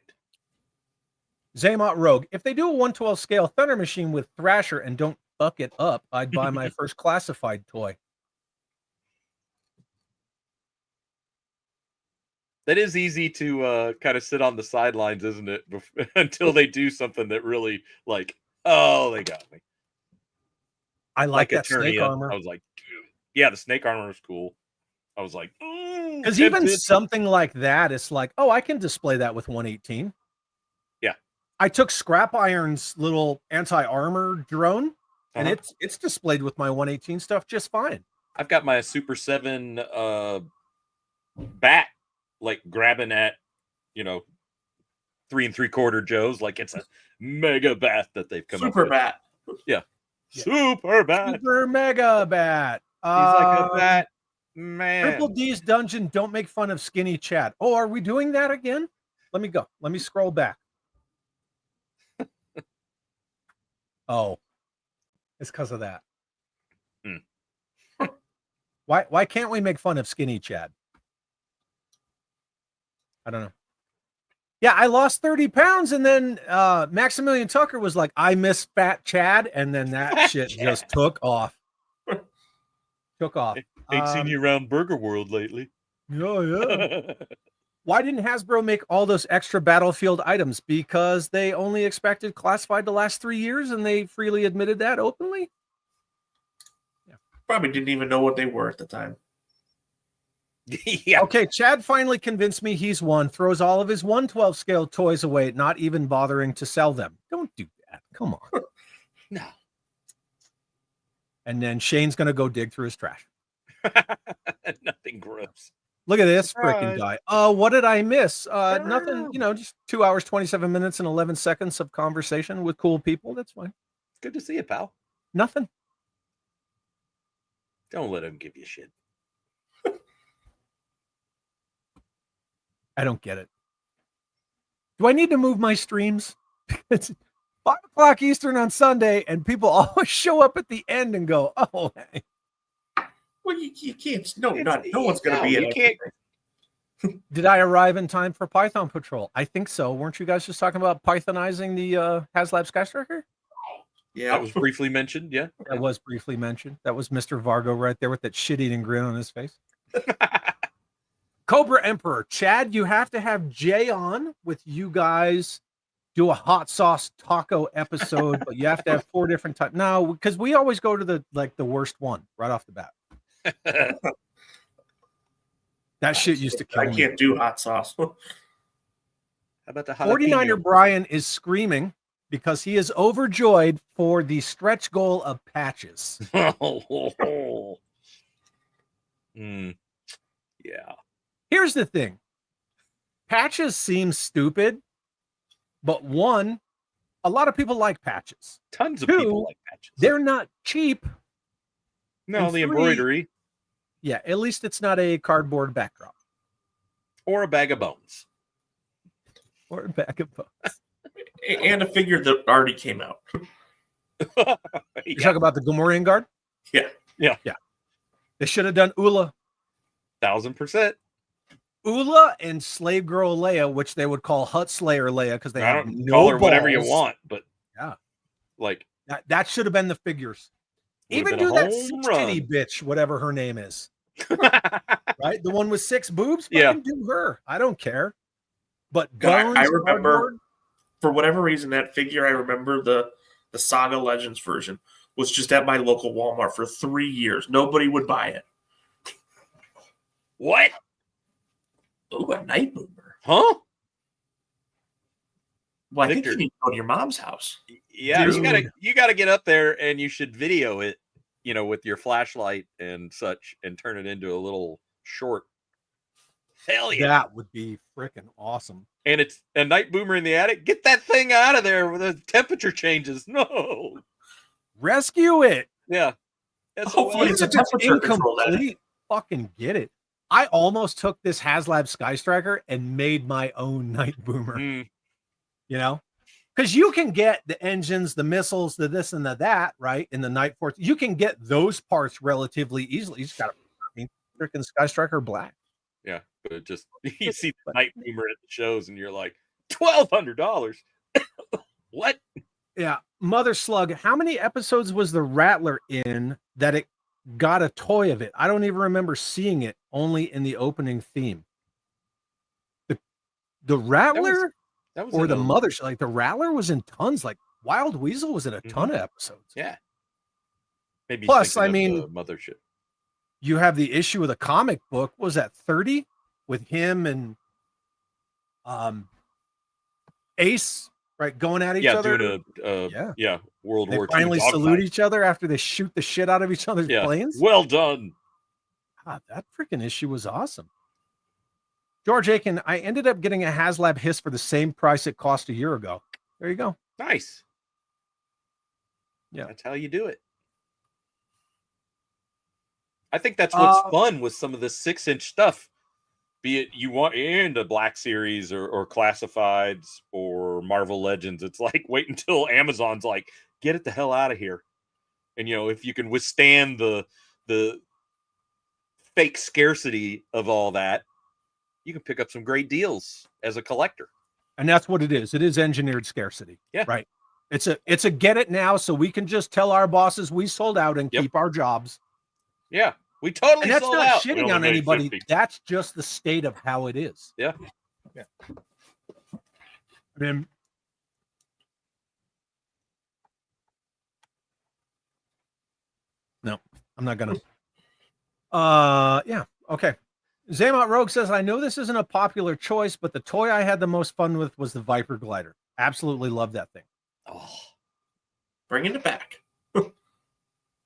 Zaymot Rogue. If they do a 112 scale Thunder Machine with Thrasher and don't fuck it up, I'd buy my first classified toy. That is easy to kind of sit on the sidelines, isn't it? Until they do something that really, like, oh, they got me. I like that Eternia. snake armor. I was like, yeah, the snake armor was cool. I was like, because even something like that, it's like, oh, I can display that with 118. Yeah. I took Scrap Iron's little anti-armor drone, and it's displayed with my 118 stuff just fine. I've got my Super 7 bat, like grabbing at, 3 3/4 Joes, like it's a mega bat that they've come up with. Super bat. Yeah. Super bat. Super mega bat. He's like a bat man. Triple D's dungeon. Don't make fun of skinny Chad. Oh, are we doing that again? Let me go. Let me scroll back. Oh, it's because of that. Why can't we make fun of skinny Chad? I don't know. Yeah, I lost 30 pounds, and then Maximilian Tucker was like, I miss fat Chad, and then that shit just took off. Took off. Ain't seen you around Burger World lately. Yeah. Why didn't Hasbro make all those extra Battlefield items? Because they only expected classified to last 3 years, and they freely admitted that openly? Yeah. Probably didn't even know what they were at the time. Yeah. Okay, Chad finally convinced me he's won, throws all of his 112 scale toys away, not even bothering to sell them. Don't do that. Come on. No. And then Shane's going to go dig through his trash. Nothing gross. Look at this freaking guy. What did I miss? Nothing, just 2 hours, 27 minutes, and 11 seconds of conversation with cool people. That's fine. Good to see you, pal. Nothing. Don't let him give you shit. I don't get it. Do I need to move my streams? It's 5 o'clock Eastern on Sunday, and people always show up at the end and go, oh, hey. Well, you can't. No one's going to be in it. Did I arrive in time for Python Patrol? I think so. Weren't you guys just talking about Pythonizing the HasLab Sky Striker? Yeah, that was briefly mentioned. Yeah, that was briefly mentioned. That was Mr. Vargo right there with that shit-eating grin on his face. Cobra Emperor. Chad, you have to have Jay on with you guys. Do a hot sauce taco episode, but you have to have 4 different types. No, because we always go to the worst one right off the bat. That shit used to kill me. I can't do hot sauce. How about the jalapeno? 49er Brian is screaming because he is overjoyed for the stretch goal of patches. Yeah. Here's the thing. Patches seem stupid, but one, a lot of people like patches. Tons of 2, people like patches. They're not cheap. No, And the 3, embroidery. Yeah, at least it's not a cardboard backdrop. Or a bag of bones. Or a bag of bones. And a figure that already came out. You talk about the Gamorrean guard? Yeah. Yeah. They should have done Ula. 1000%. Ula and Slave Girl Leia, which they would call Hut Slayer Leia because they I have don't no call her whatever you balls. want, but yeah, like that should have been the figures. Even do that titty bitch, whatever her name is. Right, the one with 6 boobs. Yeah, do her. I don't care. But God, bones, I remember cardboard, for whatever reason that figure. I remember the Saga Legends version was just at my local Walmart for 3 years. Nobody would buy it. What? Ooh, a Night Boomer. Huh? Well, I think you need to go to your mom's house. Yeah, Dude. you gotta get up there and you should video it, with your flashlight and such, and turn it into a little short. Hell yeah. That would be freaking awesome. And it's a Night Boomer in the attic. Get that thing out of there where the temperature changes. No. rescue it. Yeah. Hopefully it's a temperature control. Incomplete. Fucking get it. I almost took this HasLab Sky Striker and made my own Night Boomer. Mm. You know, because you can get the engines, the missiles, the this and the that, right? In the Night Force, you can get those parts relatively easily. You just got to freaking Sky Striker black. Yeah, but it just you see the Night Boomer at the shows, and you're like, $1,200. What? Yeah, Mother Slug. How many episodes was the Rattler in that it got a toy of it? I don't even remember seeing it. Only in the opening theme. The Rattler. That was or the a- Mother, like the Rattler was in tons. Like Wild Weasel was in a ton of episodes. Yeah. Maybe Plus, thinking I of mean, the Mothership. you have the issue of the comic book. What was that 30 with him and Ace, right, going at each other? Doing a World They War II finally dogfight. salute each other after they shoot the shit out of each other's planes. Well done. God, that freaking issue was awesome. George Aiken, I ended up getting a HasLab Hiss for the same price it cost a year ago. There you go. Nice. Yeah. That's how you do it. I think that's what's fun with some of the 6-inch stuff. Be it you want into Black Series or Classifieds or Marvel Legends. It's like wait until Amazon's like, get it the hell out of here. And if you can withstand the fake scarcity of all that, you can pick up some great deals as a collector. And that's what it is. It is engineered scarcity. Yeah. Right. It's a get it now so we can just tell our bosses we sold out and keep our jobs. Yeah. We totally And that's sold not out. shitting on anybody. That's just the state of how it is. Yeah. Yeah. I mean, no, I'm not gonna. Yeah. Okay. Zaymot Rogue says, I know this isn't a popular choice, but the toy I had the most fun with was the Viper Glider. Absolutely love that thing. Oh, bringing it back.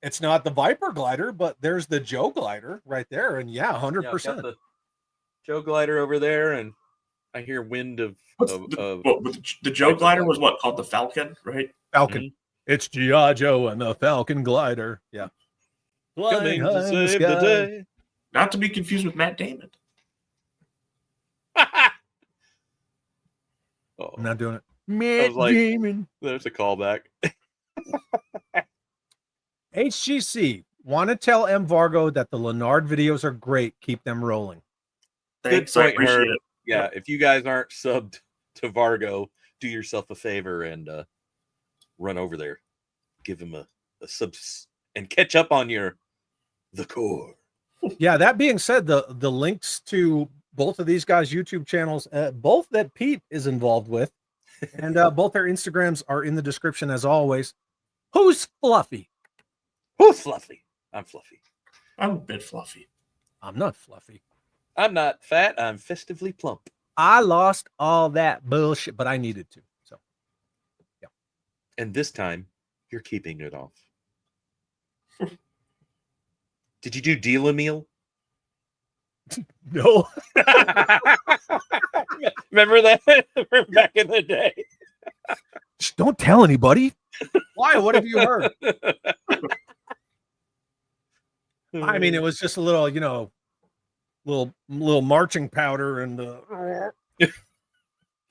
It's not the Viper Glider, but there's the Joe Glider right there. And yeah, 100%. Yeah, I've got the Joe Glider over there, and I hear wind of the Joe Glider was what called the Falcon, right? Falcon. Mm-hmm. It's G.I. Joe and the Falcon Glider. Yeah. Coming to save the day. Not to be confused with Matt Damon. I'm not doing it. Matt Damon. There's a callback. HGC, want to tell MVargo that the Leonard videos are great. Keep them rolling. Thanks, Good I point, appreciate Herb. it. Yeah, Yep. if you guys aren't subbed to Vargo, do yourself a favor and run over there. Give him a sub and catch up on the core. Yeah, that being said, the links to both of these guys' YouTube channels, both that Pete is involved with, and both their Instagrams are in the description as always. Who's Fluffy? Who's Fluffy? I'm Fluffy. I'm a bit fluffy. I'm not fluffy. I'm not fat. I'm festively plump. I lost all that bullshit, but I needed to. So, yeah. And this time, you're keeping it off. Did you do deal a meal? No. Remember that? Remember back in the day? Don't tell anybody. Why? What have you heard? I mean, it was just a little, little marching powder and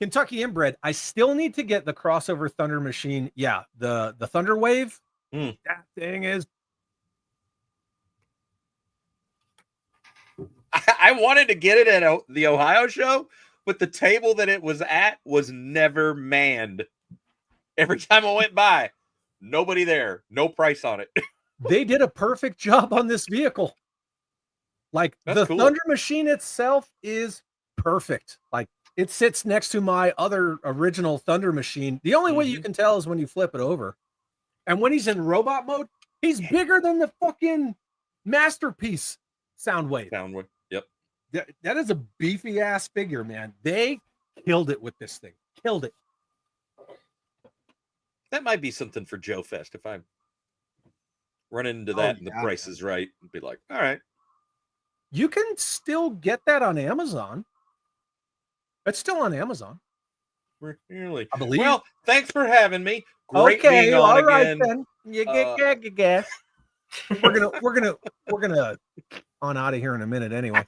Kentucky inbred. I still need to get the crossover Thunder Machine. Yeah, the Thunder Wave. That thing is. I wanted to get it at the Ohio show, but the table that it was at was never manned. Every time I went by, nobody there, no price on it. They did a perfect job on this vehicle. Like That's the cool. Thunder Machine itself is perfect. Like it sits next to my other original Thunder Machine. The only way you can tell is when you flip it over. And when he's in robot mode, he's bigger than the fucking Masterpiece Soundwave. Yep. That is a beefy ass figure, man. They killed it with this thing. Killed it. That might be something for Joe Fest if I run into that and the price is right and be like, all right. You can still get that on Amazon. It's still on Amazon. Really? I believe. Well, thanks for having me. Great Okay, being on all right again. then. We're gonna on out of here in a minute anyway.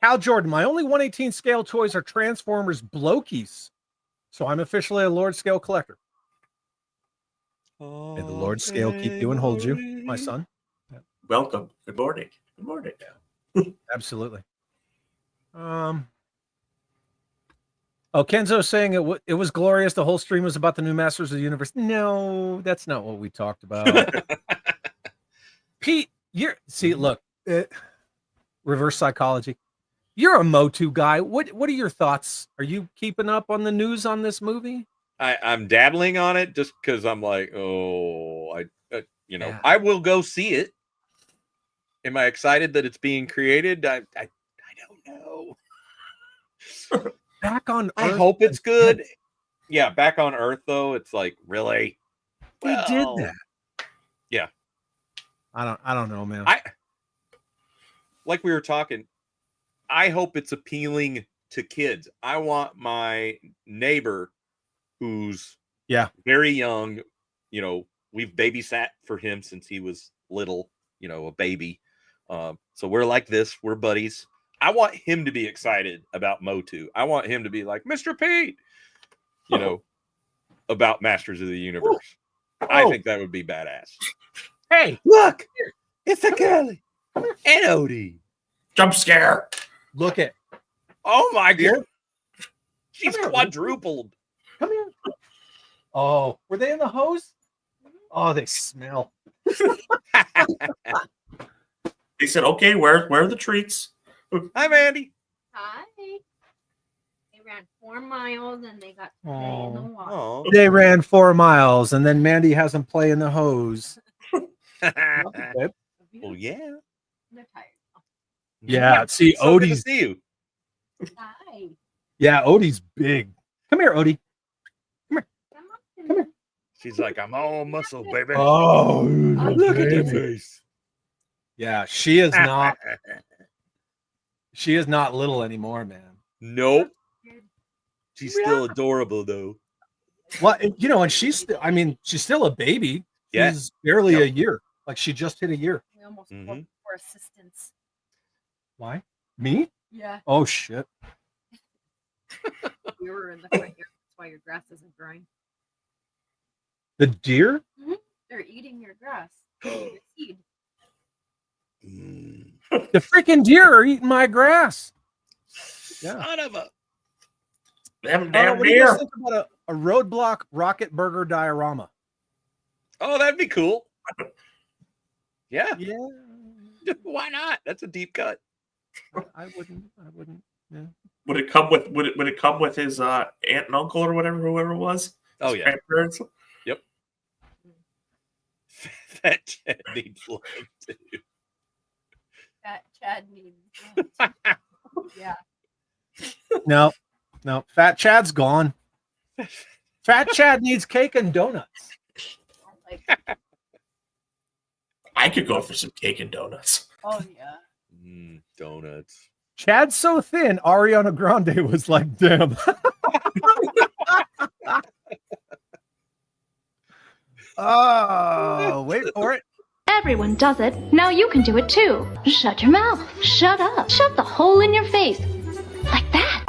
Hal Jordan, my only 1/18 scale toys are Transformers Blokies, so I'm officially a Lord scale collector. May the Lord scale keep you and hold you, my son. Welcome. Good morning. Good morning. Absolutely. Oh, Kenzo's saying it was glorious. The whole stream was about the new Masters of the Universe. No, that's not what we talked about. Pete, look, reverse psychology. You're a Motu guy. What are your thoughts? Are you keeping up on the news on this movie? I'm dabbling on it just because I'm like, I will go see it. Am I excited that it's being created? I don't know. Back on Earth. I hope it's good. Yeah, Back on Earth though, it's like, really? They did that. Yeah. I don't know, man. Like we were talking, I hope it's appealing to kids. I want my neighbor who's very young, we've babysat for him since he was little, a baby. So we're like this, we're buddies. I want him to be excited about Motu. I want him to be like, Mr. Pete, about Masters of the Universe. I think that would be badass. Hey, look, it's a Kelly and Odie. Jump scare. Look at. Oh my God. She's quadrupled. Come here. Oh, were they in the hose? Oh, they smell. They said, okay, where are the treats? Hi, Mandy. Hi. They ran 4 miles and they got to play in the water. They ran 4 miles and then Mandy has them play in the hose. Well, yeah. They're tired. Yeah, see, So good to Odie's. see you. Hi. Yeah, Odie's big. Come here, Odie. She's like, I'm all muscle, baby. Oh, look at your face. Yeah, she is not. She is not little anymore, man. Nope. She's still adorable, though. Well, and she's still a baby. Yeah. She's barely a year. Like she just hit a year. We almost booked for assistance. Why? Me? Yeah. Oh shit. We were in the front yard. That's why your grass isn't growing. The deer? They're eating your grass. Your seed. The freaking deer are eating my grass. Yeah. Son of a. Damn What do you deer. guys think about a roadblock rocket burger diorama? Oh, that'd be cool. Yeah. Yeah. Why not? That's a deep cut. I wouldn't. Yeah. Would it come with his aunt and uncle or whoever it was? Oh His yeah. grandparents? Yep. Fat Chad needs love too. Fat Chad needs. Yeah. No. Fat Chad's gone. Fat Chad needs cake and donuts. I could go for some cake and donuts. Oh yeah. Donuts. Chad's so thin, Ariana Grande was like, damn. Oh, wait for it. Everyone does it. Now you can do it too. Shut your mouth. Shut up. Shut the hole in your face. Like that.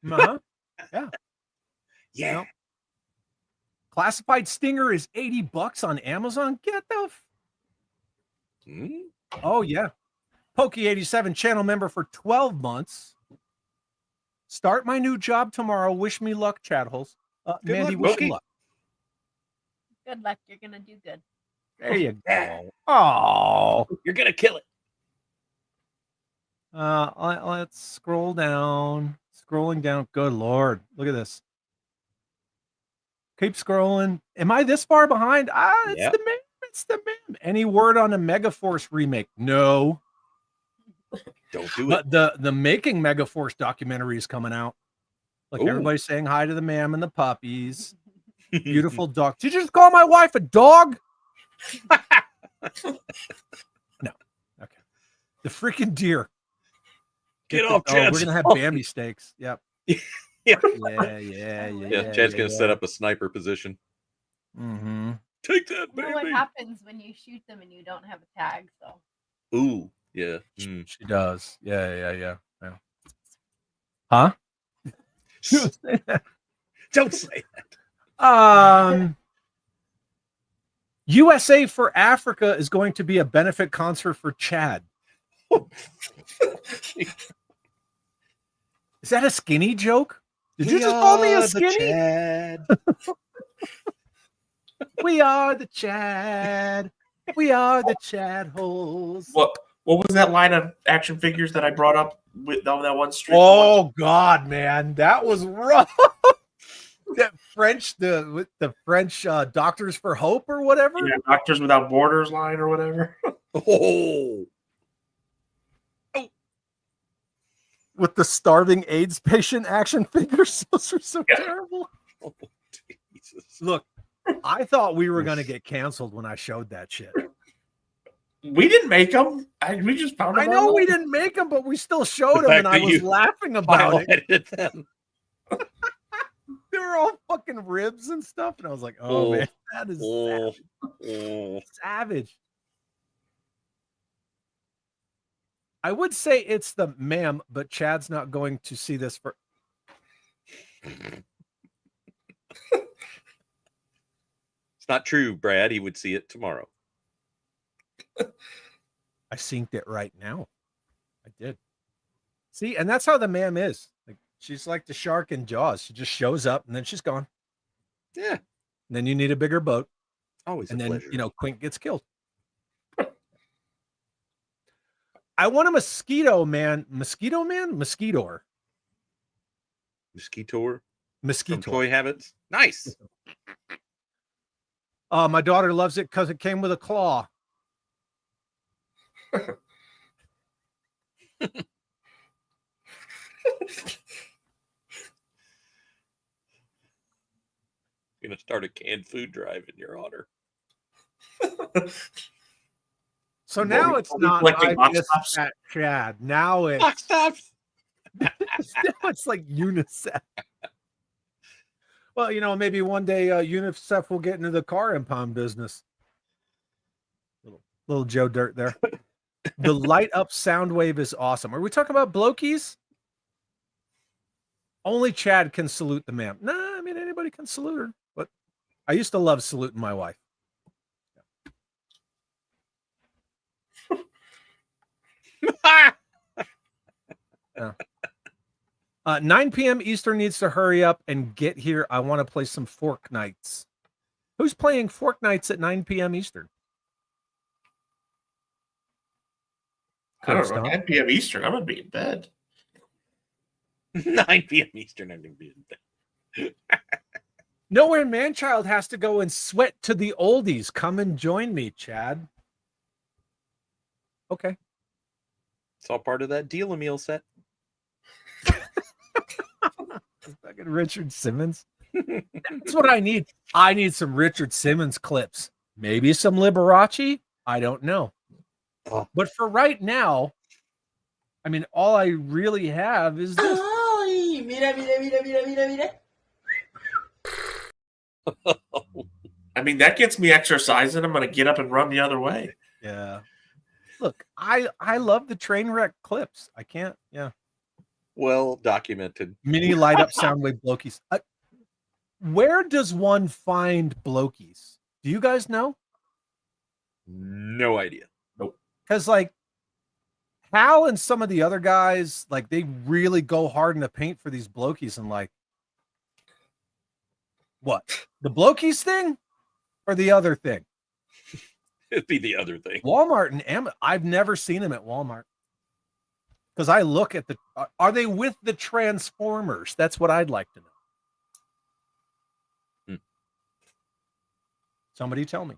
Uh-huh. Yeah. Yeah. Classified Stinger is $80 on Amazon. Get the Oh yeah. Pokey87 channel member for 12 months. Start my new job tomorrow. Wish me luck, Chadholes. Mandy, luck, wish Pokey. you luck. Good luck. You're gonna do good. There you go. Oh, you're gonna kill it. Let's scroll down. Scrolling down. Good Lord. Look at this. Keep scrolling. Am I this far behind? It's Yep. the man. It's the man. Any word on a Megaforce remake? No. Don't do But the Making Megaforce documentary is coming out. Like Ooh. everybody's saying hi to the ma'am and the puppies. Beautiful dog. Did you just call my wife a dog? No. Okay. The freaking deer. Get off, Chad. We're gonna have Bambi steaks. Yep. Yeah. Yeah. Chad's gonna set up a sniper position. Mm-hmm. Take that, You know what happens when you shoot them and you don't have a tag, so. Ooh, yeah. She does. Yeah. Huh? Don't say that. USA for Africa is going to be a benefit concert for Chad. Is that a skinny joke? Did you just call me a skinny? We are the Chad. We are the Chad holes. What was that line of action figures that I brought up with on that one stream? Oh God, man, that was rough. That French, the French Doctors for Hope or whatever. Yeah, Doctors Without Borders line or whatever. Oh. With the starving AIDS patient action figures. Those are so terrible. Oh, Jesus. Look, I thought we were going to get canceled when I showed that shit. We didn't make them. We just found them. I know we didn't make them, but we still showed them, and I was laughing about it. Them. They were all fucking ribs and stuff, and I was like, "Oh man, that is savage." Savage. I would say it's the ma'am, but Chad's not going to see this for. It's not true, Brad. He would see it tomorrow. I synced it right now. I did. See, and that's how the ma'am is. Like she's like the shark in Jaws. She just shows up and then she's gone. Yeah. And then you need a bigger boat. Always and a then pleasure. Quint gets killed. I want a mosquito man. Mosquito. Mosquitour. From Toy Habits. Nice. My daughter loves it because it came with a claw. Gonna start a canned food drive in your honor. So now it's not I miss that Chad. Now it's box tops. Now it's like UNICEF. Well, maybe one day UNICEF will get into the car impound business. Little Joe Dirt there. The light up sound wave is awesome. Are we talking about blokies? Only Chad can salute the ma'am. Nah, I mean anybody can salute her. But I used to love saluting my wife. Yeah. 9 p.m. Eastern needs to hurry up and get here. I want to play some Fork Nights. Who's playing Fork Nights at 9 p.m. Eastern? I don't know. 9 p.m. Eastern. I'm going to be in bed. 9 p.m. Eastern. I'm going to be in bed. Nowhere Manchild has to go and sweat to the oldies. Come and join me, Chad. Okay. It's all part of that deal a meal set. Fucking Richard Simmons. That's what I need. I need some Richard Simmons clips. Maybe some Liberace. I don't know. Oh. But for right now, I mean, all I really have is this. Ay, mira. I mean, that gets me exercising. I'm going to get up and run the other way. Yeah. Look, I love the train wreck clips. I can't. Yeah. Well documented. Mini light up sound wave blokies. Where does one find blokies? Do you guys know? No idea. Nope. Because like Hal and some of the other guys, like they really go hard in the paint for these blokies, and like what? The blokies thing or the other thing? It'd be the other thing. Walmart and Amazon. I've never seen them at Walmart. Because I look at the, are they with the Transformers? That's what I'd like to know. Somebody tell me.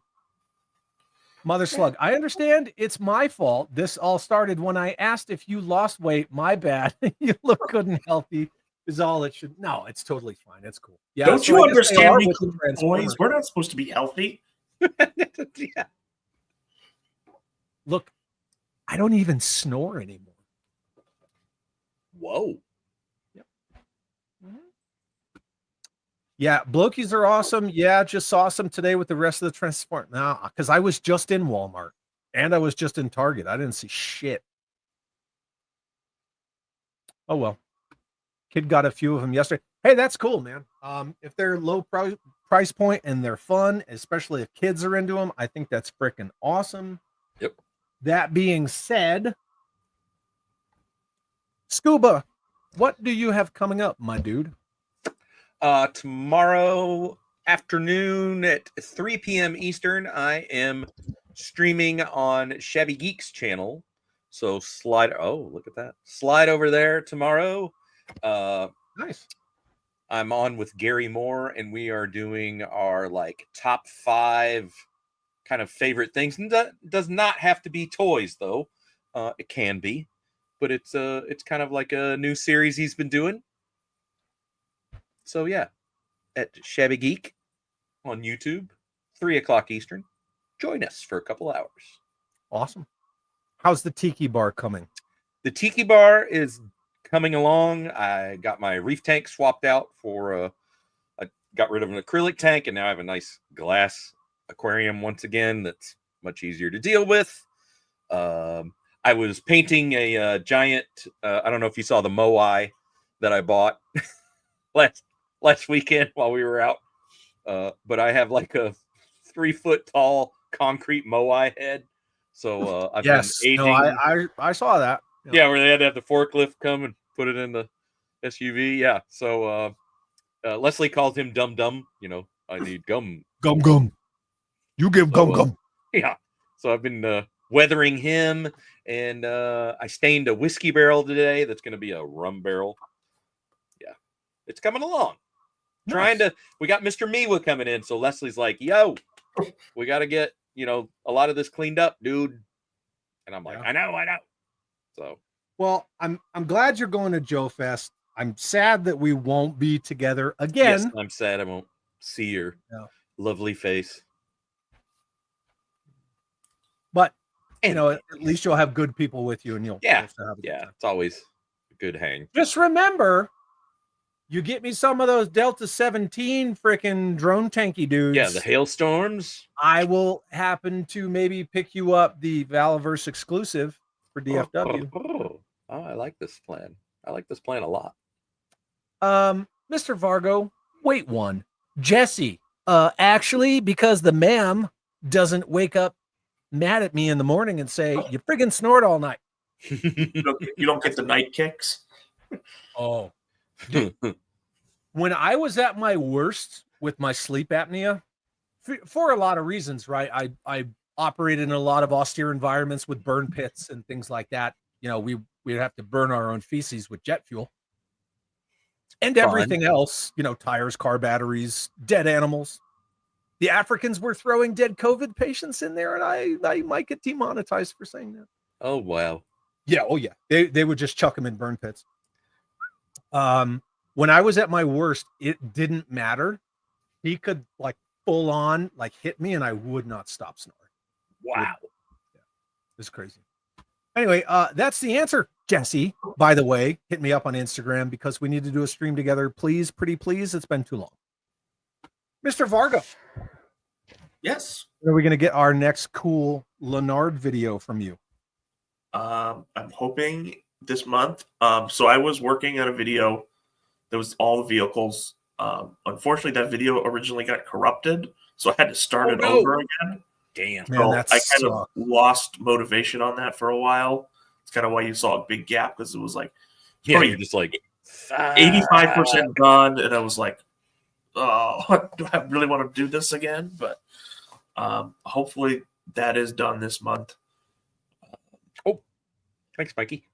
Mother Slug, I understand it's my fault. This all started when I asked if you lost weight. My bad. You look good and healthy is all it should. No, it's totally fine. It's cool. Yeah. Don't so you I guess they understand are me, with the Transformers. boys? We're not supposed to be healthy. Yeah. Look, I don't even snore anymore. Whoa. Yep. Yeah, Blokies are awesome. Yeah, just saw some today with the rest of the transport. Now, because I was just in Walmart and I was just in Target. I didn't see shit. Oh well. Kid got a few of them yesterday. Hey, that's cool, man. If they're low price point and they're fun, especially if kids are into them, I think that's freaking awesome. Yep. That being said, Scuba, what do you have coming up, my dude? Tomorrow afternoon at 3 p.m. Eastern, I am streaming on Shabby Geeks channel. So slide. Oh, look at that! Slide over there tomorrow. Nice. I'm on with Gary Moore, and we are doing our like top 5 kind of favorite things. And that does not have to be toys, though. It can be, but it's kind of like a new series he's been doing. So yeah, at Shabby Geek on YouTube, 3 o'clock Eastern. Join us for a couple hours. Awesome. How's the Tiki Bar coming? The Tiki Bar is coming along. I got my reef tank swapped out for I got rid of an acrylic tank, and now I have a nice glass aquarium once again that's much easier to deal with. I was painting a giant, I don't know if you saw the moai that I bought last weekend while we were out. But I have like a 3-foot tall concrete moai head. So I've been aging. No, I saw that. Yeah, where they had to have the forklift come and put it in the SUV. Yeah. So Leslie calls him Dum Dum. You know, I need gum. Gum. You give gum. Yeah. So I've been weathering him, and I stained a whiskey barrel today. That's going to be a rum barrel. Yeah, it's coming along. Nice. We got Mr. Miwa coming in. So Leslie's like, yo, we got to get, a lot of this cleaned up, dude. And I'm like, I know. So, well, I'm glad you're going to Joe Fest. I'm sad that we won't be together again. Yes, I'm sad I won't see your lovely face. But, at least you'll have good people with you and you'll have a good time. It's always a good hang. Just remember, you get me some of those Delta 17 freaking drone tanky dudes. Yeah, the hailstorms. I will happen to maybe pick you up the Valaverse exclusive for DFW. Oh, I like this plan. I like this plan a lot. Mr. Vargo, wait one. Jesse, actually, because the ma'am doesn't wake up mad at me in the morning and say, you friggin' snort all night. You don't get the night kicks. Oh. When I was at my worst with my sleep apnea, for a lot of reasons, right? I operated in a lot of austere environments with burn pits and things like that. We'd have to burn our own feces with jet fuel. And everything else, tires, car batteries, dead animals. The Africans were throwing dead COVID patients in there, and I might get demonetized for saying that. Oh, wow. Yeah, oh yeah. They would just chuck them in burn pits. When I was at my worst, it didn't matter. He could full on hit me and I would not stop snoring. Wow. Yeah. It's crazy. Anyway, that's the answer, Jesse. By the way, hit me up on Instagram because we need to do a stream together. Please, pretty please. It's been too long. Mr. Vargo. Yes. When are we going to get our next cool Leonard video from you? I'm hoping this month. So I was working on a video that was all the vehicles. Unfortunately, that video originally got corrupted, so I had to start it over again. Damn. So I kind of lost motivation on that for a while. It's kind of why you saw a big gap, because it was you're just 85% done, and I was like, oh, do I really want to do this again? But hopefully that is done this month. Thanks, Mikey.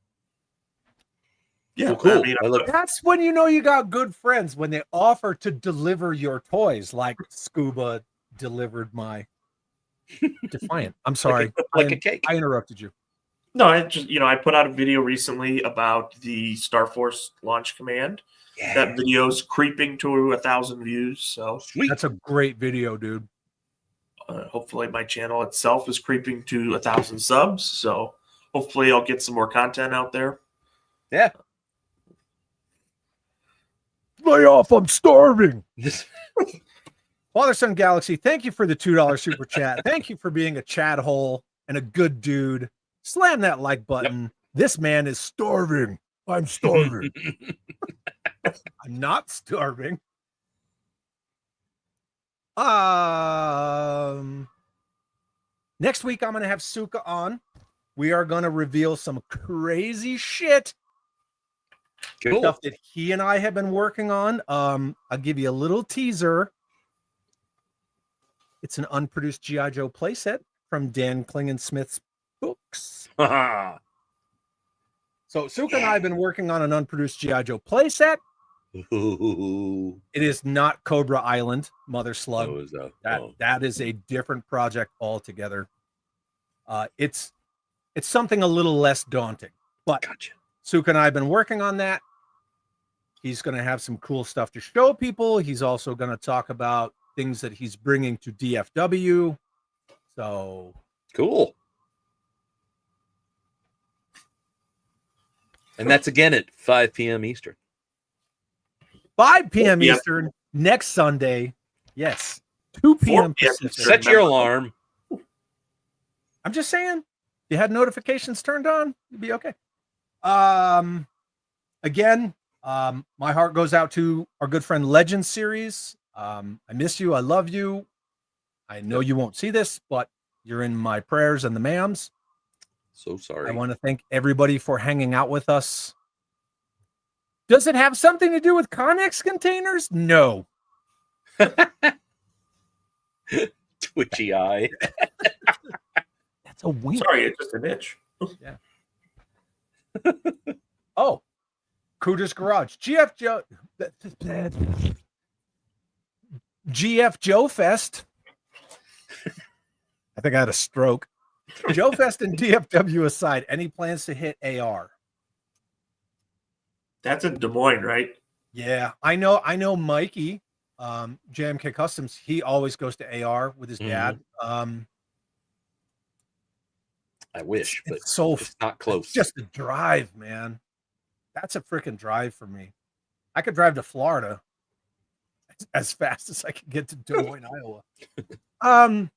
Yeah, cool. That's when you got good friends, when they offer to deliver your toys, like Scuba delivered my Defiant. I'm sorry. Like a cake. I interrupted you. No, I just, I put out a video recently about the Star Force launch command. Yeah. That video's creeping to 1,000 views. So sweet. That's a great video, dude. Hopefully my channel itself is creeping to 1,000 subs. So hopefully I'll get some more content out there. Yeah. lay off. I'm starving. Father Son Galaxy, thank you for the $2 super chat. Thank you for being a chat hole and a good dude. Slam that like button. Yep. This man is starving. I'm starving. I'm not starving. Next week I'm going to have Suka on. We are going to reveal some crazy shit. Cool. Stuff that he and I have been working on. I'll give you a little teaser. It's an unproduced G.I. Joe playset from Dan Klingensmith's books. So Suka and I have been working on an unproduced G.I. Joe playset. It is not Cobra Island, Mother Slug. That is a different project altogether. It's something a little less daunting. But gotcha. Suka and I have been working on that. He's going to have some cool stuff to show people. He's also going to talk about things that he's bringing to DFW. So cool. And that's again at 5 p.m. Eastern. 5 p.m. Eastern next Sunday. Yes. 2 p.m. Pacific. Set your alarm. I'm just saying, if you had notifications turned on, you'd be okay. Again, my heart goes out to our good friend Legend Series. I miss you. I love you. I know you won't see this, but you're in my prayers and the ma'ams. So sorry. I want to thank everybody for hanging out with us. Does it have something to do with Connex containers? No. Twitchy eye. That's a wink. Sorry, it's just an itch. Yeah. Oh, Cooter's Garage. GF Joe Fest. I think I had a stroke. Joe Fest and DFW aside, any plans to hit AR? That's in Des Moines, right? Yeah, I know Mikey, JMK Customs, he always goes to AR with his dad. I wish, but it's not close. It's just a drive, man. That's a freaking drive for me. I could drive to Florida as fast as I can get to Des Moines, Iowa.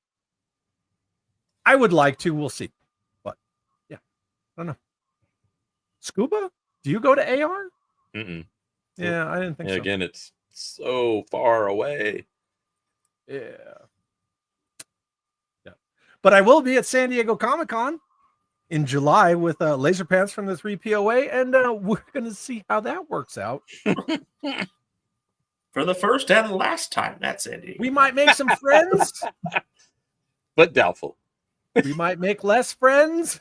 I would like to. We'll see. But yeah, I don't know. Scuba? Do you go to AR? Mm-mm. Yeah, I didn't think so. Again, it's so far away. Yeah. But I will be at San Diego Comic-Con in July with Laser Pants from the 3POA, and we're going to see how that works out. For the first and last time, that's San Diego. We might make some friends. But doubtful. We might make less friends.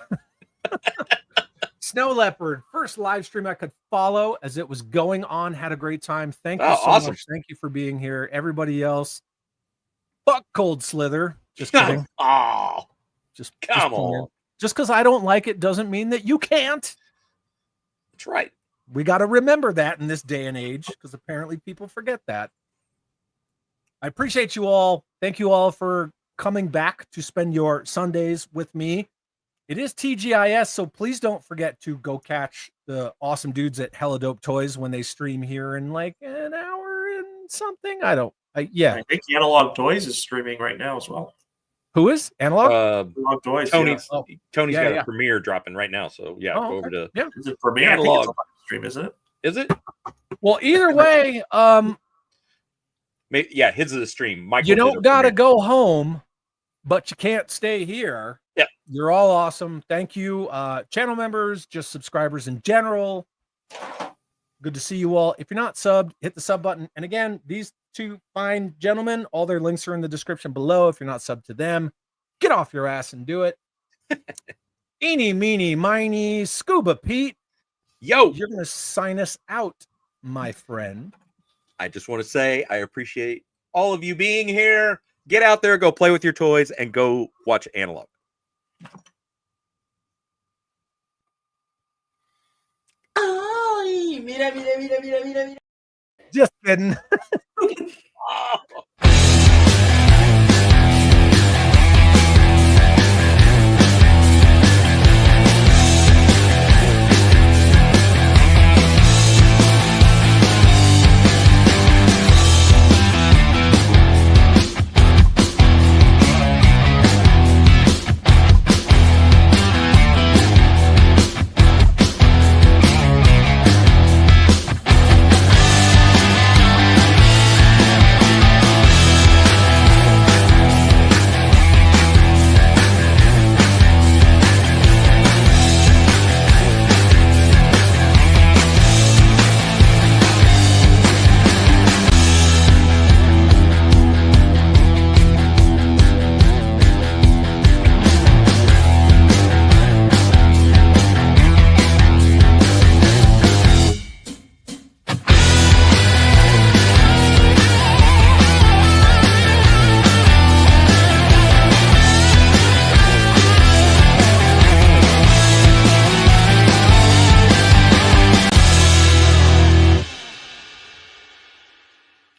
Snow Leopard, first live stream I could follow as it was going on. Had a great time. Thank you so much. Thank you for being here. Everybody else, fuck Cold Slither. Just kidding. Oh, come on. Just because I don't like it doesn't mean that you can't. That's right. We got to remember that in this day and age, because apparently people forget that. I appreciate you all. Thank you all for coming back to spend your Sundays with me. It is TGIS, so please don't forget to go catch the awesome dudes at Hella Dope Toys when they stream here in like an hour and something. I think Analog Toys is streaming right now as well. Who is Analog? Analog Toys. Tony's yeah. got a premiere dropping right now, so yeah, go over to Is it premiere? Analog. I think it's a live stream, isn't it? Is it? Well, either way, yeah, his is a stream. Michael you don't gotta go home, but you can't stay here. Yeah, you're all awesome. Thank you, channel members, just subscribers in general. Good to see you all. If you're not subbed, hit the sub button. And again, these two fine gentlemen, all their links are in the description below. If you're not subbed to them, get off your ass and do it. Eeny, meeny, miny, Scuba Pete. Yo, you're gonna sign us out, my friend. I just want to say I appreciate all of you being here. Get out there, go play with your toys, and go watch Analog. Ay, mira, mira, mira, mira, mira, mira. Just kidding.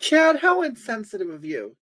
Chad, how insensitive of you.